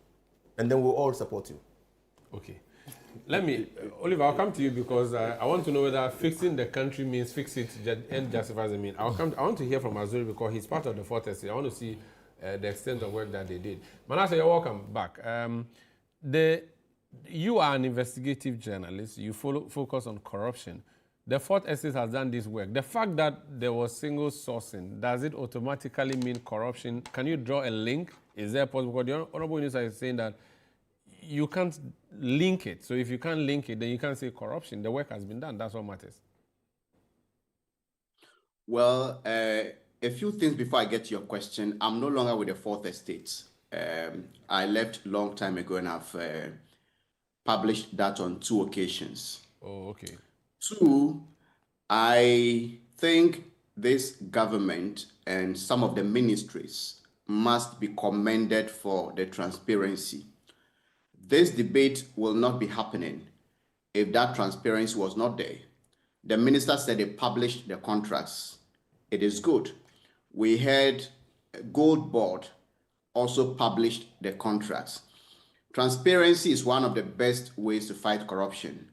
And then we'll all support you. Okay. Let me, Oliver, I'll come to you because I want to know whether fixing the country means fix it and justifies the mean. I want to hear from Azuri because he's part of the Fourth Estate. I want to see the extent of work that they did. Manasseh, you're welcome back. You are an investigative journalist. You focus on corruption. The Fourth Estate has done this work. The fact that there was single sourcing, does it automatically mean corruption? Can you draw a link? Is there possible? Because the Honorable Minister is saying that you can't link it. So if you can't link it, then you can't say corruption. The work has been done. That's what matters. Well, a few things before I get to your question. I'm no longer with the Fourth Estate. I left a long time ago, and I've published that on 2 occasions. Oh, okay. 2, I think this government and some of the ministries must be commended for the transparency. This debate will not be happening if that transparency was not there. The minister said they published the contracts. It is good. We heard Gold Board also published the contracts. Transparency is one of the best ways to fight corruption.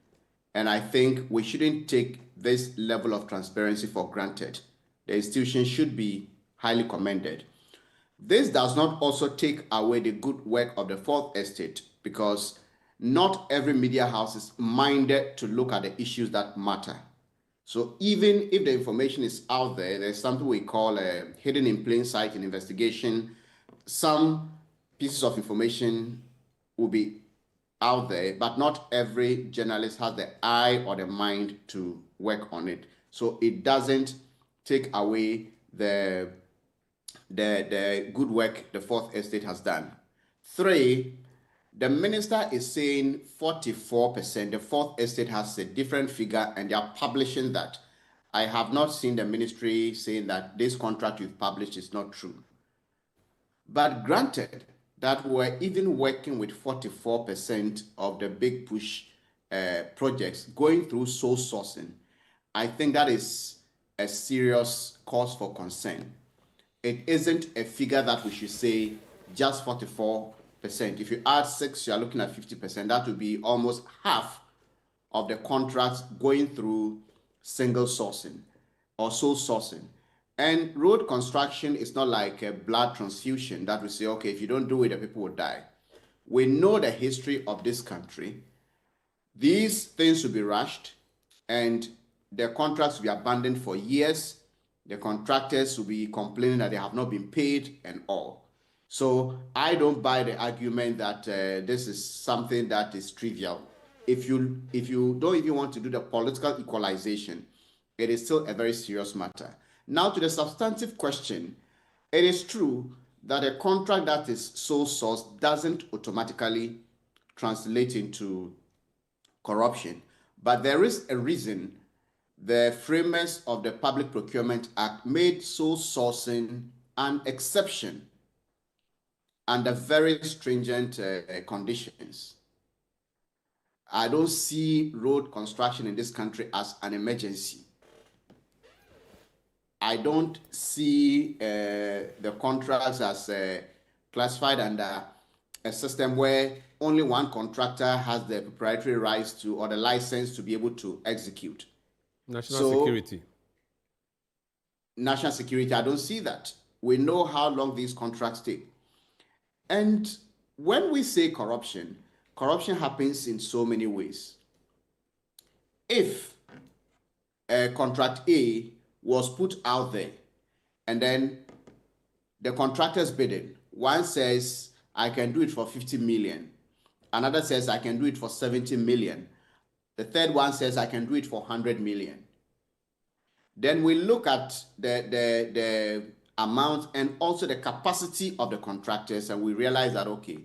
And I think we shouldn't take this level of transparency for granted. The institution should be highly commended. This does not also take away the good work of the Fourth Estate, because not every media house is minded to look at the issues that matter. So even if the information is out there, there's something we call hidden in plain sight in investigation. Some pieces of information will be out there, but not every journalist has the eye or the mind to work on it. So it doesn't take away the good work the Fourth Estate has done. 3, the minister is saying 44%. The Fourth Estate has a different figure, and they are publishing that. I have not seen the ministry saying that this contract you've published is not true. But granted that we're even working with 44% of the big push projects going through sole sourcing, I think that is a serious cause for concern. It isn't a figure that we should say just 44%. If you add 6, you're looking at 50%. That would be almost half of the contracts going through single sourcing or sole sourcing. And road construction is not like a blood transfusion that we say, okay, if you don't do it, the people will die. We know the history of this country. These things will be rushed, and the contracts will be abandoned for years. The contractors will be complaining that they have not been paid and all. So I don't buy the argument that this is something that is trivial. If you don't even want to do the political equalization, it is still a very serious matter. Now to the substantive question, it is true that a contract that is sole source doesn't automatically translate into corruption, but there is a reason the framers of the Public Procurement Act made sole sourcing an exception under very stringent conditions. I don't see road construction in this country as an emergency. I don't see the contracts as classified under a system where only one contractor has the proprietary rights to or the license to be able to execute. National security. National security, I don't see that. We know how long these contracts take. And when we say corruption, corruption happens in so many ways. If contract A was put out there, and then the contractors bidding, one says, I can do it for 50 million. Another says, I can do it for 70 million. The third one says, I can do it for 100 million. Then we look at the amount and also the capacity of the contractors, and we realize that, okay,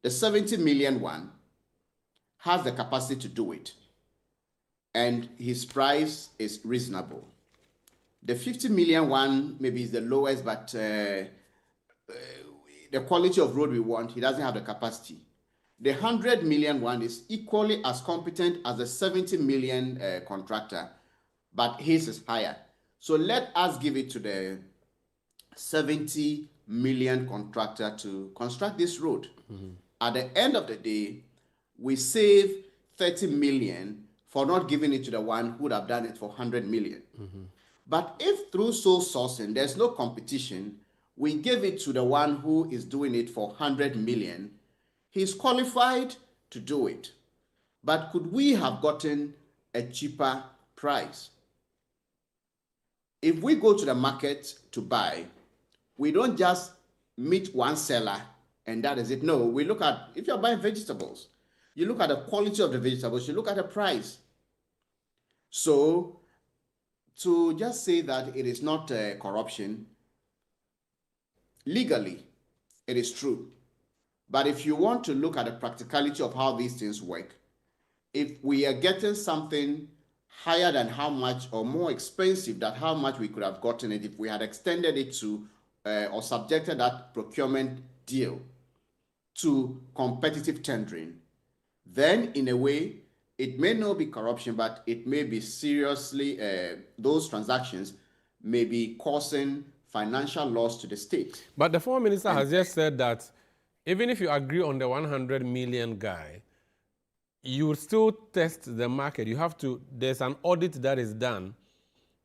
the 70 million one has the capacity to do it, and his price is reasonable. The 50 million one maybe is the lowest, but the quality of road we want, he doesn't have the capacity. The 100 million one is equally as competent as the 70 million contractor, but his is higher. So let us give it to the 70 million contractor to construct this road. Mm-hmm. At the end of the day, we save 30 million for not giving it to the one who would have done it for 100 million. Mm-hmm. But if through sole sourcing, there's no competition, we give it to the one who is doing it for 100 million, he's qualified to do it. But could we have gotten a cheaper price? If we go to the market to buy, we don't just meet one seller and that is it. No, we look at, if you're buying vegetables, you look at the quality of the vegetables, you look at the price. So to just say that it is not corruption, legally, it is true. But if you want to look at the practicality of how these things work, if we are getting something higher than how much or more expensive than how much we could have gotten it if we had extended it to or subjected that procurement deal to competitive tendering, then in a way, it may not be corruption, but it may be seriously, those transactions may be causing financial loss to the state. But the former minister has just said that even if you agree on the 100 million guy, you will still test the market. You have to, there's an audit that is done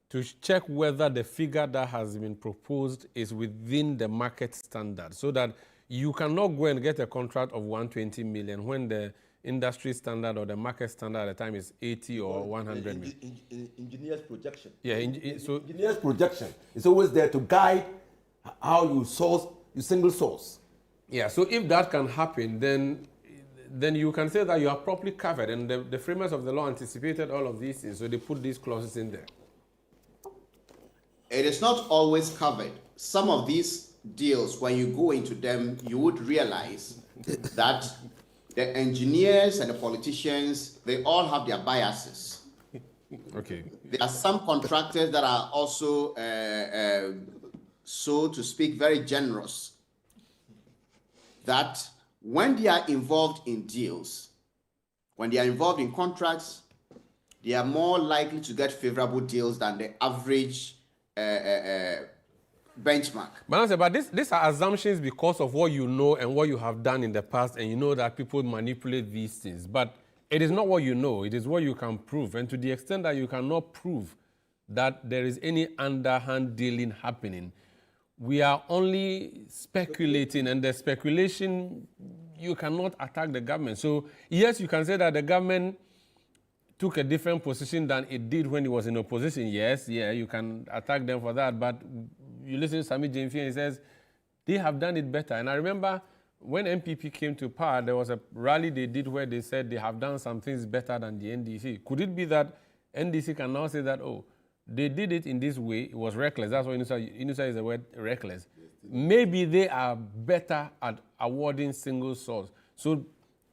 to check whether the figure that has been proposed is within the market standard, so that you cannot go and get a contract of 120 million when the industry standard or the market standard at the time is 80 or 100 million. Engineer's projection. Yeah, so engineer's projection is always there to guide how you source, you single source. Yeah, so if that can happen, then you can say that you are properly covered, and the framers of the law anticipated all of these things, so they put these clauses in there. It is not always covered. Some of these deals, when you go into them, you would realize that the engineers and the politicians, they all have their biases. Okay. There are some contractors that are also, so to speak, very generous, that when they are involved in deals, when they are involved in contracts, they are more likely to get favorable deals than the average benchmark. But these are assumptions because of what you know and what you have done in the past, and you know that people manipulate these things. But it is not what you know, it is what you can prove. And to the extent that you cannot prove that there is any underhand dealing happening, we are only speculating, and the speculation, you cannot attack the government. So yes, you can say that the government took a different position than it did when it was in opposition. Yes, yeah, you can attack them for that. But you listen to Sami James and he says, they have done it better. And I remember when MPP came to power, there was a rally they did where they said they have done some things better than the NDC. Could it be that NDC can now say that, oh, they did it in this way, it was reckless. That's why Inusa is the word reckless. Maybe they are better at awarding single source. So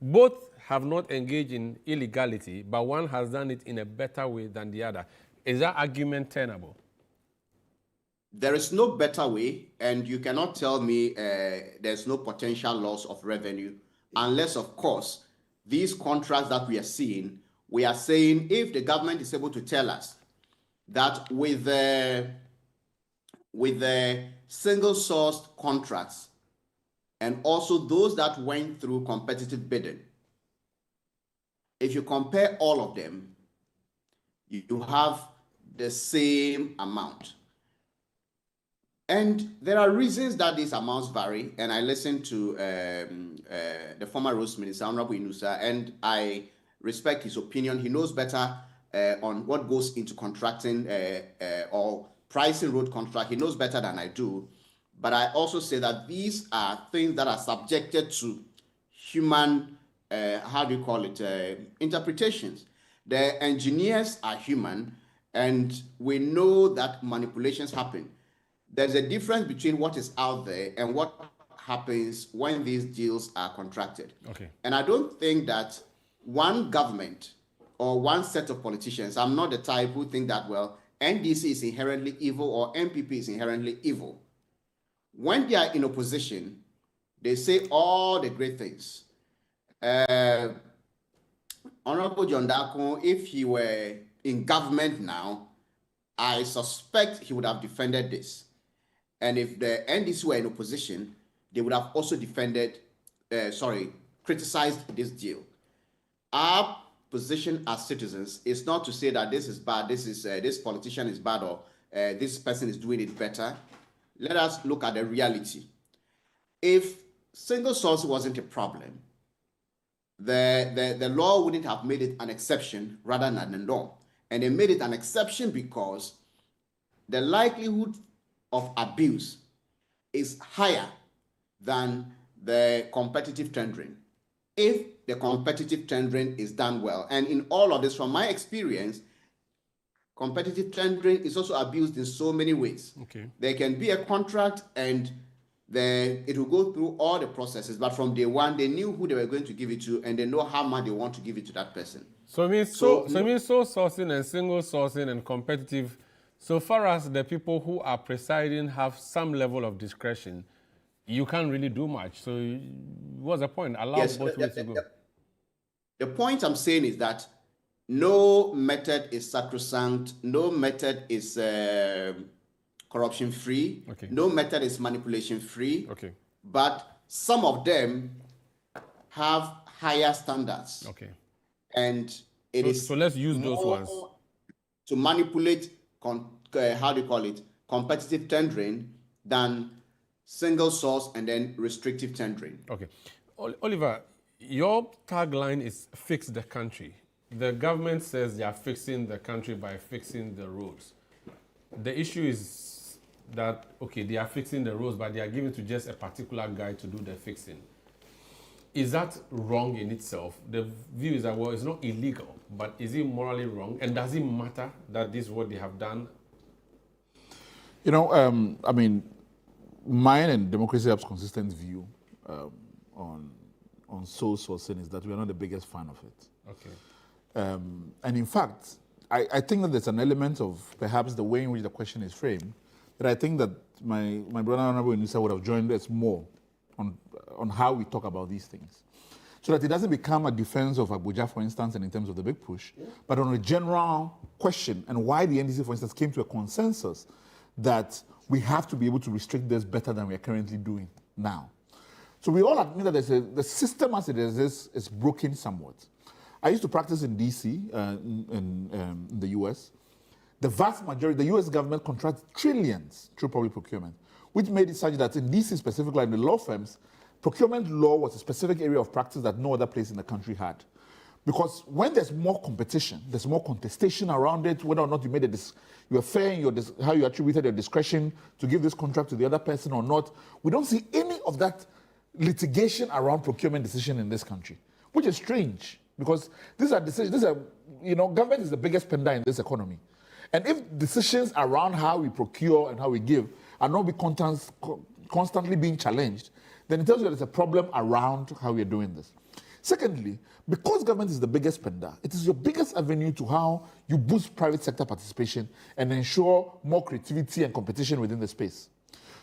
both have not engaged in illegality, but one has done it in a better way than the other. Is that argument tenable? There is no better way, and you cannot tell me there's no potential loss of revenue, unless, of course, these contracts that we are seeing, we are saying if the government is able to tell us that with the single-sourced contracts and also those that went through competitive bidding, if you compare all of them, you have the same amount. And there are reasons that these amounts vary, and I listened to the former Roads Minister, Honorable Inusa, and I respect his opinion. He knows better on what goes into contracting or pricing road contract. He knows better than I do. But I also say that these are things that are subjected to human, interpretations. The engineers are human, and we know that manipulations happen. There's a difference between what is out there and what happens when these deals are contracted. Okay. And I don't think that one government or one set of politicians, I'm not the type who think that, well, NDC is inherently evil or MPP is inherently evil. When they are in opposition, they say all the great things. Honorable John Dako, if he were in government now, I suspect he would have defended this. And if the NDC were in opposition, they would have also criticized this deal. Our position as citizens is not to say that this is bad, this politician is bad, or this person is doing it better. Let us look at the reality. If single source wasn't a problem, the law wouldn't have made it an exception rather than the norm. And they made it an exception because the likelihood of abuse is higher than the competitive tendering, if the competitive tendering is done well. And in all of this, from my experience, competitive tendering is also abused in so many ways. Okay. There can be a contract and then it will go through all the processes, but from day one, they knew who they were going to give it to and they know how much they want to give it to that person. So it means sole sourcing and single sourcing and competitive, so far as the people who are presiding have some level of discretion, you can't really do much. So what's the point? Allow both ways to go. The point I'm saying is that no method is sacrosanct, no method is corruption-free, no method is manipulation-free, but some of them have higher standards. Okay. And it is so let's use those ones. To manipulate, how do you call it, competitive tendering than single source and then restrictive tendering. Okay. Oliver, your tagline is fix the country. The government says they are fixing the country by fixing the roads. The issue is that, okay, they are fixing the roads, but they are giving to just a particular guy to do the fixing. Is that wrong in itself? The view is that, well, it's not illegal, but is it morally wrong? And does it matter that this is what they have done? You know, I mean, mine and Democracy Hub's consistent view on sole sourcing is that we are not the biggest fan of it. Okay. And in fact, I think that there's an element of perhaps the way in which the question is framed that I think that my brother Honorable Inusa would have joined us more on how we talk about these things. So that it doesn't become a defense of Abuja, for instance, and in terms of the big push, but on a general question and why the NDC, for instance, came to a consensus that we have to be able to restrict this better than we are currently doing now. So we all admit that the system as it is broken somewhat. I used to practice in DC, in the US. The vast majority, the US government contracts trillions through public procurement, which made it such that in DC specifically, in the law firms, procurement law was a specific area of practice that no other place in the country had. Because when there's more competition, there's more contestation around it, whether or not you made you are fair in how you attributed your discretion to give this contract to the other person or not. We don't see any of that litigation around procurement decision in this country, which is strange because these are decisions, government is the biggest spender in this economy. And if decisions around how we procure and how we give are not constantly being challenged, then it tells you there's a problem around how we're doing this. Secondly, because government is the biggest spender, it is your biggest avenue to how you boost private sector participation and ensure more creativity and competition within the space.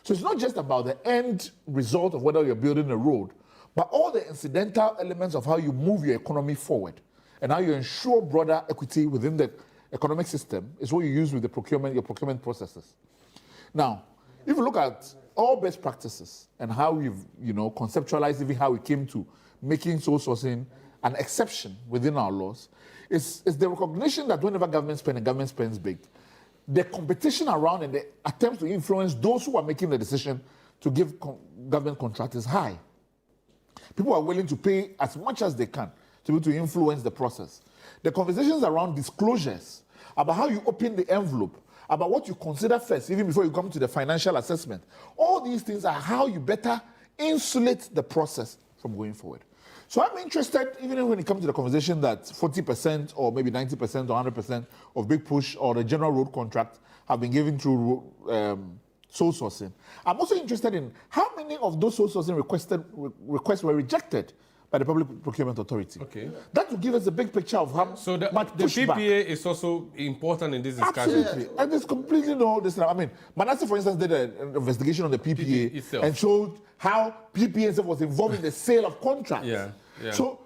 So it's not just about the end result of whether you're building a road, but all the incidental elements of how you move your economy forward and how you ensure broader equity within the economic system is what you use with your procurement processes. Now, if you look at all best practices and how we've, conceptualized even how we came to making sole sourcing an exception within our laws, is the recognition that whenever government spends big, the competition around and the attempt to influence those who are making the decision to give government contract is high. People are willing to pay as much as they can to be able to influence the process. The conversations around disclosures, about how you open the envelope, about what you consider first, even before you come to the financial assessment, all these things are how you better insulate the process from going forward. So I'm interested, even when it comes to the conversation that 40% or maybe 90% or 100% of big push or the general road contract have been given through sole sourcing. I'm also interested in how many of those sole sourcing requests were rejected by the Public Procurement Authority. Okay. That will give us a big picture of how so the pushback. PPA is also important in this discussion. Absolutely. And there's completely no this. I mean, Manasseh, for instance, did an investigation on the PPA itself and showed how PPA itself was involved in the sale of contracts. Yeah. So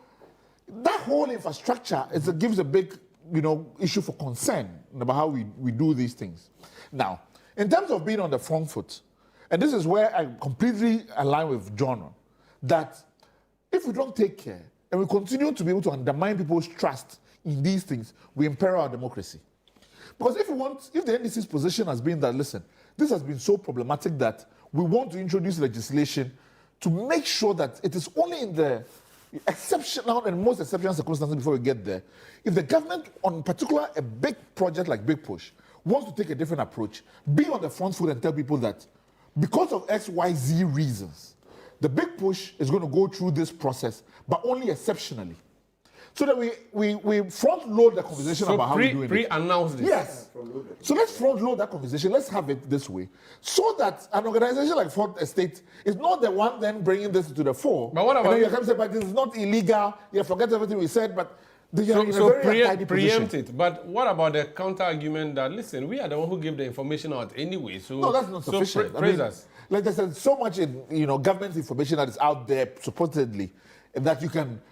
that whole infrastructure gives a big, issue for concern about how we do these things. Now, in terms of being on the front foot, and this is where I completely align with John, that if we don't take care and we continue to be able to undermine people's trust in these things, we imperil our democracy. Because if the NDC's position has been that, listen, this has been so problematic that we want to introduce legislation to make sure that it is only in the exceptional and most exceptional circumstances before we get there. If the government, on particular a big project like Big Push, wants to take a different approach, be on the front foot and tell people that because of X, Y, Z reasons, the Big Push is going to go through this process, but only exceptionally. so that we front load the conversation about how we're doing it. Pre-announce this. Yes. So let's front load that conversation. Let's have it this way, so that an organization like Ford Estate is not the one then bringing this to the fore. But what about? And then you come say, but this is not illegal. You forget everything we said, but. Preempt it. But what about the counter argument that, listen, we are the one who give the information out anyway? So no, that's not sufficient. Praise us. Like I said, so much in government information that is out there supposedly that you can,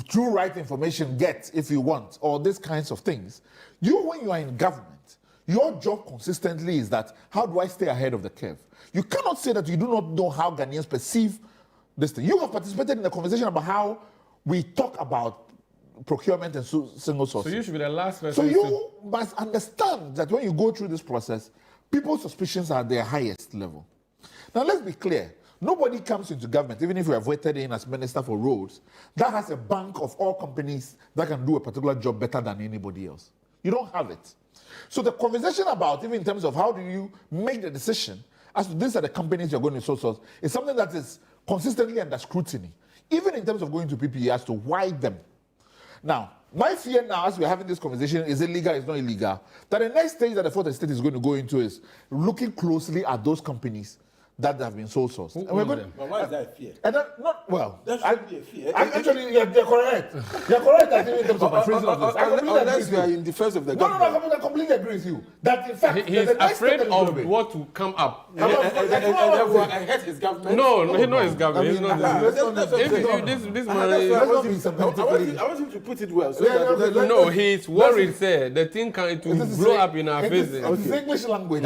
through right information, get if you want, or these kinds of things. When you are in government, your job consistently is that, how do I stay ahead of the curve? You cannot say that you do not know how Ghanaians perceive this thing. You have participated in the conversation about how we talk about procurement and single sourcing. So you should be the last person. So you must understand that when you go through this process, people's suspicions are at their highest level. Now let's be clear. Nobody comes into government, even if you have voted in as minister for roads, that has a bank of all companies that can do a particular job better than anybody else. You don't have it. So the conversation about, even in terms of how do you make the decision as to these are the companies you're going to source, is something that is consistently under scrutiny, even in terms of going to PPE as to why them. Now, my fear now, as we're having this conversation, is it legal, is not illegal, that the next stage that the Fourth Estate is going to go into is looking closely at those companies that have been sole sourced. And we're going. But why is that a fear? And that, not well. That shouldn't be a fear. Actually, you're correct. You're correct. I think in terms of my phrasing of this. Unless you are in defense of the government. No, I completely agree with you. That in fact, he's afraid of what to come up. And therefore, I hate his government. No, he knows his government. He's not. I want him to put it well. No, he's worried. Say the thing can blow up in our faces. It's English language.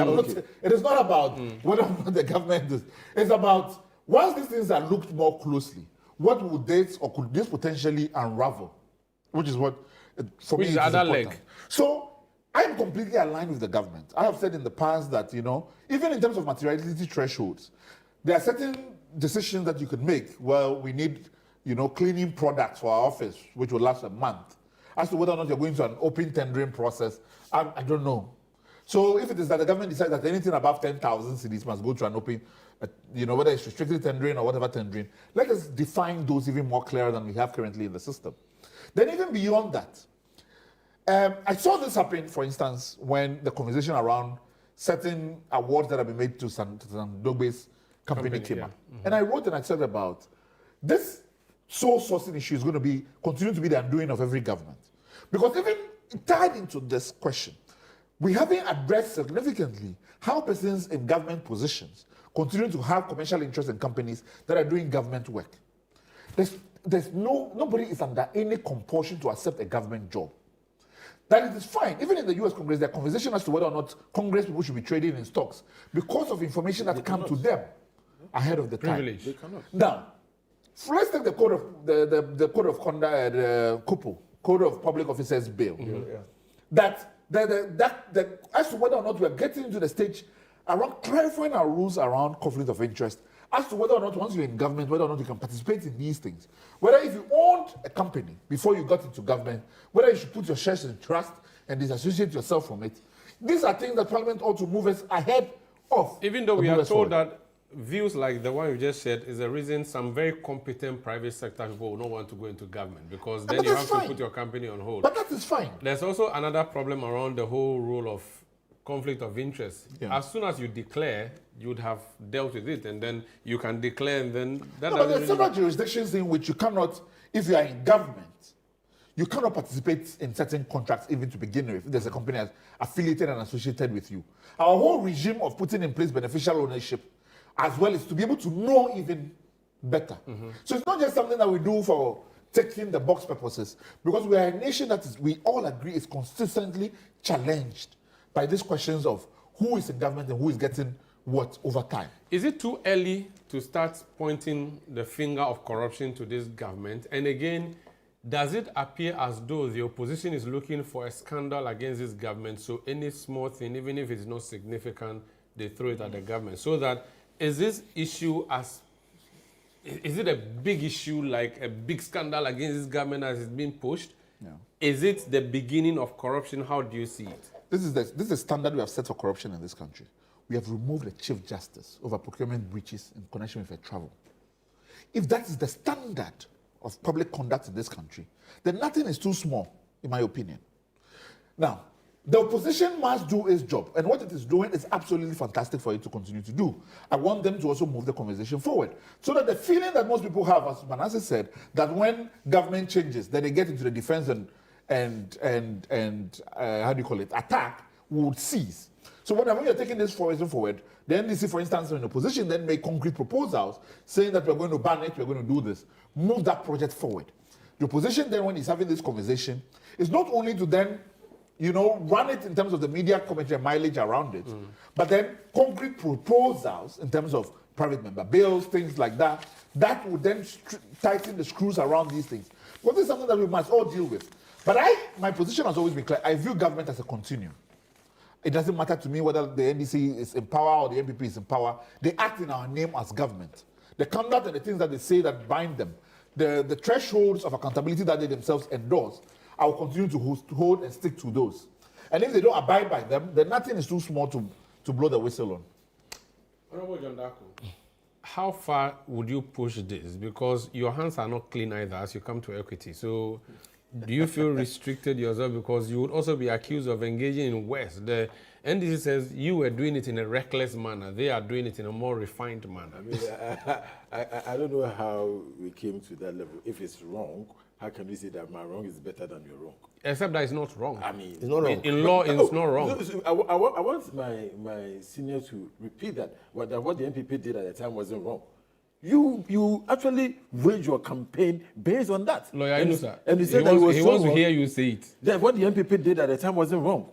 It is not about whether or not the government. It's about once these things are looked more closely, what would this or could this potentially unravel? Which is what, for me, is other important. leg. So I am completely aligned with the government. I have said in the past that, even in terms of materiality thresholds, there are certain decisions that you could make. Well, we need, cleaning products for our office, which will last a month. As to whether or not you're going to an open tendering process, I don't know. So if it is that the government decides that anything above 10,000 cedis must go to an open, whether it's restricted tendering or whatever tendering, let us define those even more clearer than we have currently in the system. Then even beyond that, I saw this happen, for instance, when the conversation around certain awards that have been made to Sandogbe's company came up. Mm-hmm. And I wrote and I said about this sole sourcing issue is going to continue to be the undoing of every government. Because even tied into this question, we haven't addressed significantly how persons in government positions continue to have commercial interests in companies that are doing government work. Nobody is under any compulsion to accept a government job. That it is fine. Even in the US Congress, there are conversations as to whether or not Congress people should be trading in stocks because of information that comes to them ahead of the time. They cannot. Now, let's take the code of the code of conduct, the Code of Public Officers Bill. Mm-hmm. That as to whether or not we are getting into the stage around clarifying our rules around conflict of interest, as to whether or not once you're in government, whether or not you can participate in these things. Whether if you owned a company before you got into government, whether you should put your shares in trust and disassociate yourself from it. These are things that Parliament ought to move us ahead of. Even though we are told that views like the one you just said is the reason some very competent private sector people will not want to go into government, because then you have to put your company on hold. But that is fine. There's also another problem around the whole rule of conflict of interest. Yeah. As soon as you declare, you would have dealt with it, and then you can declare, and then that. But there are several jurisdictions in which you cannot, if you are in government, you cannot participate in certain contracts even to begin with. If there's a company that's affiliated and associated with you, our whole regime of putting in place beneficial ownership, as well, is to be able to know even better. Mm-hmm. So it's not just something that we do for ticking the box purposes, because we are a nation that we all agree is consistently challenged by these questions of who is in government and who is getting what over time. Is it too early to start pointing the finger of corruption to this government? And again, does it appear as though the opposition is looking for a scandal against this government, so any small thing, even if it's not significant, they throw it at the government? So that, is this issue is it a big issue, like a big scandal against this government as it's being pushed? No. Is it the beginning of corruption? How do you see it? This is the standard we have set for corruption in this country. We have removed the Chief Justice over procurement breaches in connection with travel. If that is the standard of public conduct in this country, then nothing is too small, in my opinion. Now, the opposition must do its job, and what it is doing is absolutely fantastic for it to continue to do. I want them to also move the conversation forward, so that the feeling that most people have, as Manasseh said, that when government changes, then they get into the defense and how do you call it, attack, would cease. So when you're taking this forward, the NDC, for instance, in opposition, then make concrete proposals saying that we're going to ban it, we're going to do this, move that project forward. The opposition then, when it's having this conversation, is not only to then run it in terms of the media commentary and mileage around it, but then concrete proposals in terms of private member bills, things like that, that would then tighten the screws around these things. But this is something that we must all deal with. But my position has always been clear. I view government as a continuum. It doesn't matter to me whether the NDC is in power or the MPP is in power. They act in our name as government. The conduct and the things that they say that bind them, the thresholds of accountability that they themselves endorse, I will continue to hold and stick to those. And if they don't abide by them, then nothing is too small to blow the whistle on. Honorable John Darko, how far would you push this? Because your hands are not clean either as you come to equity. So do you feel restricted yourself? Because you would also be accused of engaging in West. The NDC says you were doing it in a reckless manner. They are doing it in a more refined manner. I mean, I don't know how we came to that level. If it's wrong, how can we say that my wrong is better than your wrong? Except that it's not wrong. I mean, it's not wrong. In law, it's not wrong. I want my senior to repeat that what the MPP did at the time wasn't wrong. You actually wage your campaign based on that. Lawyer Inusa, and you said he wants to hear you say it. That what the MPP did at the time wasn't wrong.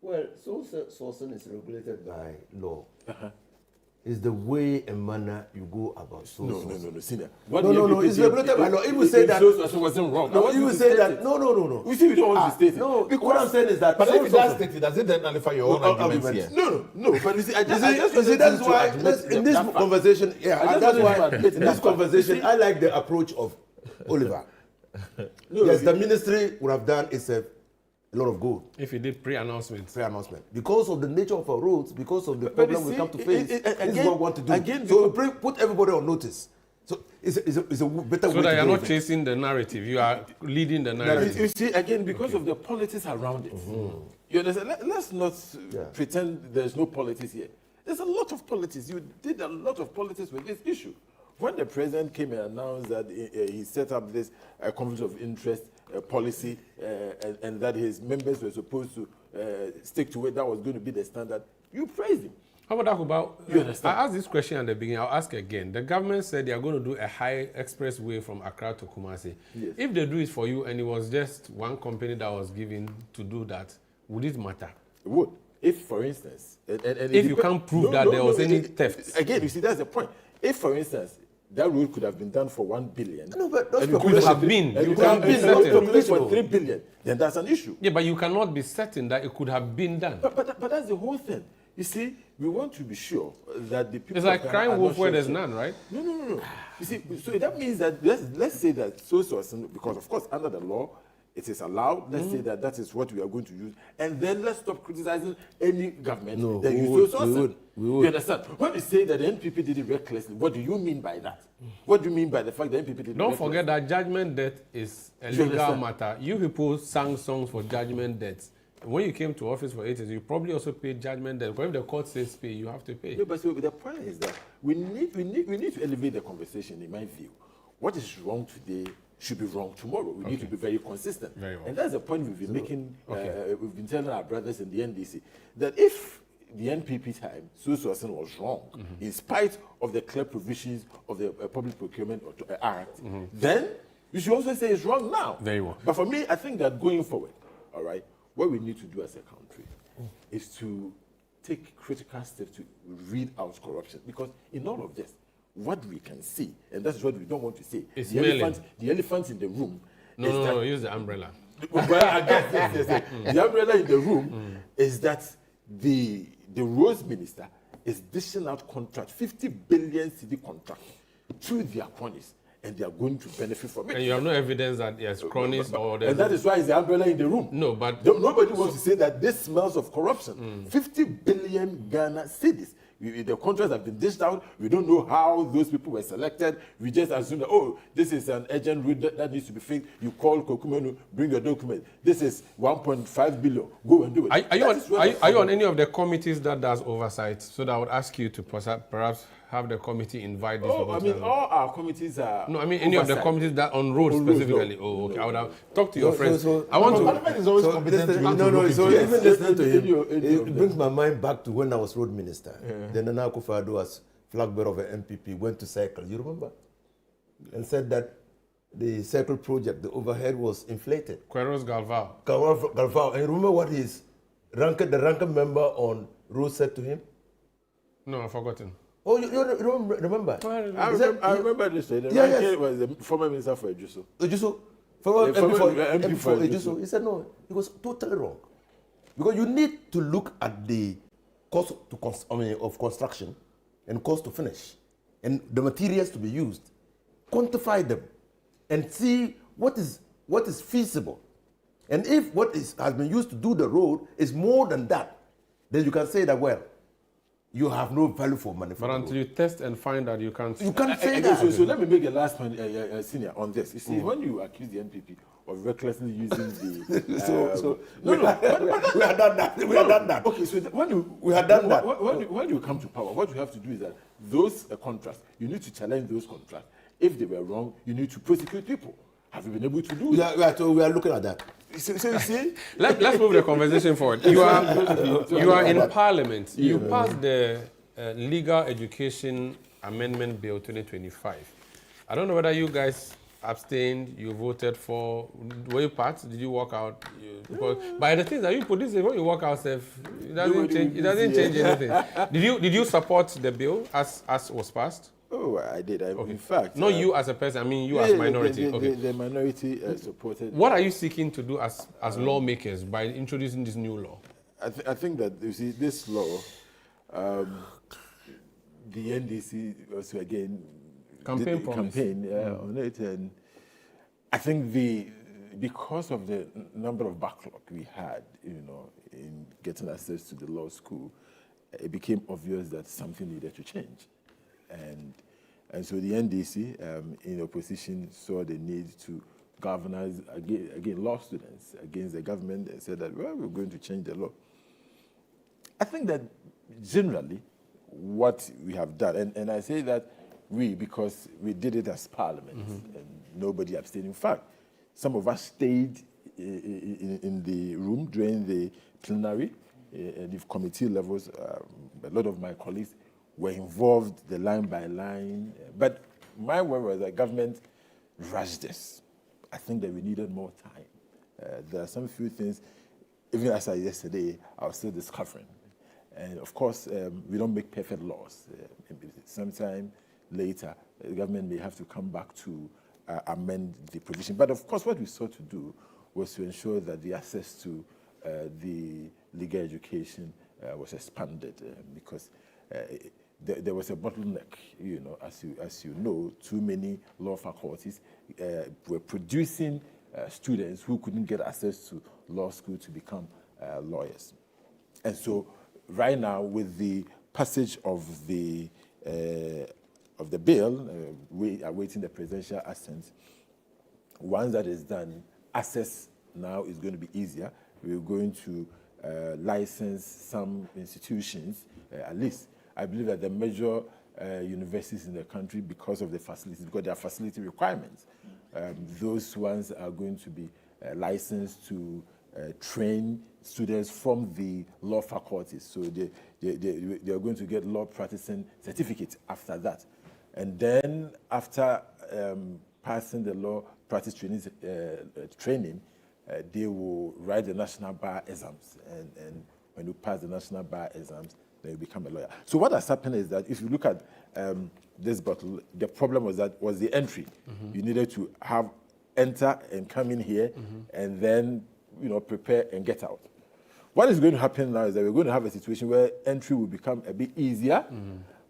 Well, sourcing is regulated by law. It's the way and manner you go about sourcing. No, senior. No, it's regulated by law. If you say that sourcing wasn't wrong. No, you will say that. No. You see, we don't want to state it. No, what I'm saying is that. But if it does state it, does it then nullify your own arguments here? No. But you see, that's why in this conversation, that's why in this conversation, I like the approach of Oliver. Yes, the ministry would have done itself a lot of good. If he did pre-announcement. Because of the nature of our roads, because of the problem we come to face, this is what we want to do. So we put everybody on notice. So it's a better way to do it. So that you're not chasing the narrative, you are leading the narrative. You see, again, because of the politics around it. You understand? Let's not pretend there's no politics here. There's a lot of politics. You did a lot of politics with this issue. When the president came and announced that he set up this conflict of interest policy and that his members were supposed to stick to it, that was going to be the standard, you praised him. How about you understand? I asked this question at the beginning, I'll ask again. The government said they are going to do a high expressway from Accra to Kumasi. Yes. If they do it for you and it was just one company that was given to do that, would it matter? It would. If, for instance... if you can't prove that there was any theft. Again, you see, that's the point. If, for instance, that road could have been done for 1 billion. No, but those could have been. You could have been for 3 billion. Then that's an issue. Yeah, but you cannot be certain that it could have been done. But that's the whole thing. You see, we want to be sure that the people... It's like crying wolf where there's none, right? No. You see, so that means that, let's say that because of course, under the law, it is allowed. Let's say that is what we are going to use. And then let's stop criticizing any government that uses sourcing. You understand? When you say that the NPP did it recklessly, what do you mean by that? What do you mean by the fact that NPP did it Don't forget that judgment debt is a legal matter. You people sang songs for judgment debts. When you came to office for 8 years, you probably also paid judgment debt. But if the court says pay, you have to pay. No, but so the point is that we need to elevate the conversation, in my view. What is wrong today should be wrong tomorrow. We need to be very consistent. Very well. And that's the point we've been making, we've been telling our brothers in the NDC, that if the NPP time, sourcing was wrong, in spite of the clear provisions of the Public Procurement Act, then you should also say it's wrong now. Very well. But for me, I think that going forward, all right, what we need to do as a country is to take critical steps to weed out corruption. Because in all of this, what we can see, and that's what we don't want to see, the elephant in the room. No, use the umbrella. Well, I guess yes. The umbrella in the room is that the roads minister is dishing out contract, 50 billion cedi contract to their cronies, and they are going to benefit from it. And you have no evidence that there's cronies or there's... And that is why it's the umbrella in the room. No, but... Nobody wants to say that this smells of corruption. 50 billion Ghana cedis The contracts have been dished out. We don't know how those people were selected. We just assume that, oh, this is an urgent route that needs to be fixed. You call Procurement, bring your document. This is 1.5 billion. Go and do it. Are you on any of the committees that does oversight? So that I would ask you to perhaps have the committee invite this. Oh, I mean, all our committees are. No, I mean any oversight. Of the committees that on roads specifically. No. Oh, okay. I would have talked to your friends. I want to. Parliament is always competent to even listening to him, it brings my mind back to when I was road minister. Then Nana Akufo-Addo, as flag bearer of the MPP, went to Circle. You remember? And said that the Circle project, the overhead was inflated. Queiroz Galvao. Galvao. And you remember what the ranking member on road said to him? No, I've forgotten. Oh, you remember? I remember this. Yes. Was the former minister for Ejuso. Former MP for Ejuso. He said no, he was totally wrong. Because you need to look at the cost of construction and cost to finish, and the materials to be used, quantify them, and see what is feasible. And if what has been used to do the road is more than that, then you can say that, well, you have no value for money. But until you test and find that, you can't say that. So let me make a last point, Senior, on this. You see, when you accuse the MPP of recklessly using the... we have done that. We have done that. Okay, so when you come to power, what you have to do is that those contracts, you need to challenge those contracts. If they were wrong, you need to prosecute people. Have you been able to do that? So we are looking at that. So you see? Let's move the conversation forward. You are in Parliament. You passed the Legal Education Amendment Bill 2025. I don't know whether you guys abstained, you voted for, were you part? Did you walk out? But the things that you put this in, when you walk out, it doesn't change anything. Did you support the bill as was passed? Oh, I did. In fact, not you as a person. I mean, you as minority. The minority supported. What are you seeking to do as lawmakers by introducing this new law? I think that you see this law, the NDC also again campaign on it, and I think because of the number of backlog we had, in getting access to the law school, it became obvious that something needed to change. And so the NDC, in opposition, saw the need to galvanize again law students against the government and said that, well, we're going to change the law. I think that generally what we have done, and I say that because we did it as Parliament and nobody abstained. In fact, some of us stayed in the room during the plenary and the committee levels. A lot of my colleagues were involved, the line by line. But my worry was that government rushed this. I think that we needed more time. There are some few things, even as I yesterday, I was still discovering. And of course, we don't make perfect laws. Sometime later, the government may have to come back to amend the provision. But of course, what we sought to do was to ensure that the access to the legal education was expanded because there was a bottleneck, as you know, too many law faculties were producing students who couldn't get access to law school to become lawyers. And so right now, with the passage of the bill, we are waiting the presidential assent. Once that is done, access now is going to be easier. We're going to license some institutions, at least. I believe that the major universities in the country, because of the facilities, because there are facility requirements, those ones are going to be licensed to train students from the law faculties. So they are going to get law practicing certificates after that. And then after passing the law practice training, they will write the national bar exams. And when you pass the national bar exams, then you become a lawyer. So what has happened is that if you look at this bottle, the problem was the entry. You needed to enter and come in here and then prepare and get out. What is going to happen now is that we're going to have a situation where entry will become a bit easier,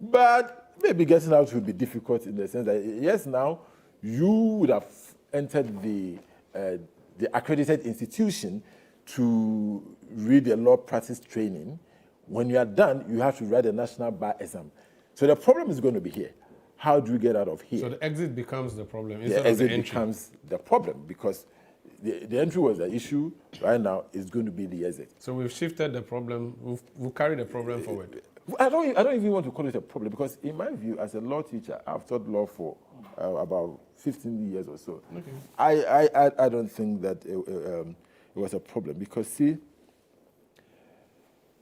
but maybe getting out will be difficult in the sense that, yes, now you would have entered the accredited institution to read the law practice training. When you are done, you have to write a national bar exam. So the problem is going to be here. How do we get out of here? So the exit becomes the problem The instead of the exit entry. becomes the problem because the entry was the issue. Right now, it's going to be the exit. So we've shifted the problem. We've carried the problem forward. I don't even want to call it a problem because, in my view, as a law teacher, I've taught law for about 15 years or so. Okay. I don't think that it was a problem because, see,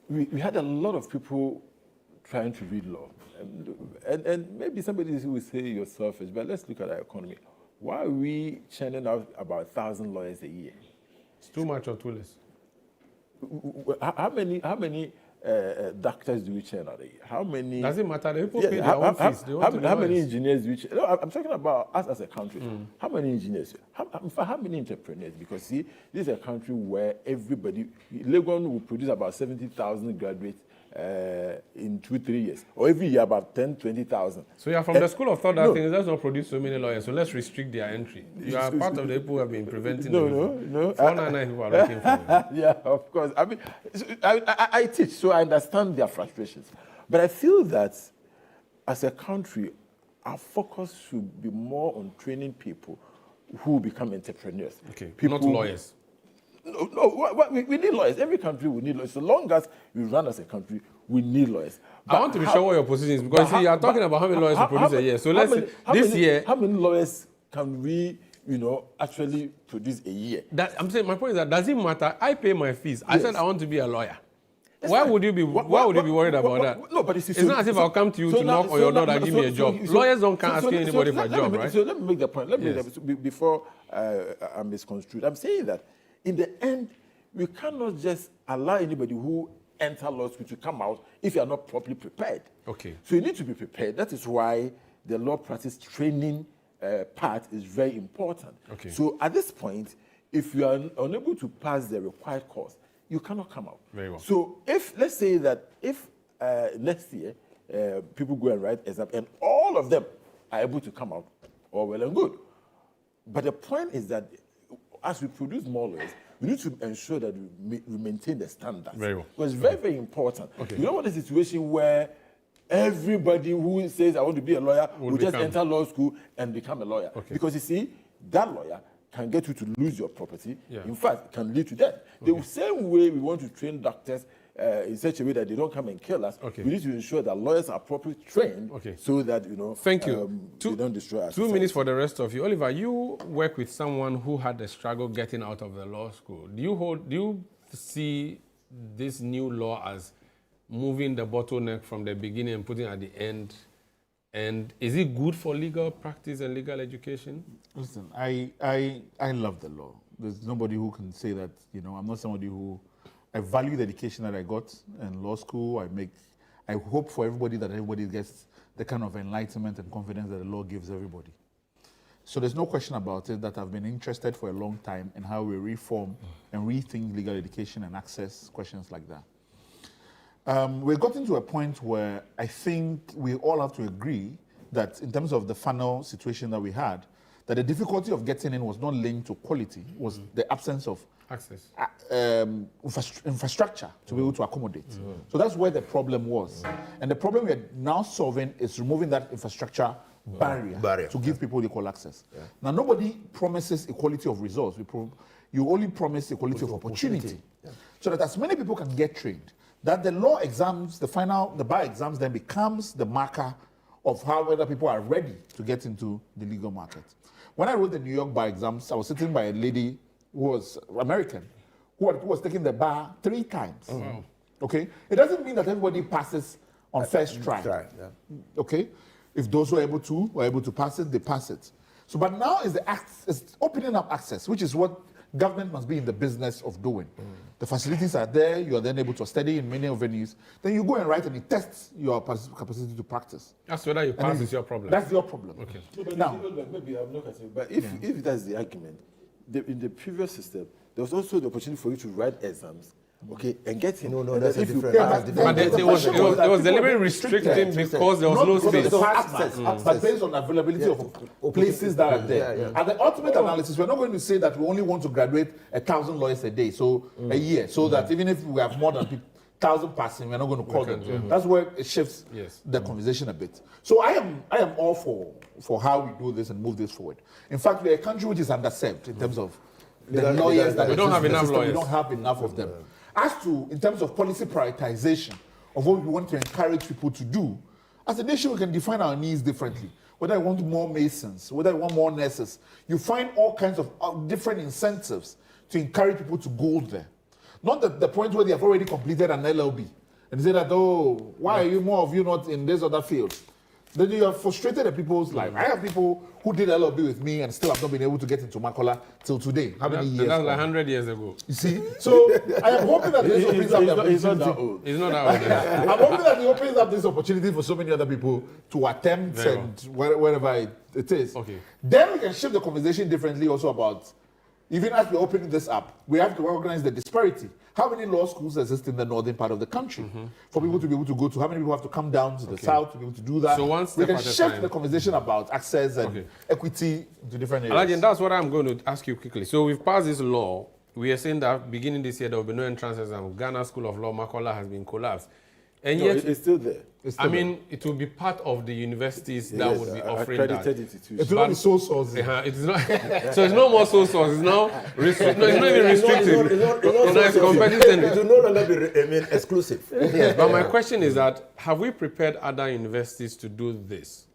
we had a lot of people trying to read law. And maybe somebody will say you're selfish, but let's look at our economy. Why are we churning out about 1,000 lawyers a year? It's too much or too less? How many doctors do we churn out a year? How many? Does it matter? The people pay their own fees. They want to be how many lawyers. engineers do we churn? No, I'm talking about us as a country. How many engineers? How many entrepreneurs? Because see, this is a country where everybody, Legon will produce about 70,000 graduates in 2-3 years, or every year about 10,000-20,000. So you're from the school of thought that things let's not produce so many lawyers, so let's restrict their entry. You are part of the people who have been preventing No. 499 people are looking for you. Yeah, of course. I mean, I teach, so I understand their frustrations. But I feel that as a country, our focus should be more on training people who become entrepreneurs. Okay, people not lawyers. No, we need lawyers. Every country will need lawyers. So long as we run as a country, we need lawyers. I want to be sure what your position is because see, you are talking about how many lawyers you produce a year. So let's say this year. How many lawyers can we, actually produce a year? I'm saying my point is that does it matter? I pay my fees. I said I want to be a lawyer. Why would you be worried about that? No, but it's not as if I'll come to you to knock on your door and give me a job. Lawyers don't come asking anybody for a job, right? So let me make the point. Before I'm misconstrued, I'm saying that in the end, we cannot just allow anybody who enter law school to come out if you are not properly prepared. Okay. So you need to be prepared. That is why the law practice training part is very important. Okay. So at this point, if you are unable to pass the required course, you cannot come out. Very well. So let's say that if next year people go and write exam and all of them are able to come out, all well and good. But the point is that as we produce more lawyers, we need to ensure that we maintain the standards. Very well. Because it's very, very important. Okay. You don't want a situation where everybody who says, I want to be a lawyer, will just enter law school and become a lawyer. Okay. Because you see, that lawyer can get you to lose your property. Yeah. In fact, it can lead to death. The same way we want to train doctors in such a way that they don't come and kill us, we need to ensure that lawyers are properly trained so that, Thank you. they don't destroy us. 2 minutes for the rest of you. Oliver, you work with someone who had a struggle getting out of the law school. Do you see this new law as moving the bottleneck from the beginning and putting it at the end? And is it good for legal practice and legal education? Listen, I love the law. There's nobody who can say that, I'm not somebody who... I value the education that I got in law school. I hope for everybody that everybody gets the kind of enlightenment and confidence that the law gives everybody. So there's no question about it that I've been interested for a long time in how we reform and rethink legal education and access questions like that. We've gotten to a point where I think we all have to agree that in terms of the funnel situation that we had, that the difficulty of getting in was not linked to quality, it was the absence of access, infrastructure to be able to accommodate. So that's where the problem was. And the problem we are now solving is removing that infrastructure barrier to give people equal access. Now, nobody promises equality of results. You only promise equality of opportunity. So that as many people can get trained, that the law exams, the bar exams then becomes the marker of how whether people are ready to get into the legal market. When I wrote the New York bar exams, I was sitting by a lady who was American, who was taking the bar 3 times. Wow. Okay? It doesn't mean that everybody passes on first try. Okay? If those who are able to pass it, they pass it. So, but now is it's opening up access, which is what government must be in the business of doing. The facilities are there, you are then able to study in many venues. Then you go and write and it tests your capacity to practice. That's whether you pass is your problem. That's your problem. Okay. But now, maybe I'm not considering, but if that's the argument, in the previous system, there was also the opportunity for you to write exams, okay, and get in. No, that's a different. But it was deliberately restricting because there was no space. Access, but based on availability of places that are there. At the ultimate analysis, we're not going to say that we only want to graduate 1,000 lawyers a day, so a year, so that even if we have more than 1,000 passing, we're not going to call them. That's where it shifts the conversation a bit. So I am all for how we do this and move this forward. In fact, we're a country which is underserved in terms of the lawyers that we don't have enough lawyers. We don't have enough of them. As to, in terms of policy prioritization of what we want to encourage people to do, as a nation, we can define our needs differently. Whether I want more masons, whether I want more nurses, you find all kinds of different incentives to encourage people to go there. Not the point where they have already completed an LLB and say that, oh, why are you more of you not in this other field? Then you have frustrated the people's life. I have people who did LLB with me and still have not been able to get into Makola till today. How many years? That's like 100 years ago. You see? So I am hoping that this opens up the opportunity. He's not that old. He's not that old. I'm hoping that it opens up this opportunity for so many other people to attempt wherever it is. Okay. Then we can shift the conversation differently also about, even as we're opening this up, we have to recognize the disparity. How many law schools exist in the northern part of the country for people to be able to go to? How many people have to come down to the south to be able to do that? So one step we can at a shift time. the conversation about access and equity to different areas. Alaji, that's what I'm going to ask you quickly. So we've passed this law. We are saying that beginning this year there will be no entrance exam. Ghana School of Law, Makola, has been collapsed. And No, yet, it's still there. I mean, it will be part of the universities that will be offering accredited that. institutions. It will not be sole source. It is not. So it's no more sole source. It's now restricted. No, it's not even restricted. It's competitive. It will no longer be exclusive. Yes, but my question is that, have we prepared other universities to do this?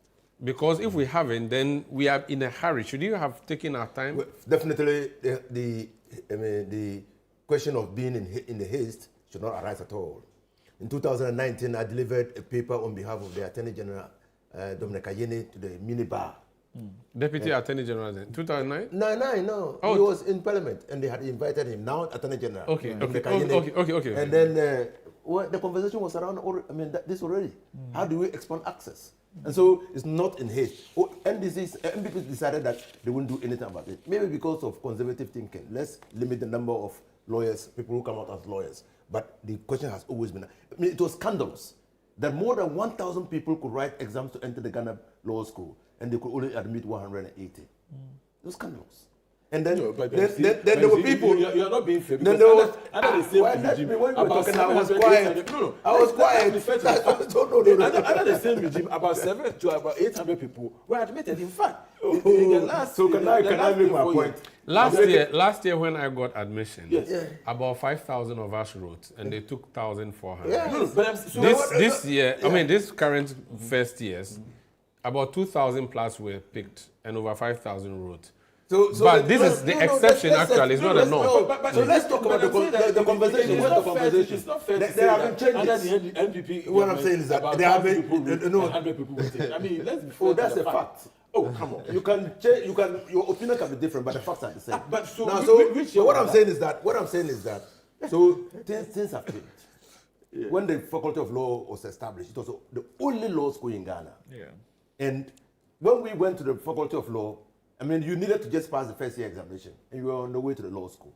Because if we haven't, then we are in a hurry. Should you have taken our time? Well, definitely, the question of being in the haste should not arise at all. In 2019, I delivered a paper on behalf of the Attorney General, Dominic Ayeni, to the minibar. Deputy Attorney General then? 2009? No. He was in Parliament and they had invited him, now Attorney General. Okay. And then the conversation was around this already. How do we expand access? And so it's not in haste. MPPs decided that they wouldn't do anything about it. Maybe because of conservative thinking. Let's limit the number of lawyers, people who come out as lawyers. But the question has always been, it was scandalous that more than 1,000 people could write exams to enter the Ghana Law School and they could only admit 180. It was scandalous. And then, there were people. You're not being fair. Then there was. Under the same regime, when you were talking, I was quiet. I was quiet. Under the same regime, about 700 to about 800 people were admitted. In fact, can I make my point? Last year when I got admission, about 5,000 of us wrote, and they took 1,400. This year, I mean, this current first years, about 2,000 plus were picked, and over 5,000 wrote. But this is the exception, actually. It's not a norm. So let's talk about the conversation. What's the conversation? It's not fair to say There have been under changes. the NPP, What I'm saying is that there have been 100 people waiting. I mean, let's be fair. That's a fact. Oh, come on. You can change. Your opinion can be different, but the facts are the same. But so, now, what I'm saying is that. So things have changed. Yeah. When the Faculty of Law was established, it was the only law school in Ghana. Yeah. And when we went to the Faculty of Law, I mean, you needed to just pass the first year examination, and you were on the way to the law school.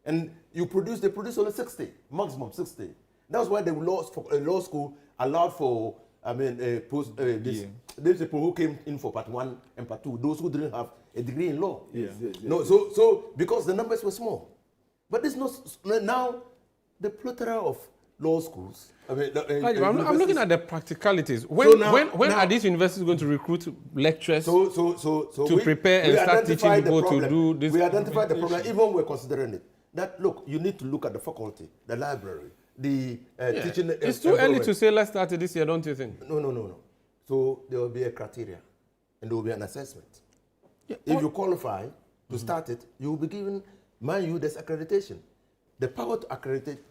And they produced only 60, maximum 60. That's why the law school allowed for, these people who came in for part 1 and part 2, those who didn't have a degree in law. So because the numbers were small. But it's not, now the plethora of law schools. I'm looking at the practicalities. When are these universities going to recruit lecturers to prepare and start teaching people to do this? We identified the problem, even we're considering it. That, look, you need to look at the faculty, the library, the teaching. It's too early to say let's start it this year, don't you think? No. So there will be a criteria and there will be an assessment. If you qualify to start it, you will be given, mind you, there's accreditation. The power to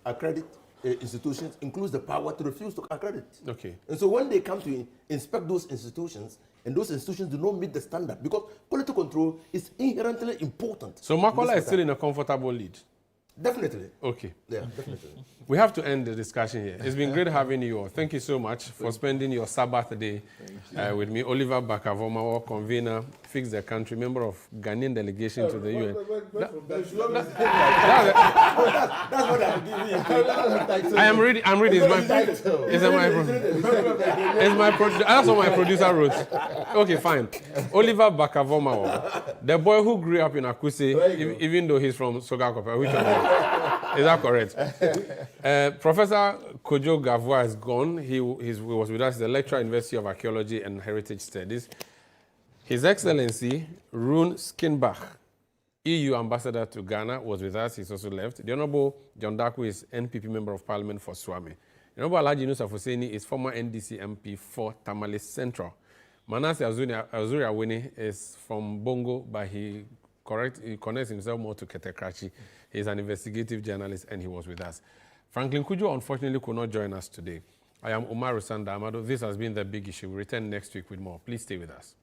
accredit institutions includes the power to refuse to accredit. Okay. And so when they come to inspect those institutions, and those institutions do not meet the standard, because quality control is inherently important. So Makola is still in a comfortable lead? Definitely. Okay. Yeah, definitely. We have to end the discussion here. It's been great having you all. Thank you so much for spending your Sabbath day with me. Oliver Bakavoma, convener, Fix the Country, member of Ghanaian delegation to the UN. That's what I'm giving you. I'm reading. That's what my producer wrote. Okay, fine. Oliver Bakavoma, the boy who grew up in Akuse, even though he's from Sogakope. Which one? Is that correct? Professor Kojo Gavois is gone. He was with us, the lecturer at University of Archaeology and Heritage Studies. His Excellency Rune Skinbach, EU Ambassador to Ghana, was with us. He's also left. The Honorable John Daku is NPP Member of Parliament for Swami. The Honorable Alhaji Nusa Fuseni is former NDC MP for Tamale Central. Manasseh Azuri Awini is from Bongo, but he connects himself more to Ketekrachi. He's an investigative journalist, and he was with us. Franklin Kujo, unfortunately, could not join us today. I am Umaru Sanda Amado. This has been The Big Issue. We'll return next week with more. Please stay with us.